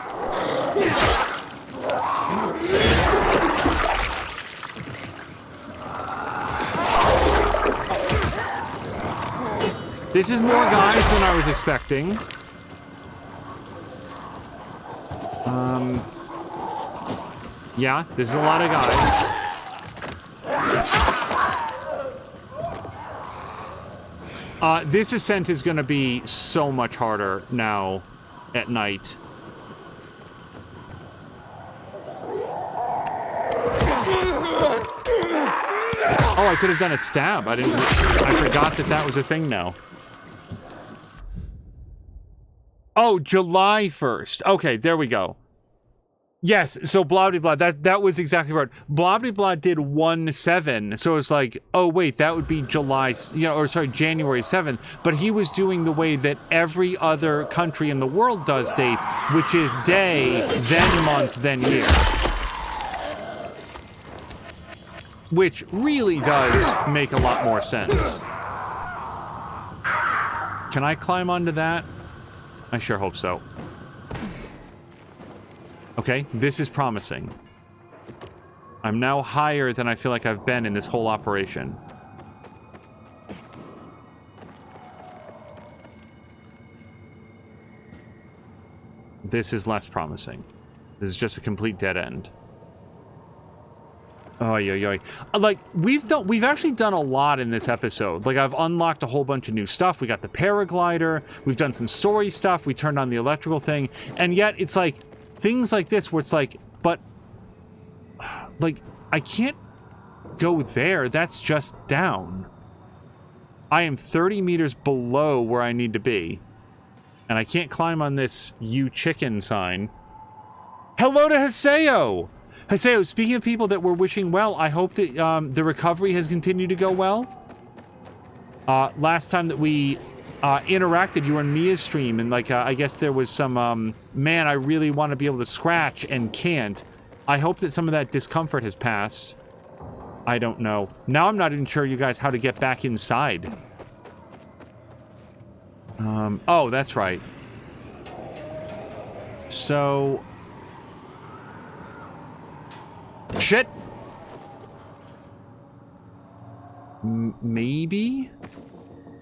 A: This is more guys than I was expecting. Yeah, this is a lot of guys. This ascent is going to be so much harder now at night. Oh, I could have done a stab. I forgot that was a thing now. Oh, July 1st. Okay, there we go. Yes, so blah blah blah. That was exactly right. Blah blah blah did 1/7, so it's like, oh wait, that would be January 7th. But he was doing the way that every other country in the world does dates, which is day, then month, then year. Which really does make a lot more sense. Can I climb onto that? I sure hope so. Okay, this is promising. I'm now higher than I feel like I've been in this whole operation. This is less promising. This is just a complete dead end. Oh, yeah. Like, we've actually done a lot in this episode. Like, I've unlocked a whole bunch of new stuff. We got the paraglider. We've done some story stuff. We turned on the electrical thing. And yet, it's like, things like this where it's like, but, like, I can't go there. That's just down. I am 30 meters below where I need to be. And I can't climb on this "you chicken" sign. Hello to Haseo! Haseo, speaking of people that were wishing well, I hope that the recovery has continued to go well. Last time that we interacted, you were on Mia's stream, and like I guess there was some, man, I really want to be able to scratch and can't. I hope that some of that discomfort has passed. I don't know. Now I'm not even sure, you guys, how to get back inside. Oh, that's right. So... Shit! Maybe?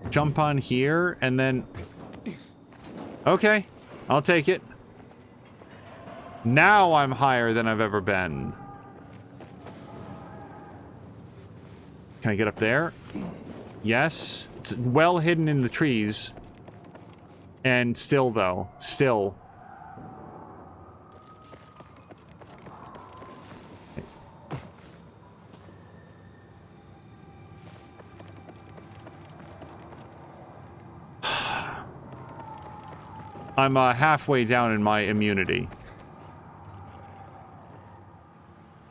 A: Jump on here, and then... Okay, I'll take it. Now I'm higher than I've ever been. Can I get up there? Yes. It's well hidden in the trees. And still, though. Still. I'm halfway down in my immunity.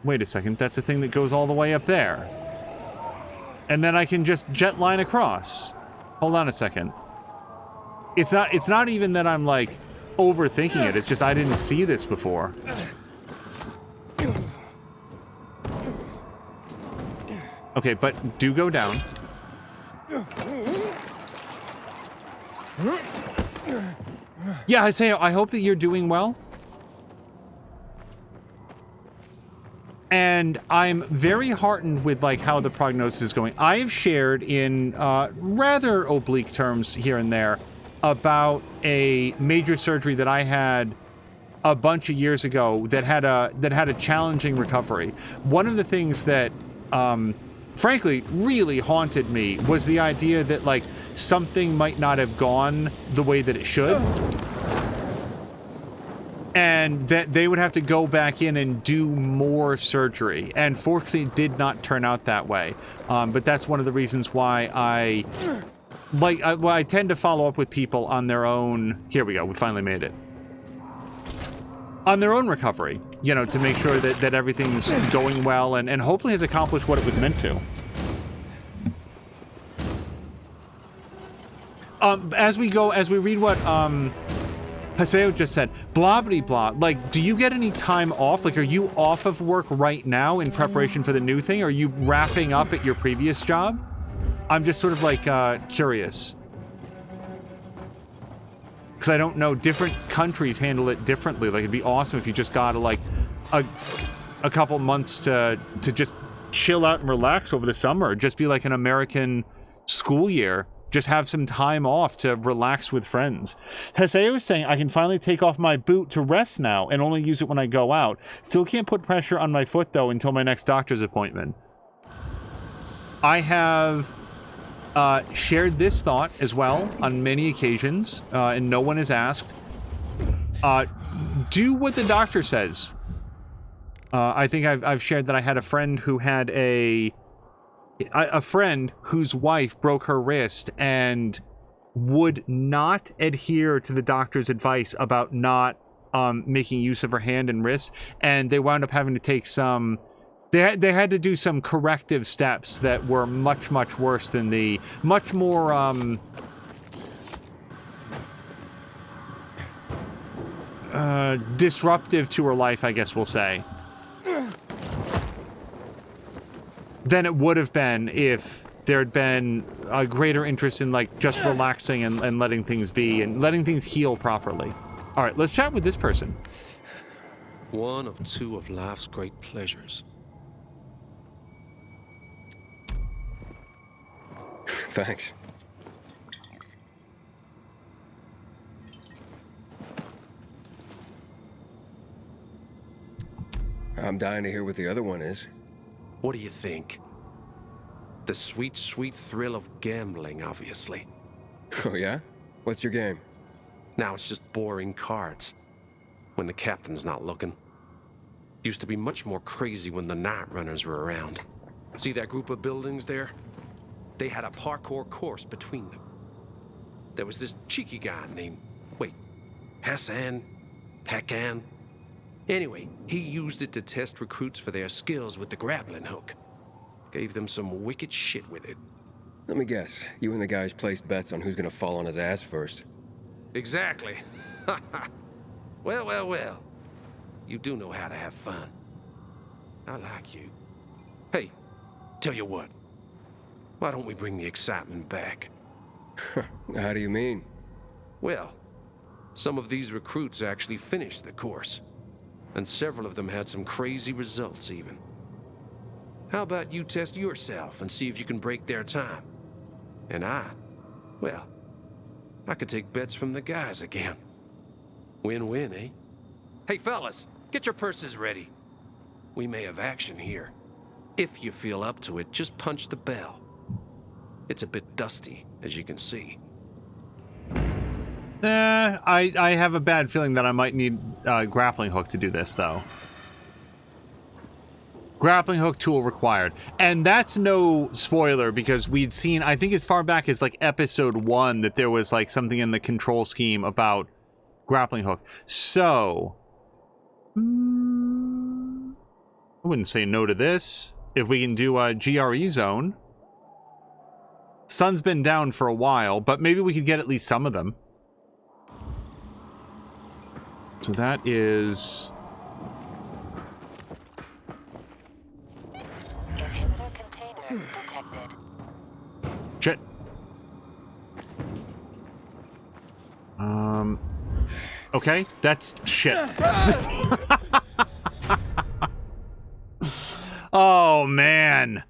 A: Wait a second, that's the thing that goes all the way up there. And then I can just jet line across. Hold on a second. It's not even that I'm like overthinking it, it's just I didn't see this before. Okay, but do go down. Yeah, I hope that you're doing well. And I'm very heartened with like how the prognosis is going. I've shared in rather oblique terms here and there about a major surgery that I had a bunch of years ago that had a challenging recovery. One of the things that frankly really haunted me was the idea that like something might not have gone the way that it should, and that they would have to go back in and do more surgery, and fortunately it did not turn out that way. But that's one of the reasons why I tend to follow up with people on their own. Here we go, we finally made it. On their own recovery, you know, to make sure that everything's going well and hopefully has accomplished what it was meant to. As we read what Haseo just said, blah blah blah, like, do you get any time off? Like, are you off of work right now in preparation for the new thing? Or are you wrapping up at your previous job? I'm just sort of like curious. Because I don't know, different countries handle it differently. Like, it'd be awesome if you just got like a couple months to just chill out and relax over the summer. Just be like an American school year. Just have some time off to relax with friends. Haseo was saying, I can finally take off my boot to rest now and only use it when I go out. Still can't put pressure on my foot, though, until my next doctor's appointment. I have shared this thought as well on many occasions, and no one has asked. Do what the doctor says. I think I've shared that I had a friend who had a friend whose wife broke her wrist and would not adhere to the doctor's advice about not making use of her hand and wrist, and they wound up having to take some. They had to do some corrective steps that were much worse than the much more disruptive to her life, I guess we'll say, than it would have been if there had been a greater interest in like just relaxing and letting things be and letting things heal properly. All right, let's chat with this person.
M: One of two of life's great pleasures.
B: Thanks. I'm dying to hear what the other one is.
M: What do you think? The sweet, sweet thrill of gambling, obviously.
B: Oh, yeah? What's your game?
M: Now it's just boring cards. When the captain's not looking. Used to be much more crazy when the night runners were around. See that group of buildings there? They had a parkour course between them. There was this cheeky guy named, Hassan? Hakan? Anyway, he used it to test recruits for their skills with the grappling hook. Gave them some wicked shit with it.
B: Let me guess. You and the guys placed bets on who's gonna fall on his ass first.
M: Exactly. Well. You do know how to have fun. I like you. Hey, tell you what. Why don't we bring the excitement back?
B: How do you mean?
M: Well, some of these recruits actually finished the course. And several of them had some crazy results, even. How about you test yourself and see if you can break their time? And I could take bets from the guys again. Win-win, eh? Hey, fellas, get your purses ready. We may have action here. If you feel up to it, just punch the bell. It's a bit dusty, as you can see.
A: I have a bad feeling that I might need a grappling hook to do this, though. Grappling hook tool required. And that's no spoiler, because we'd seen, I think as far back as like episode 1, that there was like something in the control scheme about grappling hook. So, I wouldn't say no to this. If we can do a GRE zone. Sun's been down for a while, but maybe we could get at least some of them. So that is...
I: Inhibitor container detected.
A: Shit. Okay, that's shit. Oh, man.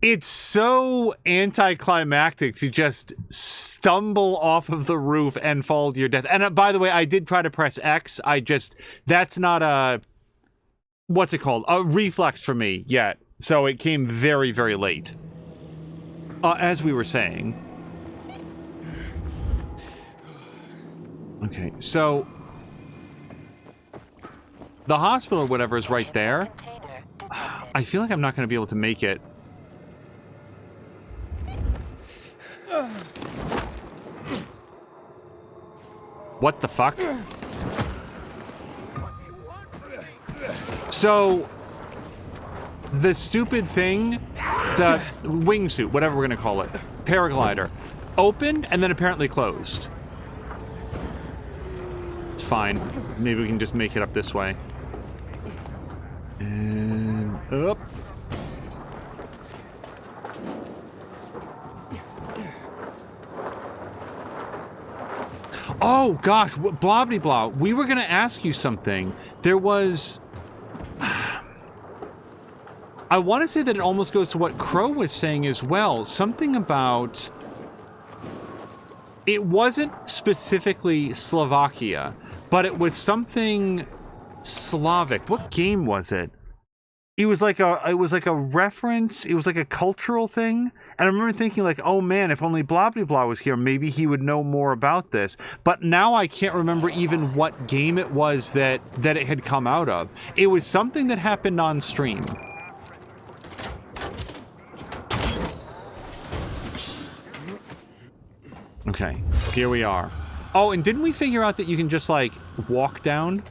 A: It's so anticlimactic to just stumble off of the roof and fall to your death. And by the way, I did try to press X. That's not a, what's it called? A reflex for me yet. So it came very, very late. As we were saying. Okay, so the hospital or whatever is right there. I feel like I'm not going to be able to make it. What the fuck? So, the stupid thing, the wingsuit, whatever we're gonna call it, paraglider, opened and then apparently closed. It's fine. Maybe we can just make it up this way. And up. Oh gosh, blah blah blah. We were gonna ask you something. There was, I want to say that it almost goes to what Crow was saying as well. Something about, it wasn't specifically Slovakia, but it was something Slavic. What game was it? It was like a reference. It was like a cultural thing. And I remember thinking like, oh man, if only blah blah blah was here, maybe he would know more about this. But now I can't remember even what game it was that it had come out of. It was something that happened on stream. Okay, here we are. Oh, and didn't we figure out that you can just like walk down?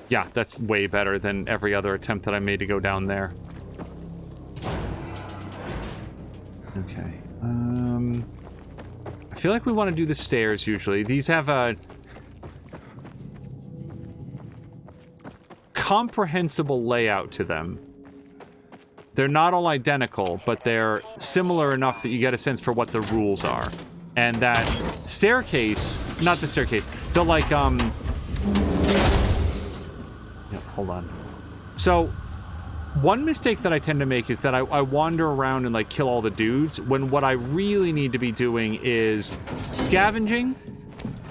A: Yeah, that's way better than every other attempt that I made to go down there. Okay. I feel like we want to do the stairs usually. These have a comprehensible layout to them. They're not all identical, but they're similar enough that you get a sense for what the rules are. And that staircase, not the staircase, the like, yeah, hold on. So, one mistake that I tend to make is that I wander around and like kill all the dudes when what I really need to be doing is scavenging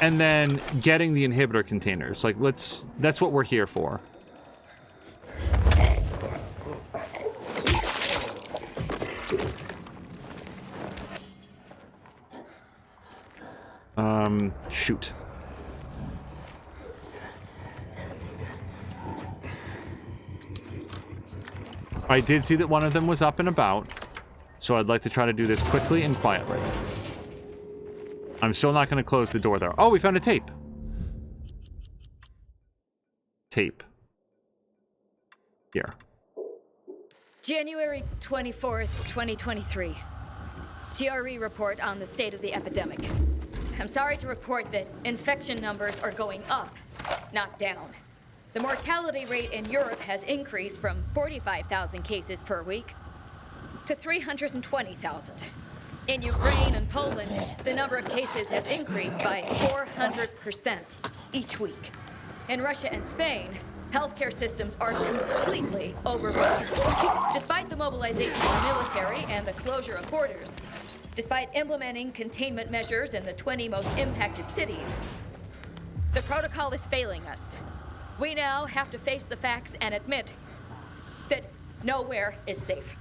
A: and then getting the inhibitor containers. Like, that's what we're here for. Shoot. I did see that one of them was up and about, so I'd like to try to do this quickly and quietly. I'm still not going to close the door there. Oh, we found a tape. Tape. Here.
N: January 24th, 2023. GRE report on the state of the epidemic. I'm sorry to report that infection numbers are going up, not down. The mortality rate in Europe has increased from 45,000 cases per week to 320,000. In Ukraine and Poland, the number of cases has increased by 400% each week. In Russia and Spain, healthcare systems are completely overrun. Despite the mobilization of the military and the closure of borders, despite implementing containment measures in the 20 most impacted cities, the protocol is failing us. We now have to face the facts and admit that nowhere is safe.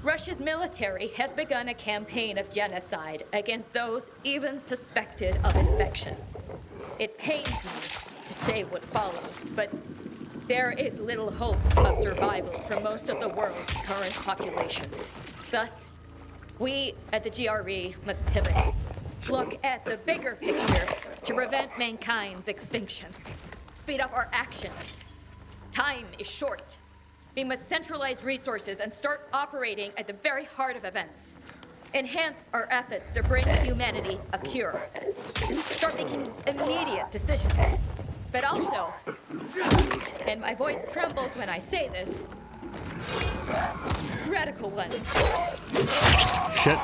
N: Russia's military has begun a campaign of genocide against those even suspected of infection. It pains me to say what follows, but there is little hope of survival for most of the world's current population. Thus, we at the GRE must pivot. Look at the bigger picture to prevent mankind's extinction. Speed up our actions. Time is short. We must centralize resources and start operating at the very heart of events. Enhance our efforts to bring humanity a cure. Start making immediate decisions. But also, and my voice trembles when I say this, radical ones.
A: Shit.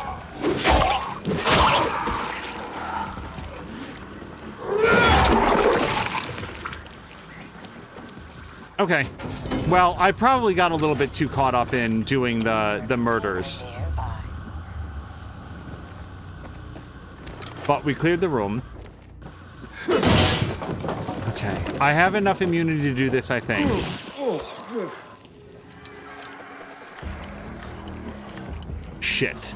A: Okay. Well, I probably got a little bit too caught up in doing the murders. But we cleared the room. Okay. I have enough immunity to do this, I think. Shit.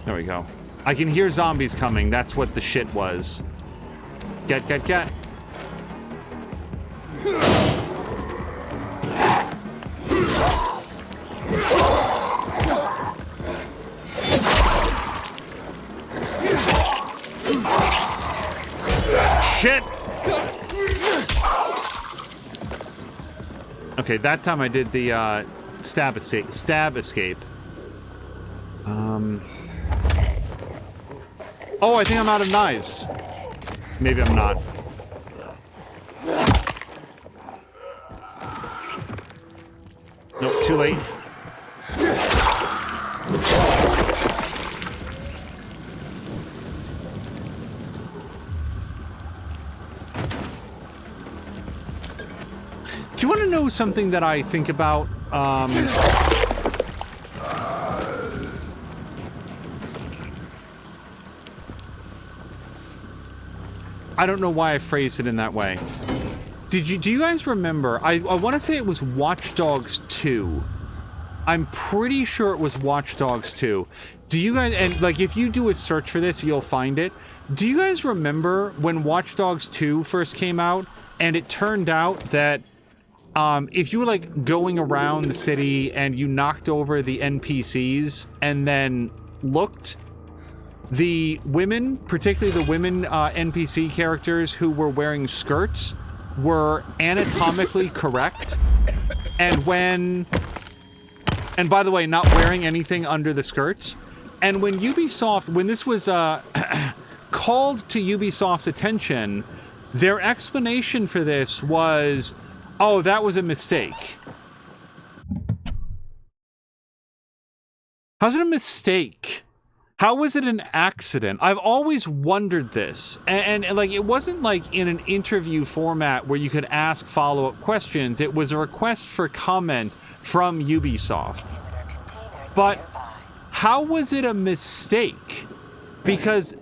A: There we go. I can hear zombies coming. That's what the shit was. Get. Shit! Okay, that time I did the stab escape. Oh, I think I'm out of knives. Maybe I'm not. Nope, too late. Do you want to know something that I think about? I don't know why I phrased it in that way. Do you guys remember? I want to say it was Watch Dogs 2. I'm pretty sure it was Watch Dogs 2. Do you guys, and like if you do a search for this, you'll find it. Do you guys remember when Watch Dogs 2 first came out and it turned out that if you were like going around the city and you knocked over the NPCs and then looked, the women, particularly the women NPC characters who were wearing skirts, were anatomically correct. And by the way, not wearing anything under the skirts. And when Ubisoft, when this was called to Ubisoft's attention, their explanation for this was, oh, that was a mistake. How's it a mistake? How was it an accident? I've always wondered this. And like, it wasn't like in an interview format where you could ask follow-up questions. It was a request for comment from Ubisoft. But how was it a mistake? Because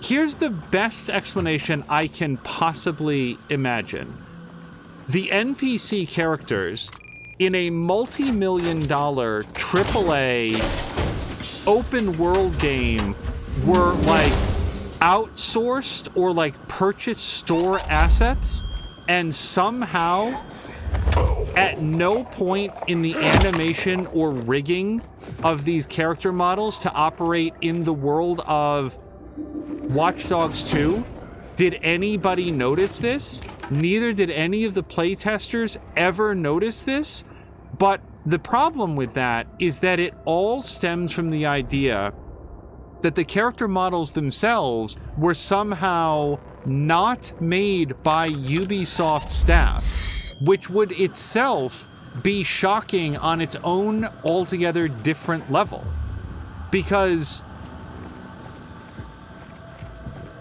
A: here's the best explanation I can possibly imagine. The NPC characters in a multi-million-dollar AAA open world game were like outsourced or like purchased store assets, and somehow at no point in the animation or rigging of these character models to operate in the world of Watch Dogs 2 did anybody notice this. Neither did any of the playtesters ever notice this. But the problem with that is that it all stems from the idea that the character models themselves were somehow not made by Ubisoft staff, which would itself be shocking on its own altogether different level. Because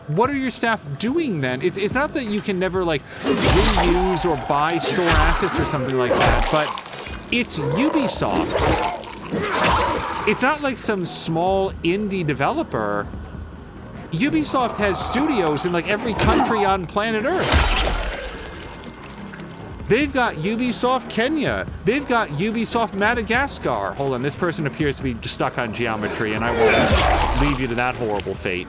A: what are your staff doing then? It's not that you can never like reuse or buy store assets or something like that, but it's Ubisoft. It's not like some small indie developer. Ubisoft has studios in like every country on planet Earth. They've got Ubisoft Kenya. They've got Ubisoft Madagascar. Hold on, this person appears to be stuck on geometry, and I won't leave you to that horrible fate.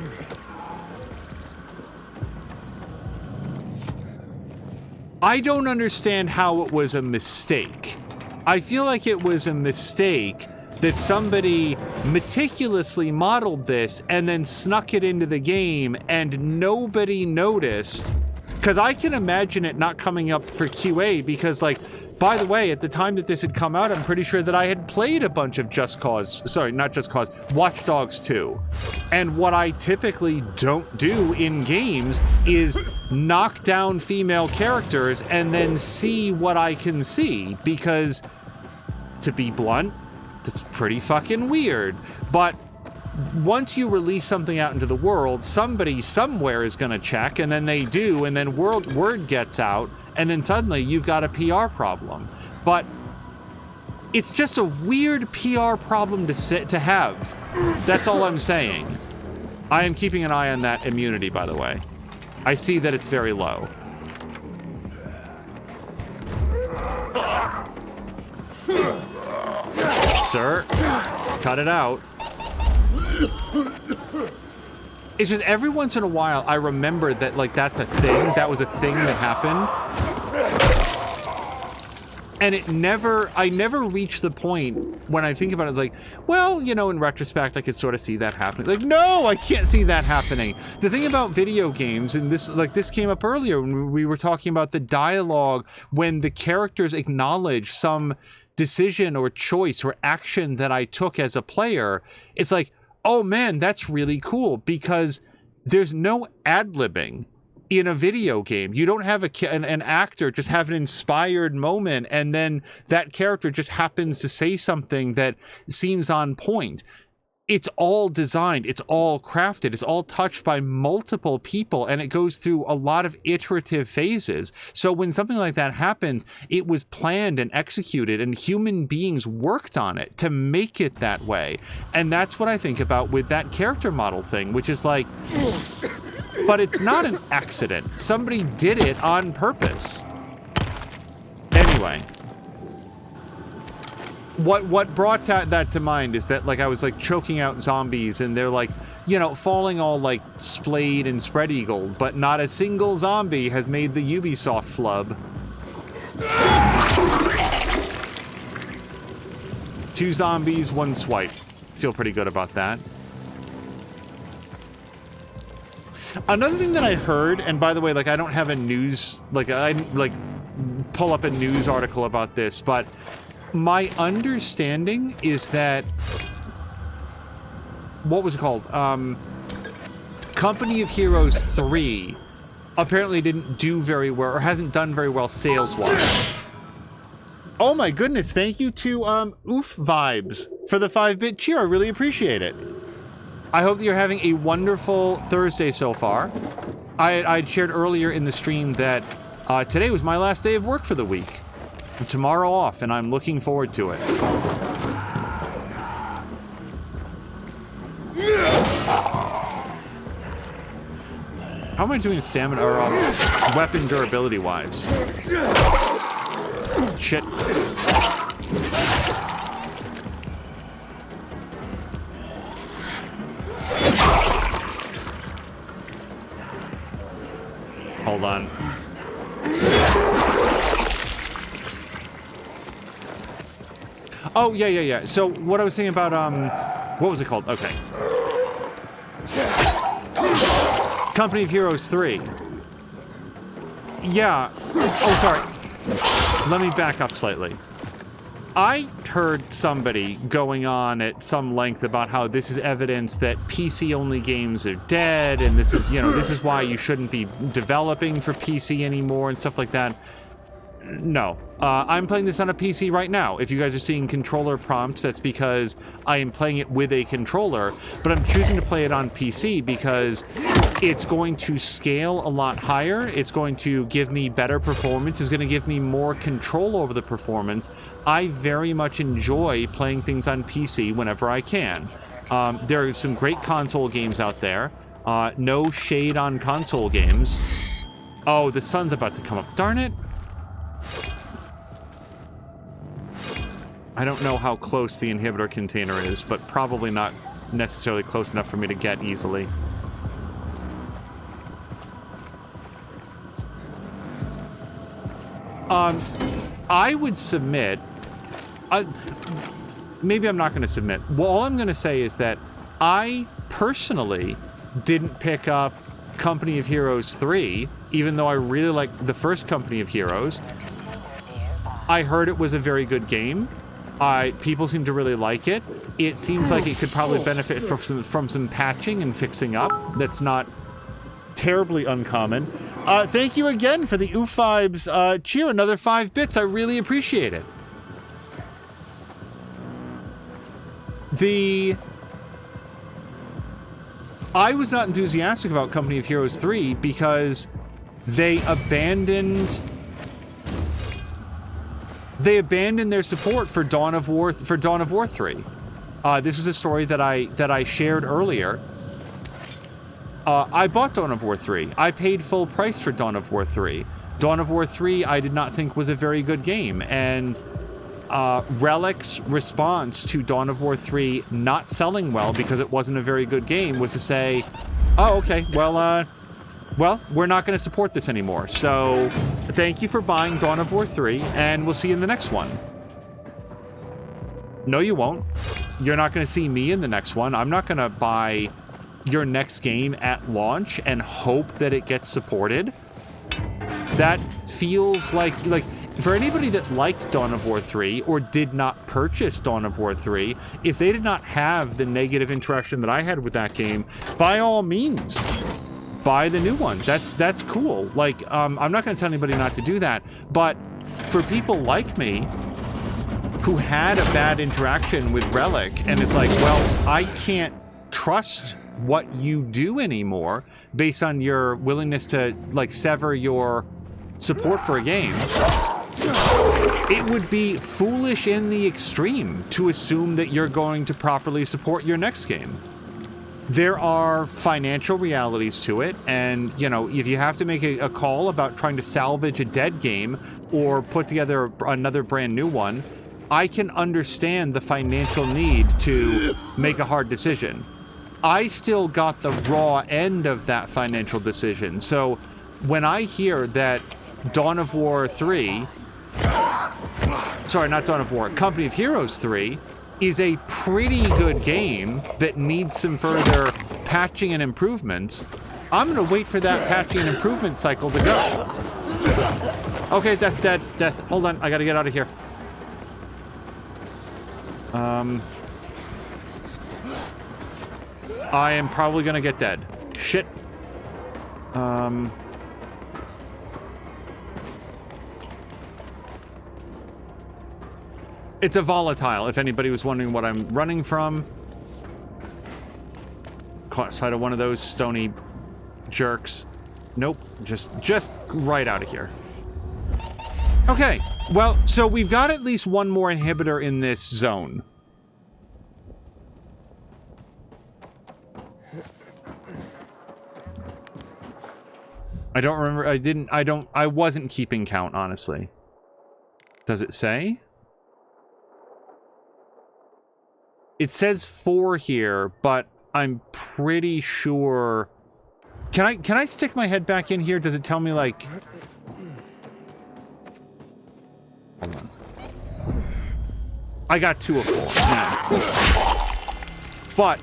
A: I don't understand how it was a mistake. I feel like it was a mistake that somebody meticulously modeled this and then snuck it into the game and nobody noticed. Because I can imagine it not coming up for QA because, like, by the way, at the time that this had come out, I'm pretty sure that I had played a bunch of Watch Dogs 2. And what I typically don't do in games is knock down female characters and then see what I can see, because, to be blunt, that's pretty fucking weird. But once you release something out into the world, somebody somewhere is going to check, and then they do, and then word gets out, and then suddenly you've got a PR problem. But it's just a weird PR problem to have. That's all I'm saying. I am keeping an eye on that immunity, by the way. I see that it's very low. Sir, cut it out. It's just every once in a while I remember that, like, that's a thing. That was a thing that happened. And I never reached the point when I think about it, it's like, well, you know, in retrospect, I could sort of see that happening. Like, no, I can't see that happening. The thing about video games, and this came up earlier when we were talking about the dialogue, when the characters acknowledge some decision or choice or action that I took as a player, it's like, oh man, that's really cool, because there's no ad-libbing in a video game. You don't have an actor just have an inspired moment and then that character just happens to say something that seems on point. It's all designed, it's all crafted, it's all touched by multiple people, and it goes through a lot of iterative phases. So when something like that happens, it was planned and executed, and human beings worked on it to make it that way. And that's what I think about with that character model thing, which is like, but it's not an accident. Somebody did it on purpose. Anyway. What brought that to mind is that, like, I was like choking out zombies and they're like, you know, falling all like splayed and spread eagled, but not a single zombie has made the Ubisoft flub. 2 zombies, 1 swipe. Feel pretty good about that. Another thing that I heard, and by the way, like, I don't have a news, like, I like pull up a news article about this, but my understanding is that, what was it called? Company of Heroes 3 apparently didn't do very well, or hasn't done very well sales-wise. Oh my goodness, thank you to Oof Vibes for the 5-bit cheer. I really appreciate it. I hope that you're having a wonderful Thursday so far. I shared earlier in the stream that today was my last day of work for the week. Tomorrow off, and I'm looking forward to it. How am I doing stamina or weapon durability wise? Shit. Hold on. Oh, yeah. So what I was saying about, what was it called? Okay. Company of Heroes 3. Yeah. Oh, sorry. Let me back up slightly. I heard somebody going on at some length about how this is evidence that PC-only games are dead, and this is, you know, this is why you shouldn't be developing for PC anymore and stuff like that. No. I'm playing this on a PC right now. If you guys are seeing controller prompts, that's because I am playing it with a controller, but I'm choosing to play it on PC because it's going to scale a lot higher. It's going to give me better performance. It's going to give me more control over the performance. I very much enjoy playing things on PC whenever I can. There are some great console games out there. No shade on console games. Oh, the sun's about to come up. Darn it. I don't know how close the inhibitor container is, but probably not necessarily close enough for me to get easily. I would submit... maybe I'm not going to submit. Well, all I'm going to say is that I personally didn't pick up Company of Heroes 3, even though I really like the first Company of Heroes. I heard it was a very good game. People seem to really like it. It seems like it could probably benefit from some patching and fixing up. That's not terribly uncommon. Thank you again for the Oof Vibes cheer. Another 5 bits. I really appreciate it. I was not enthusiastic about Company of Heroes 3 because they abandoned their support for Dawn of War 3. This was a story that I shared earlier. I bought Dawn of War 3. I paid full price for Dawn of War 3. Dawn of War 3 I did not think was a very good game, and Relic's response to Dawn of War 3 not selling well because it wasn't a very good game was to say, oh, okay, well, we're not going to support this anymore. So thank you for buying Dawn of War 3, and we'll see you in the next one. No, you won't. You're not going to see me in the next one. I'm not going to buy your next game at launch and hope that it gets supported. That feels like for anybody that liked Dawn of War 3 or did not purchase Dawn of War 3, if they did not have the negative interaction that I had with that game, by all means, buy the new one. That's cool. Like, I'm not going to tell anybody not to do that, but for people like me who had a bad interaction with Relic and it's like, well, I can't trust what you do anymore based on your willingness to like sever your support for a game, it would be foolish in the extreme to assume that you're going to properly support your next game. There are financial realities to it, and you know, if you have to make a call about trying to salvage a dead game or put together another brand new one, I can understand the financial need to make a hard decision. I still got the raw end of that financial decision. So when I hear that Dawn of War 3, sorry, not Dawn of War, Company of Heroes 3 is a pretty good game that needs some further patching and improvements, I'm gonna wait for that patching and improvement cycle to go. Okay, death, death. Hold on, I gotta get out of here. I am probably gonna get dead. Shit. It's a volatile, if anybody was wondering what I'm running from. Caught sight of one of those stony jerks. Nope, just right out of here. Okay, well, so we've got at least one more inhibitor in this zone. I don't remember, I wasn't keeping count, honestly. Does it say? It says 4 here, but I'm pretty sure... Can I stick my head back in here? Does it tell me, like... Hold on. I got 2 of 4. Yeah. But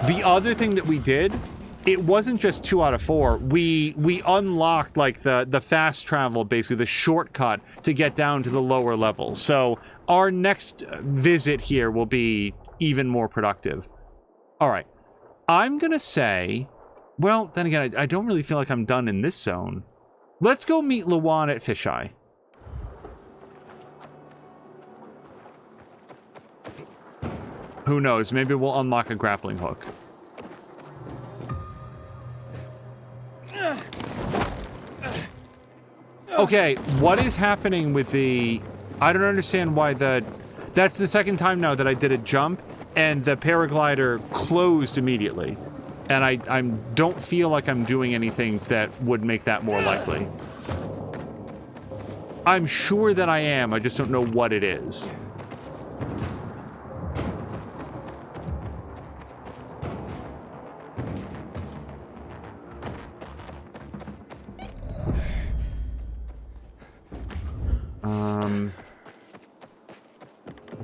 A: the other thing that we did, it wasn't just 2 out of 4. We unlocked, like, the fast travel, basically, the shortcut to get down to the lower levels. So our next visit here will be even more productive. All right. I'm going to say, well, then again, I don't really feel like I'm done in this zone. Let's go meet Luan at Fisheye. Who knows? Maybe we'll unlock a grappling hook. Okay, what is happening with the... I don't understand why that's the second time now that I did a jump and the paraglider closed immediately. And I don't feel like I'm doing anything that would make that more likely. I'm sure that I am, I just don't know what it is.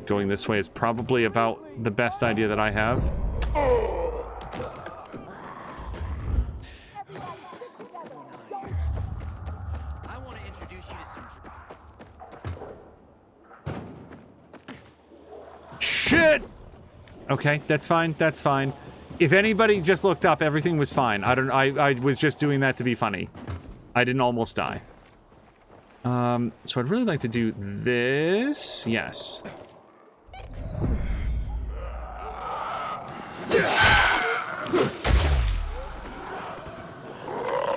A: Going this way is probably about the best idea that I have.
O: I want to introduce you to some...
A: Shit! Okay, that's fine, that's fine. If anybody just looked up, everything was fine. I was just doing that to be funny. I didn't almost die. So I'd really like to do this. Yes.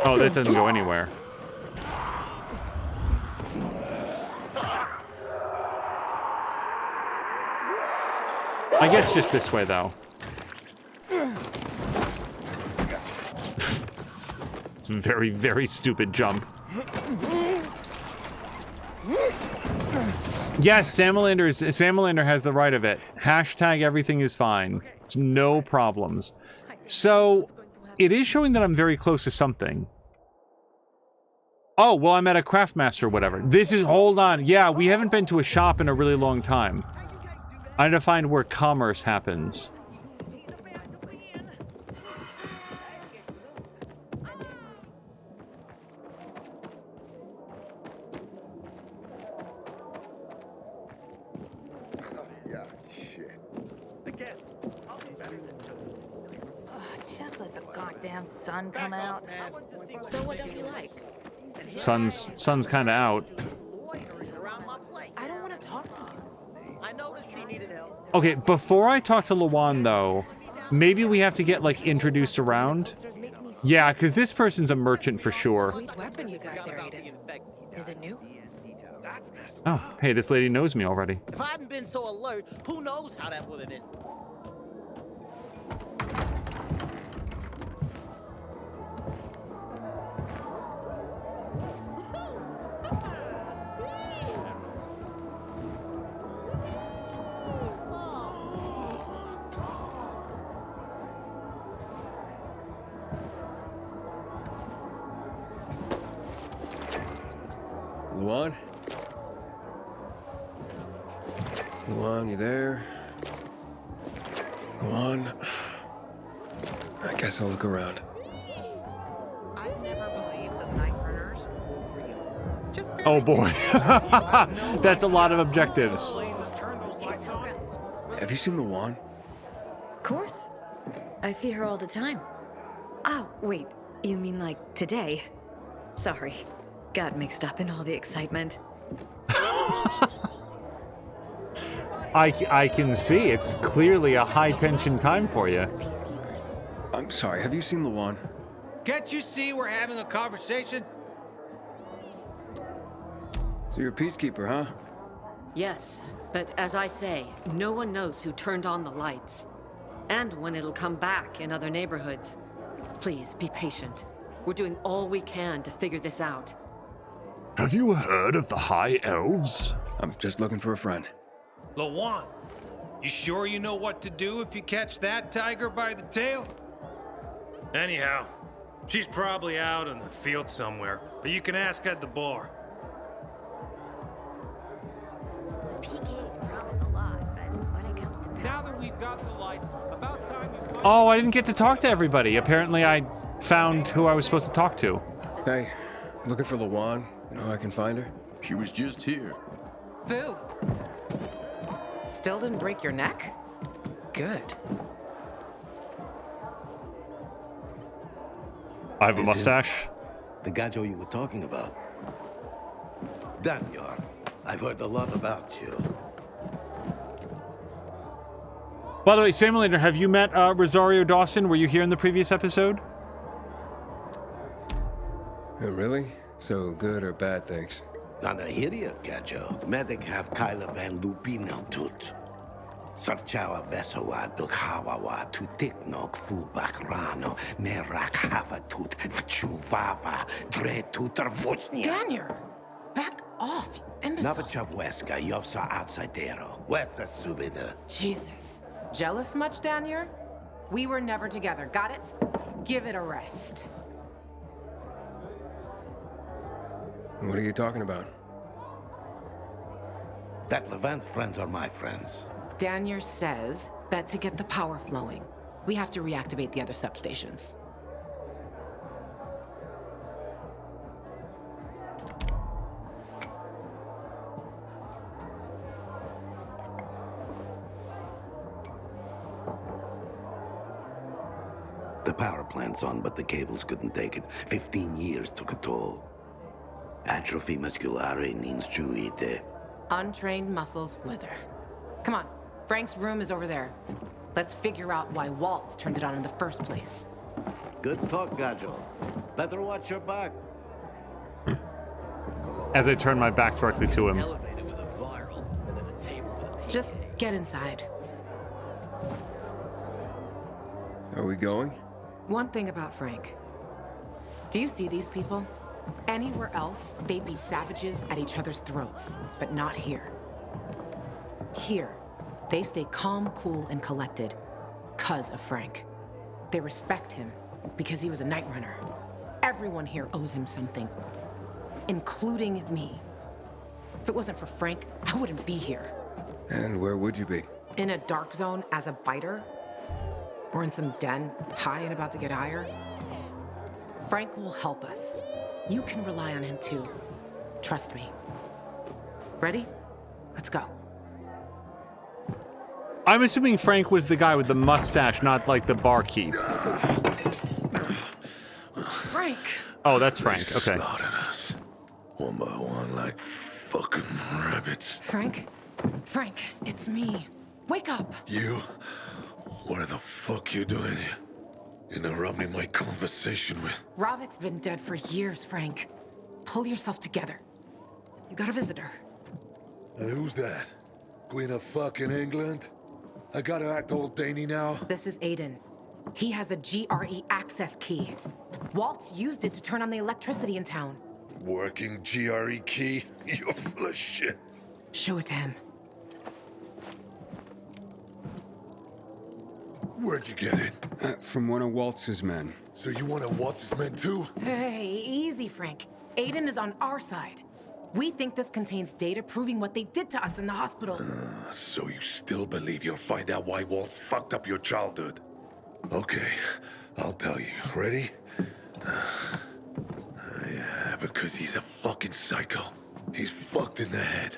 A: Oh, that doesn't go anywhere. I guess just this way, though. It's a very, very stupid jump. Yes, Samalander has the right of it. Hashtag everything is fine. It's no problems. So, it is showing that I'm very close to something. Oh, well, I'm at a Craftmaster or whatever. This is... Hold on. Yeah, we haven't been to a shop in a really long time. I need to find where commerce happens.
I: Just let the goddamn sun come out. So what don't you like?
A: Sun's kind of out.
I: I don't want to talk to you. I noticed he needed help.
A: Okay, before I talk to Lawan, though, maybe we have to get, like, introduced around. Yeah, because this person's a merchant for sure.
G: Sweet weapon you got there, Aiden. Is it new?
A: Oh, hey, this lady knows me already.
O: If I hadn't been so alert, who knows how that would have ended.
B: Luan? Luan, you there? Luan? I guess I'll look around.
A: Oh boy. That's a lot of objectives.
B: Have you seen Luan?
N: Of course. I see her all the time. Oh, wait. You mean like today? Sorry. Got mixed up in all the excitement.
A: I can see. It's clearly a high-tension time for you.
B: I'm sorry, have you seen Luan?
O: Can't you see we're having a conversation?
B: So you're a peacekeeper, huh?
P: Yes, but as I say, no one knows who turned on the lights. And when it'll come back in other neighborhoods. Please, be patient. We're doing all we can to figure this out.
H: Have you heard of the High Elves?
B: I'm just looking for a friend.
Q: Lawan, you sure you know what to do if you catch that tiger by the tail? Anyhow, she's probably out in the field somewhere, but you can ask at the bar.
I: PKs promise a lot, but when it comes to
Q: Now that we've got the lights, about time you find...
A: Oh, I didn't get to talk to everybody. Apparently I found who I was supposed to talk to.
B: Hey, looking for Luan? You know how I can find her?
H: She was just here.
G: Boo. Still didn't break your neck? Good.
A: I have a
R: Is
A: mustache.
R: The gajo you were talking about. Daniel, I've heard a lot about you.
A: By the way, Samalander, have you met Rosario Dawson? Were you here in the previous episode?
B: Oh, really? So good or bad things?
R: Nanahiria, gajo. Medic have Kyla Van Lupino tut. Sarchawa Vesowa Dukhawawa tu Tiknok Fu Bakrano Merak Havatut Vchuvava Dre Tutarvuchnia.
G: Daniel! Back off, you imbecile.
R: Navachavweska Yovsa Outsidero. Wesa Subida.
G: Jesus. Jealous much, Daniel? We were never together, got it? Give it a rest.
B: What are you talking about?
R: That Levant's friends are my friends.
G: Daniel says that to get the power flowing, we have to reactivate the other substations.
R: The power plant's on, but the cables couldn't take it. 15 years took a toll. Atrophy musculare ninstruite.
G: Untrained muscles wither. Come on, Frank's room is over there. Let's figure out why Waltz turned it on in the first place.
R: Good talk, gadget. Better watch your back.
A: As I turn my back directly to him.
G: Just get inside.
B: Are we going?
G: One thing about Frank. Do you see these people? Anywhere else, they'd be savages at each other's throats, but not here. Here, they stay calm, cool, and collected, 'cause of Frank. They respect him because he was a night runner. Everyone here owes him something, including me. If it wasn't for Frank, I wouldn't be here.
B: And where would you be?
G: In a dark zone as a biter? Or in some den, high and about to get higher? Frank will help us. You can rely on him too. Trust me. Ready? Let's go.
A: I'm assuming Frank was the guy with the mustache, not like the barkeep.
G: Frank!
A: Oh, that's Frank. Okay.
H: Slaughtered us. One by one like fucking rabbits.
G: Frank? Frank, it's me. Wake up!
H: You? What the fuck you doing here? Interrupting my conversation with...
G: Ravik's been dead for years, Frank. Pull yourself together. You got a visitor.
H: And who's that? Queen of fucking England? I gotta act old Danny now?
G: This is Aiden. He has the GRE access key. Waltz used it to turn on the electricity in town.
H: Working GRE key? You're full of shit.
G: Show it to him.
H: Where'd you get it?
B: From one of Waltz's men.
H: So you one of Waltz's men too?
G: Hey, easy, Frank. Aiden is on our side. We think this contains data proving what they did to us in the hospital.
H: So you still believe you'll find out why Waltz fucked up your childhood? Okay, I'll tell you. Ready? Yeah, because he's a fucking psycho. He's fucked in the head.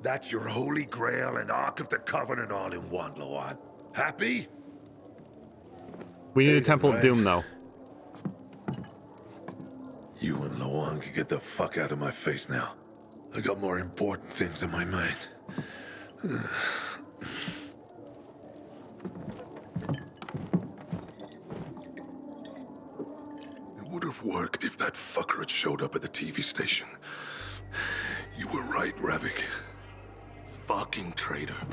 H: That's your Holy Grail and Ark of the Covenant all in one, Lawan. Happy?
A: We need a Temple of Doom, though.
H: You and Lawan can get the fuck out of my face now. I got more important things in my mind. It would have worked if that fucker had showed up at the TV station. You were right, Ravik. Fucking traitor.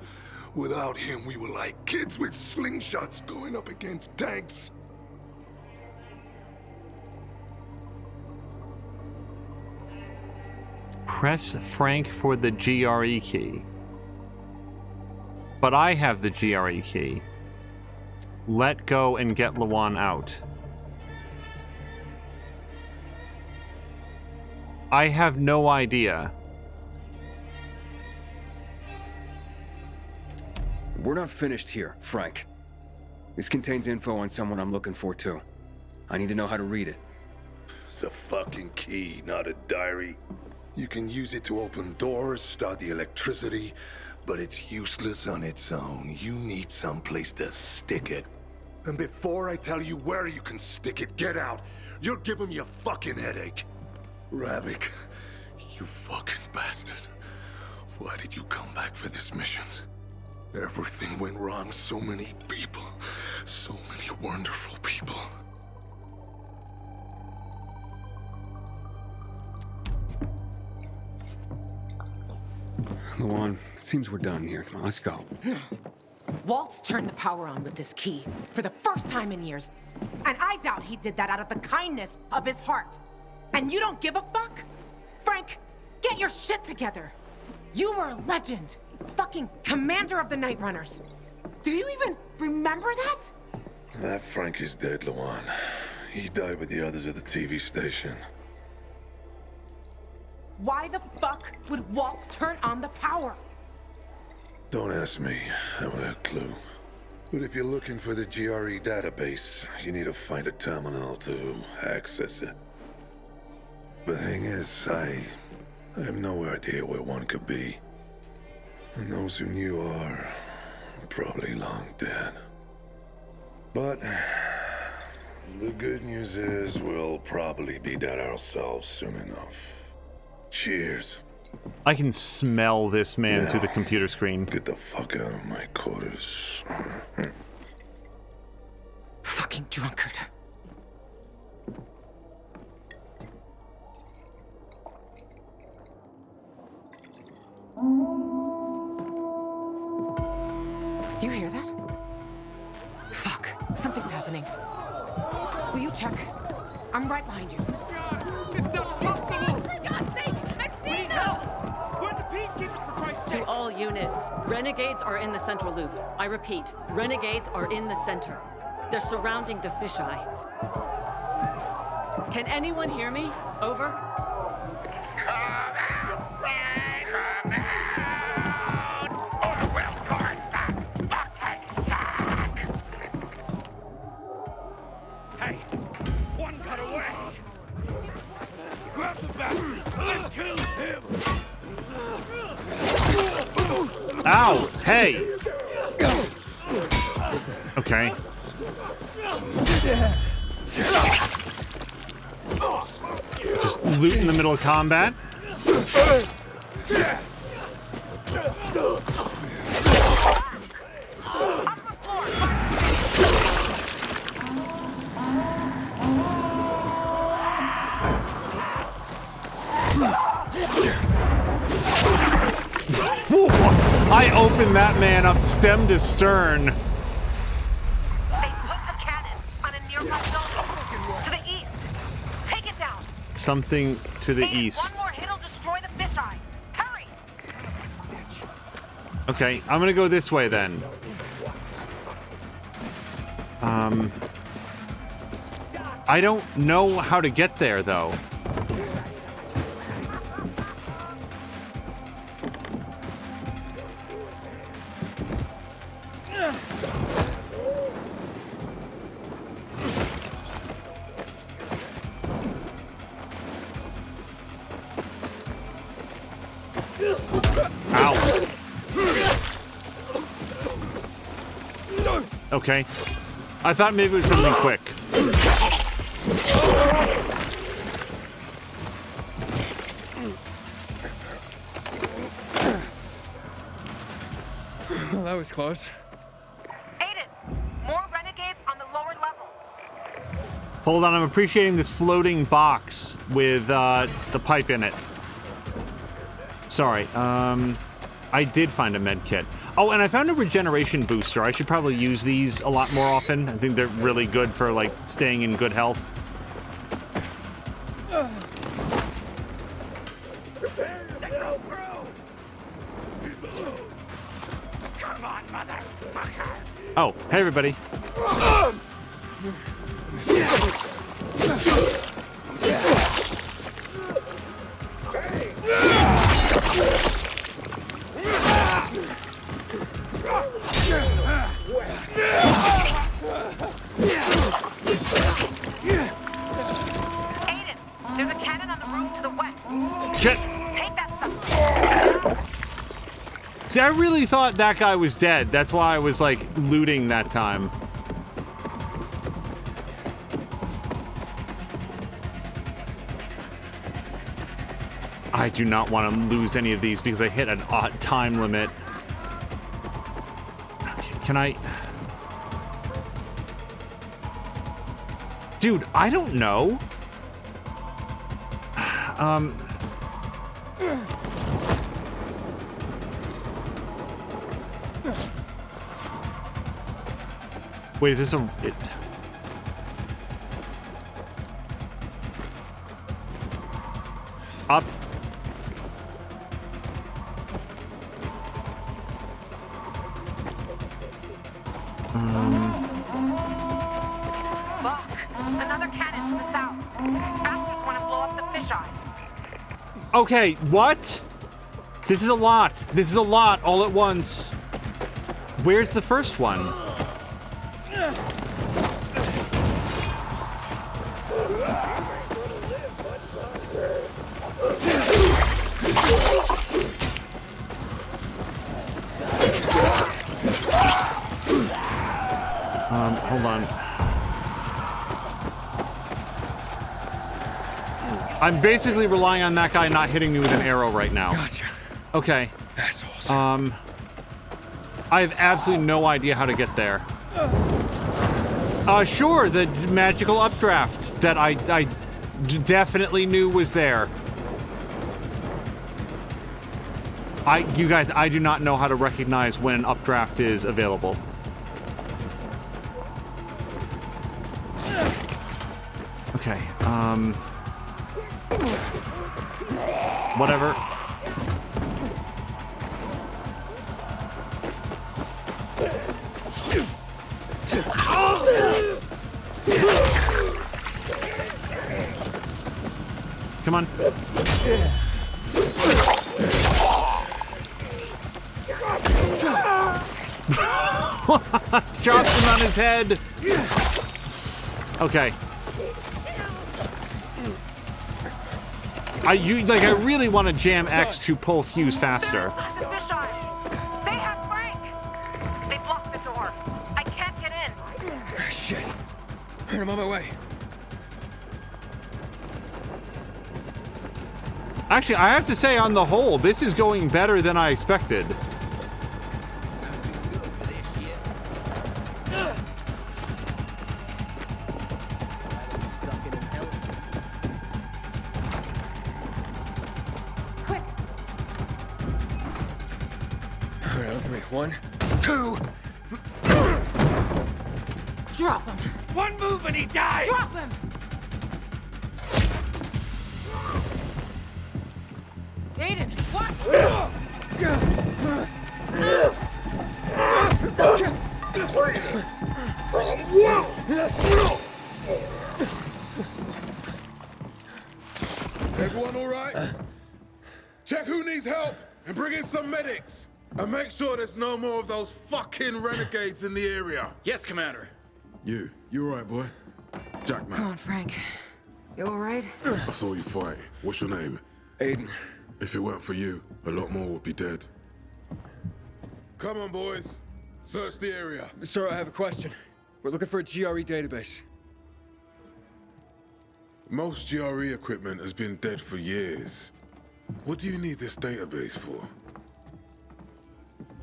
H: Without him, we were like kids with slingshots going up against tanks.
A: Press Frank for the GRE key. But I have the GRE key. Let go and get Lawan out. I have no idea.
B: We're not finished here, Frank. This contains info on someone I'm looking for, too. I need to know how to read it.
H: It's a fucking key, not a diary. You can use it to open doors, start the electricity, but it's useless on its own. You need someplace to stick it. And before I tell you where you can stick it, get out. You're giving me a fucking headache. Ravik, you fucking bastard. Why did you come back for this mission? Everything went wrong. So many people. So many wonderful people.
B: Lawan, it seems we're done here. Come on, let's go.
G: Waltz turned the power on with this key for the first time in years. And I doubt he did that out of the kindness of his heart. And you don't give a fuck? Frank, get your shit together. You were a legend. Fucking commander of the Night Runners. Do you even remember that?
H: That Frank is dead, Lawan. He died with the others at the TV station.
G: Why the fuck would Waltz turn on the power?
H: Don't ask me. I don't have a clue. But if you're looking for the GRE database, you need to find a terminal to access it. The thing is, I have no idea where one could be. And those who knew are probably long dead. But the good news is we'll probably be dead ourselves soon enough. Cheers.
A: I can smell this man through the computer screen.
H: Get the fuck out of my quarters.
G: Fucking drunkard. You hear that? Fuck, something's happening. Will you check? I'm right behind you.
O: It's not possible! For God's sake, I've seen them! Where'd the peacekeepers, for Christ's sake?
P: To all units, renegades are in the central loop. I repeat, renegades are in the center. They're surrounding the fisheye. Can anyone hear me? Over?
O: Hey, one got away! Grab the bastard and kill him!
A: Ow! Hey! Okay. Just loot in the middle of combat. I opened that man up stem to stern.
F: They put a cannon on a nearby building. To the east. Take it down.
A: Something to the east.
F: One more hit'll destroy the fisheye. Hurry!
A: Okay, I'm gonna go this way then. I don't know how to get there though. Ow. Okay. I thought maybe it was something quick.
B: Well, that was close.
F: Aiden, more renegades on the lower level.
A: Hold on, I'm appreciating this floating box with the pipe in it. Sorry, I did find a med kit. Oh, and I found a regeneration booster. I should probably use these a lot more often. I think they're really good for, like, staying in good health.
O: Come on, motherfucker!
A: Oh, hey, everybody.
F: Aiden, there's a cannon on the roof to the west.
A: Shit.
F: Take that stuff.
A: See, I really thought that guy was dead. That's why I was, like, looting that time. I do not want to lose any of these because I hit an odd time limit. Can I... Dude, I don't know. Wait, is this a... Up.
F: Look, another cannon to the south. Bastards want to blow up the fisheye.
A: Okay, what? This is a lot. This is a lot all at once. Where's the first one? Hold on. I'm basically relying on that guy not hitting me with an arrow right now.
B: Gotcha.
A: Okay.
B: Assholes.
A: I have absolutely no idea how to get there. Sure, the magical updraft that I definitely knew was there. You guys, I do not know how to recognize when an updraft is available. Okay, whatever. Come on. Drops him on his head. Okay. I really want to jam X to pull fuse faster.
F: They have Frank! They blocked the door. I can't get in.
B: Shit. I'm on my way.
A: Actually, I have to say, on the whole, this is going better than I expected.
B: Quick. All right, give me 1, 2.
O: Drop him. One move and he dies.
F: Drop him!
O: Aiden, what?
H: Everyone all right? Check who needs help and bring in some medics. And make sure there's no more of those fucking renegades in the area.
B: Yes, Commander.
H: You all right, boy? Jackman.
G: Come on, Frank. You all right?
H: I saw you fight. What's your name?
B: Aiden.
H: If it weren't for you, a lot more would be dead. Come on, boys. Search the area.
B: Sir, I have a question. We're looking for a GRE database.
H: Most GRE equipment has been dead for years. What do you need this database for?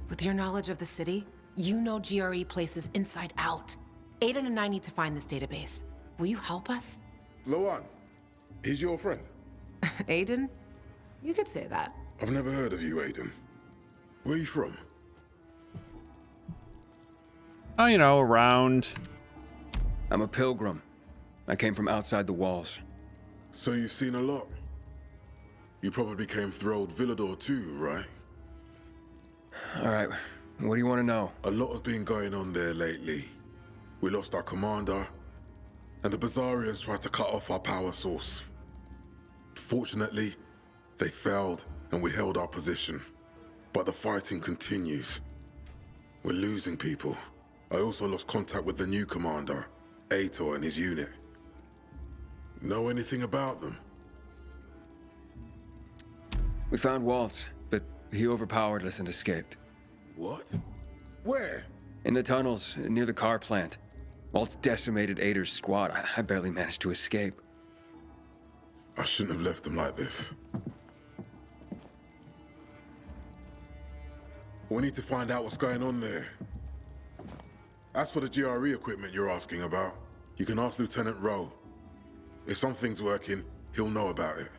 G: With your knowledge of the city, you know GRE places inside out. Aiden and I need to find this database. Will you help us?
H: Lawan, he's your friend.
G: Aiden? You could say that.
H: I've never heard of you, Aiden. Where are you from?
A: Oh, you know, around.
B: I'm a pilgrim. I came from outside the walls.
H: So you've seen a lot? You probably came through old Villador too, right?
B: All right, what do you want to know?
H: A lot has been going on there lately. We lost our commander, and the Bazarians tried to cut off our power source. Fortunately, they failed, and we held our position. But the fighting continues. We're losing people. I also lost contact with the new commander, Aitor, and his unit. Know anything about them?
B: We found Waltz, but he overpowered us and escaped.
H: What? Where?
B: In the tunnels, near the car plant. Waltz decimated Ader's squad. I barely managed to escape.
H: I shouldn't have left them like this. We need to find out what's going on there. As for the GRE equipment you're asking about, you can ask Lieutenant Rowe. If something's working, he'll know about it.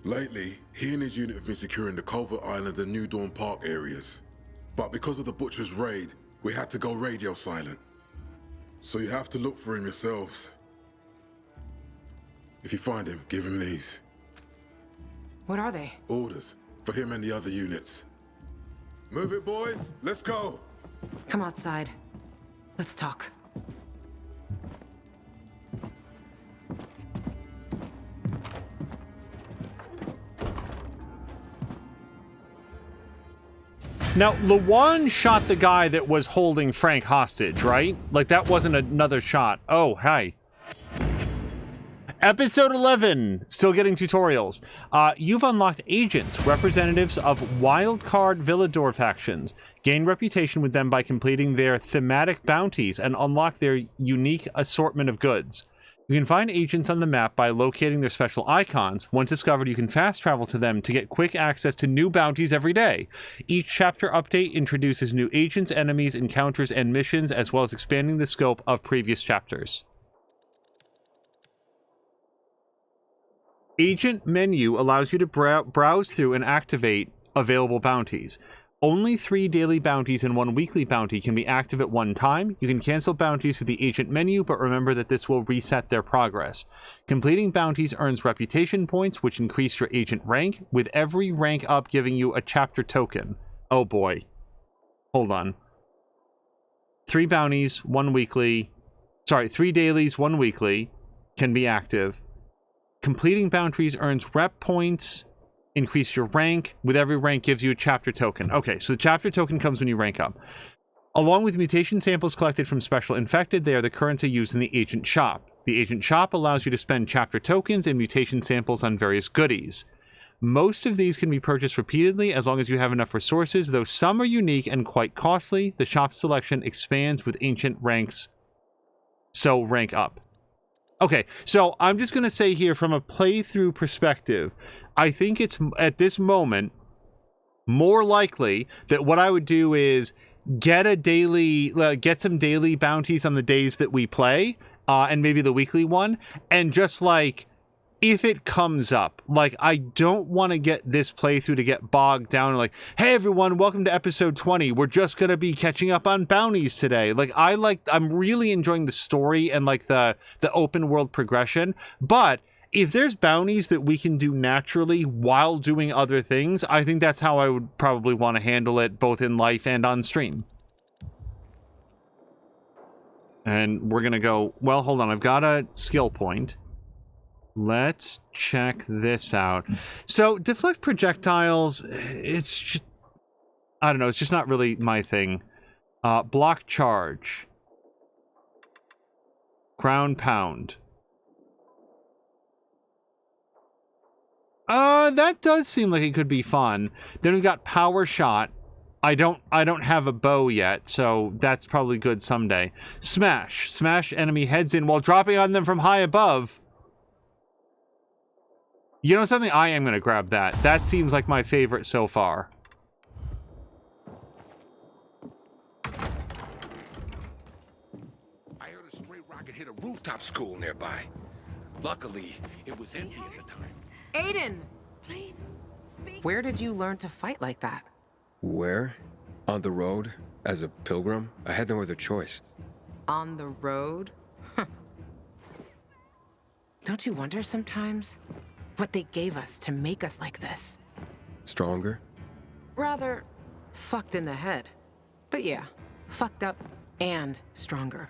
H: Lately, he and his unit have been securing the Culver Island and New Dawn Park areas. But because of the Butcher's raid, we had to go radio silent. So you have to look for him yourselves. If you find him, give him these.
G: What are they?
H: Orders for him and the other units. Move it, boys. Let's go.
G: Come outside. Let's talk.
A: Now, Lawan shot the guy that was holding Frank hostage, right? Like, that wasn't another shot. Oh, hi. Episode 11. Still getting tutorials. You've unlocked agents, representatives of wildcard Villador factions. Gain reputation with them by completing their thematic bounties and unlock their unique assortment of goods. You can find agents on the map by locating their special icons. Once discovered, you can fast travel to them to get quick access to new bounties every day. Each chapter update introduces new agents, enemies, encounters, and missions, as well as expanding the scope of previous chapters. Agent menu allows you to browse through and activate available bounties. Only 3 daily bounties and 1 weekly bounty can be active at one time. You can cancel bounties through the agent menu, but remember that this will reset their progress. Completing bounties earns reputation points, which increase your agent rank, with every rank up giving you a chapter token. Oh boy. Hold on. 3 bounties, 1 weekly... Sorry, 3 dailies, 1 weekly can be active. Completing bounties earns rep points... Increase your rank. With every rank gives you a chapter token. Okay, so the chapter token comes when you rank up. Along with mutation samples collected from Special Infected, they are the currency used in the Agent Shop. The Agent Shop allows you to spend chapter tokens and mutation samples on various goodies. Most of these can be purchased repeatedly as long as you have enough resources, though some are unique and quite costly. The shop's selection expands with ancient ranks, so rank up. Okay, so I'm just going to say here from a playthrough perspective, I think it's, at this moment, more likely that what I would do is get some daily bounties on the days that we play, and maybe the weekly one, and just like, if it comes up, like, I don't want to get this playthrough to get bogged down like, hey everyone, welcome to episode 20. We're just going to be catching up on bounties today. Like, I'm really enjoying the story and like the open world progression. But if there's bounties that we can do naturally while doing other things, I think that's how I would probably want to handle it, both in life and on stream. And we're going to go, well, hold on. I've got a skill point. Let's check this out. So, deflect projectiles, it's just, I don't know, it's just not really my thing. Block charge. Crown pound. That does seem like it could be fun. Then we've got power shot. I don't have a bow yet, so that's probably good someday. Smash. Smash enemy heads in while dropping on them from high above. You know something? I am going to grab that. That seems like my favorite so far.
R: I heard a stray rocket hit a rooftop school nearby. Luckily, it was empty at the time.
G: Aiden! Please, speak. Where did you learn to fight like that?
B: Where? On the road? As a pilgrim? I had no other choice.
G: On the road? Don't you wonder sometimes what they gave us to make us like this?
B: Stronger?
G: Rather fucked in the head. But yeah, fucked up and stronger.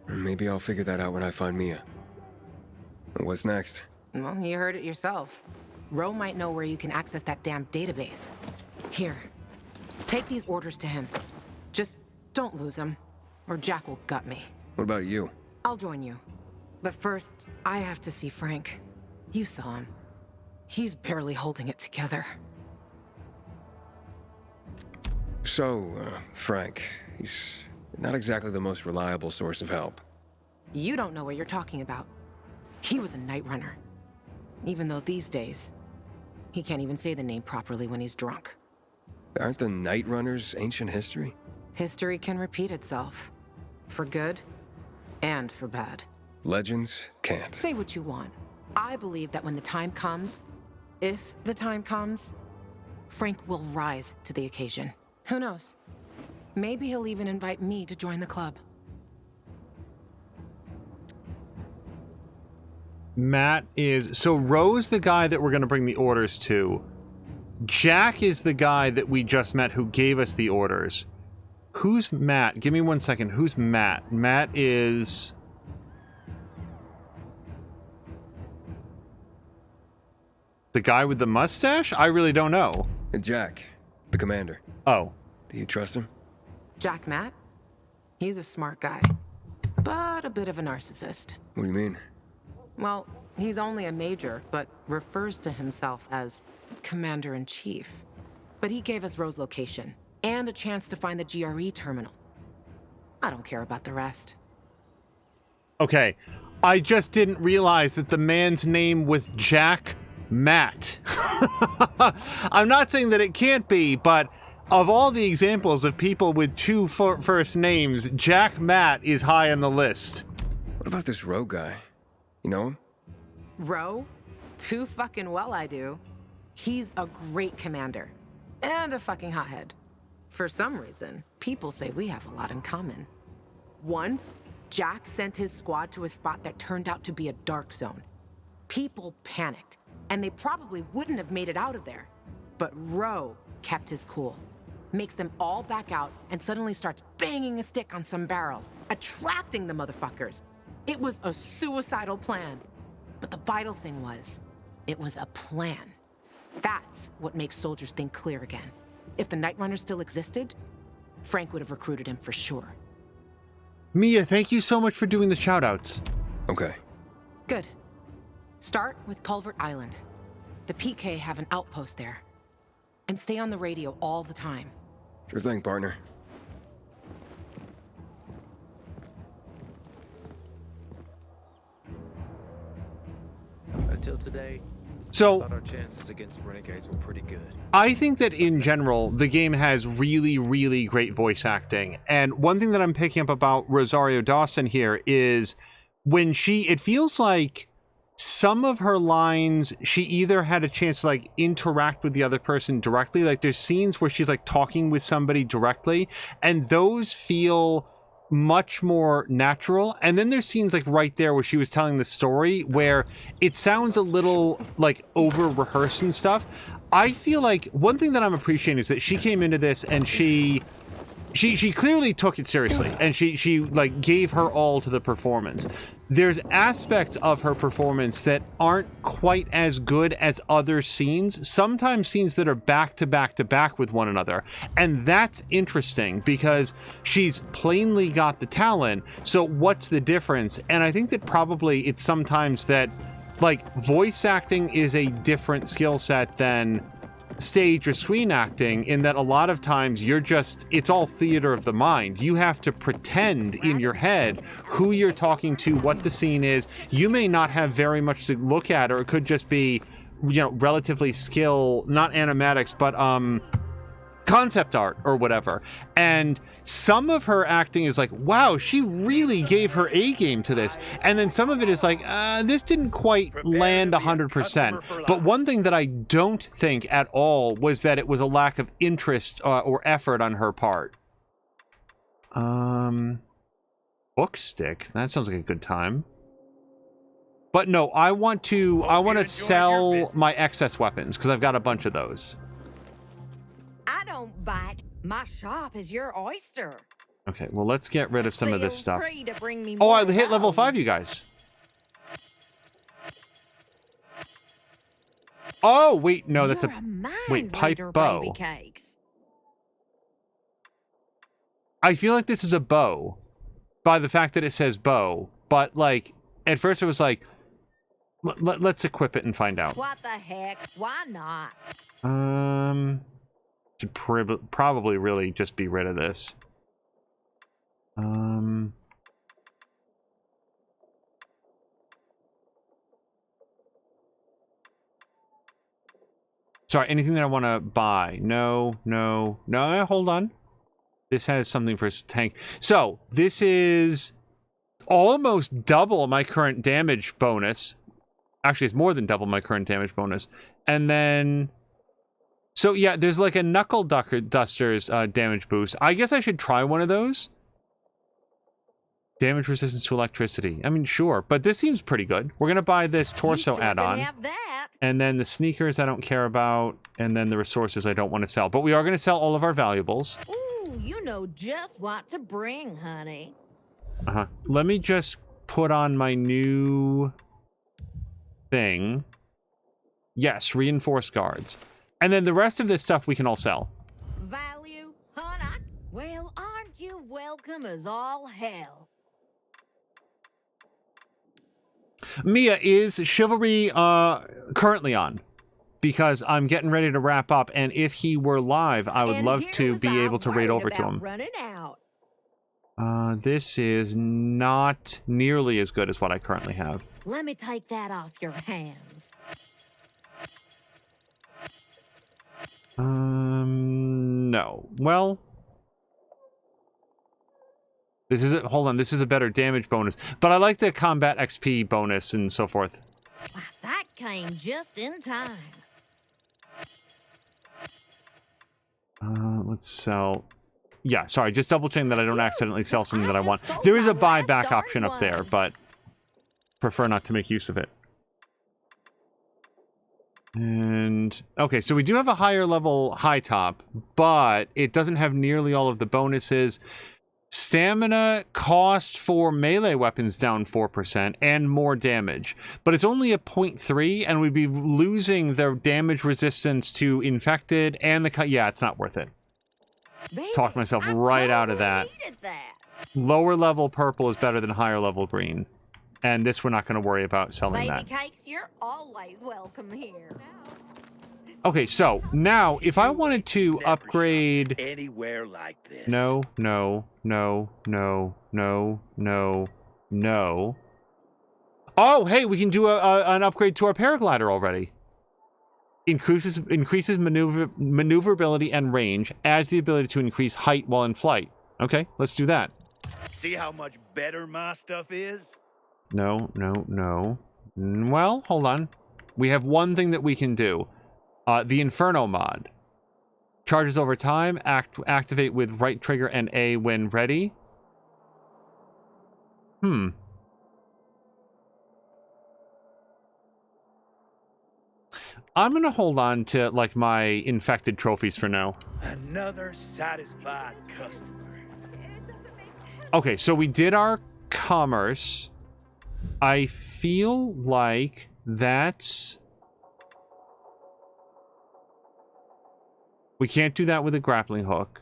B: Maybe I'll figure that out when I find Mia. What's next?
G: Well, you heard it yourself. Ro might know where you can access that damn database. Here, take these orders to him. Just don't lose them, or Jack will gut me.
B: What about you?
G: I'll join you. But first, I have to see Frank. You saw him. He's barely holding it together.
B: So, Frank, he's not exactly the most reliable source of help.
G: You don't know what you're talking about. He was a night runner. Even though these days, he can't even say the name properly when he's drunk.
B: Aren't the Night Runners ancient history?
G: History can repeat itself. For good and for bad.
B: Legends can't.
G: Say what you want. I believe that when the time comes, if the time comes, Frank will rise to the occasion. Who knows? Maybe he'll even invite me to join the club.
A: Matt is... So Ro's the guy that we're going to bring the orders to. Jack is the guy that we just met who gave us the orders. Who's Matt? Give me 1 second. Who's Matt? Matt is... the guy with the mustache? I really don't know.
B: Jack, the commander.
A: Oh.
B: Do you trust him?
G: Jack Matt? He's a smart guy, but a bit of a narcissist.
B: What do you mean?
G: Well, he's only a major, but refers to himself as Commander-in-Chief. But he gave us Ro's location, and a chance to find the GRE terminal. I don't care about the rest.
A: Okay. I just didn't realize that the man's name was Jack Matt. I'm not saying that it can't be, but of all the examples of people with two first names, Jack Matt is high on the list.
B: What about this Ro guy? You know him?
G: Ro? Too fucking well I do. He's a great commander. And a fucking hothead. For some reason, people say we have a lot in common. Once, Jack sent his squad to a spot that turned out to be a dark zone. People panicked, and they probably wouldn't have made it out of there. But Roe kept his cool. Makes them all back out and suddenly starts banging a stick on some barrels, attracting the motherfuckers. It was a suicidal plan. But the vital thing was, it was a plan. That's what makes soldiers think clear again. If the Night Runner still existed, Frank would have recruited him for sure.
A: Mia, thank you so much for doing the shoutouts.
B: Okay.
G: Good. Start with Culvert Island. The PK have an outpost there. And stay on the radio all the time.
B: Sure thing, partner.
S: Until today,
A: So,
S: I thought our chances against renegades were pretty good.
A: I think that in general, the game has really, really great voice acting. And one thing that I'm picking up about Rosario Dawson here is when it feels like some of her lines, she either had a chance to like interact with the other person directly. Like there's scenes where she's like talking with somebody directly, and those feel much more natural. And then there's scenes like right there where she was telling the story where it sounds a little like over rehearsed and stuff. I feel like one thing that I'm appreciating is that she came into this and she clearly took it seriously, and she like gave her all to the performance. There's aspects of her performance that aren't quite as good as other scenes, sometimes scenes that are back to back to back with one another. And that's interesting because she's plainly got the talent. So what's the difference? And I think that probably it's sometimes that like voice acting is a different skill set than stage or screen acting, in that a lot of times it's all theater of the mind. You have to pretend in your head who you're talking to, what the scene is. You may not have very much to look at, or it could just be, relatively not animatics, but concept art or whatever. And some of her acting is like, wow, she really gave her A game to this. And then some of it is like, this didn't quite land 100%. But one thing that I don't think at all was that it was a lack of interest or effort on her part. Bookstick. That sounds like a good time. But no, I want to sell my excess weapons because I've got a bunch of those.
I: I don't bite. My shop is your oyster.
A: Okay, well, let's get rid of some of this
I: Feel
A: stuff.
I: free to bring me
A: Oh,
I: more
A: I hit level
I: bones.
A: 5, you guys. Oh, wait, no, that's
I: You're a mind
A: wait, pipe
I: reader,
A: bow.
I: baby cakes.
A: I feel like this is a bow by the fact that it says bow, but like at first it was like, let's equip it and find out.
I: What the heck? Why not?
A: Should probably really just be rid of this. Sorry, anything that I want to buy? No, hold on. This has something for tank. So, this is almost double my current damage bonus. Actually, it's more than double my current damage bonus. And then... So, yeah, there's like a Knuckle Duster's damage boost. I guess I should try one of those. Damage resistance to electricity. I mean, sure, but this seems pretty good. We're going to buy this torso add-on. And then the sneakers I don't care about. And then the resources I don't want to sell. But we are going to sell all of our valuables.
I: Ooh, you know just what to bring, honey.
A: Let me just put on my new thing. Yes, reinforced guards. And then the rest of this stuff we can all sell.
I: Value, honey? Well, aren't you welcome as all hell?
A: Mia, is Chivalry currently on? Because I'm getting ready to wrap up, and if he were live, I would love to be able to raid over to him.
I: Running out.
A: This is not nearly as good as what I currently have.
I: Let me take that off your hands.
A: No. Well, this is hold on. This is a better damage bonus, but I like the combat XP bonus and so forth.
I: That came just in time.
A: Let's sell. Yeah, sorry, just double checking that I don't accidentally sell something that I want. There is a buyback option up there, but prefer not to make use of it. And okay, so we do have a higher level high top, but it doesn't have nearly all of the bonuses. Stamina cost for melee weapons down 4% and more damage, but it's only a 0.3, and we'd be losing the damage resistance to infected and the cut. Yeah, it's not worth it. Talked myself right out of that. Lower level purple is better than higher level green, and this we're not going to worry about selling that.
I: Baby cakes, you're always welcome here.
A: Okay, so now if I wanted to upgrade
R: anywhere like this.
A: No. Oh, hey, we can do an upgrade to our paraglider already. Increases maneuverability and range, adds the ability to increase height while in flight. Okay, let's do that.
R: See how much better my stuff is?
A: No. Well, hold on. We have one thing that we can do. The Inferno mod. Charges over time, activate with right trigger and A when ready. I'm gonna hold on to, like, my infected trophies for now.
R: Another satisfied customer.
A: Okay, so we did our commerce. I feel like that's... We can't do that with a grappling hook.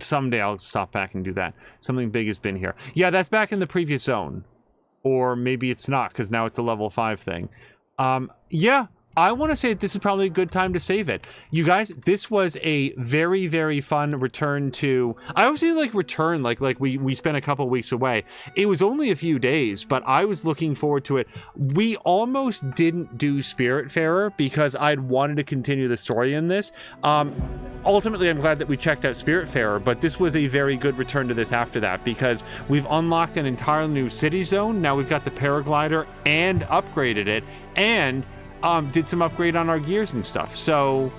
A: Someday I'll stop back and do that. Something big has been here. Yeah, that's back in the previous zone. Or maybe it's not, because now it's a level 5 thing. Yeah, I want to say this is probably a good time to save it. You guys, this was a very, very fun return to... I always say, like, return, like we spent a couple weeks away. It was only a few days, but I was looking forward to it. We almost didn't do Spiritfarer because I'd wanted to continue the story in this. Ultimately, I'm glad that we checked out Spiritfarer, but this was a very good return to this after that because we've unlocked an entirely new city zone. Now we've got the paraglider and upgraded it, and did some upgrade on our gears and stuff. So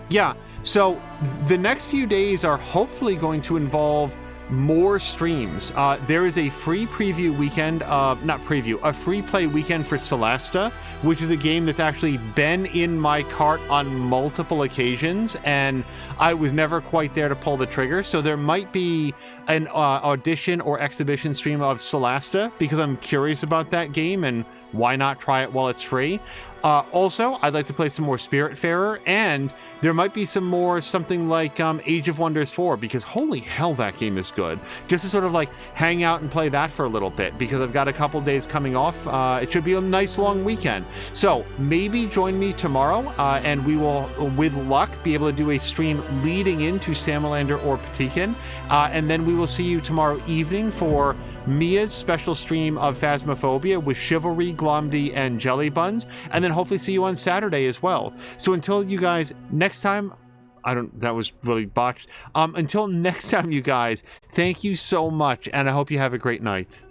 A: yeah, so the next few days are hopefully going to involve more streams. There is a free preview weekend of, not preview, a free play weekend for Celesta, which is a game that's actually been in my cart on multiple occasions, and I was never quite there to pull the trigger. So there might be an audition or exhibition stream of Celesta because I'm curious about that game, and why not try it while it's free? Also, I'd like to play some more Spiritfarer, and there might be some more, something like Age of Wonders 4, because holy hell, that game is good. Just to sort of like hang out and play that for a little bit, because I've got a couple days coming off. It should be a nice long weekend. So maybe join me tomorrow, and we will, with luck, be able to do a stream leading into Salamander or Patikan, and then we will see you tomorrow evening for Mia's special stream of Phasmophobia with Chivalry, Glomdy, and Jelly Buns, and then hopefully see you on Saturday as well. So until you guys, next time, that was really botched. Until next time, you guys, thank you so much, and I hope you have a great night.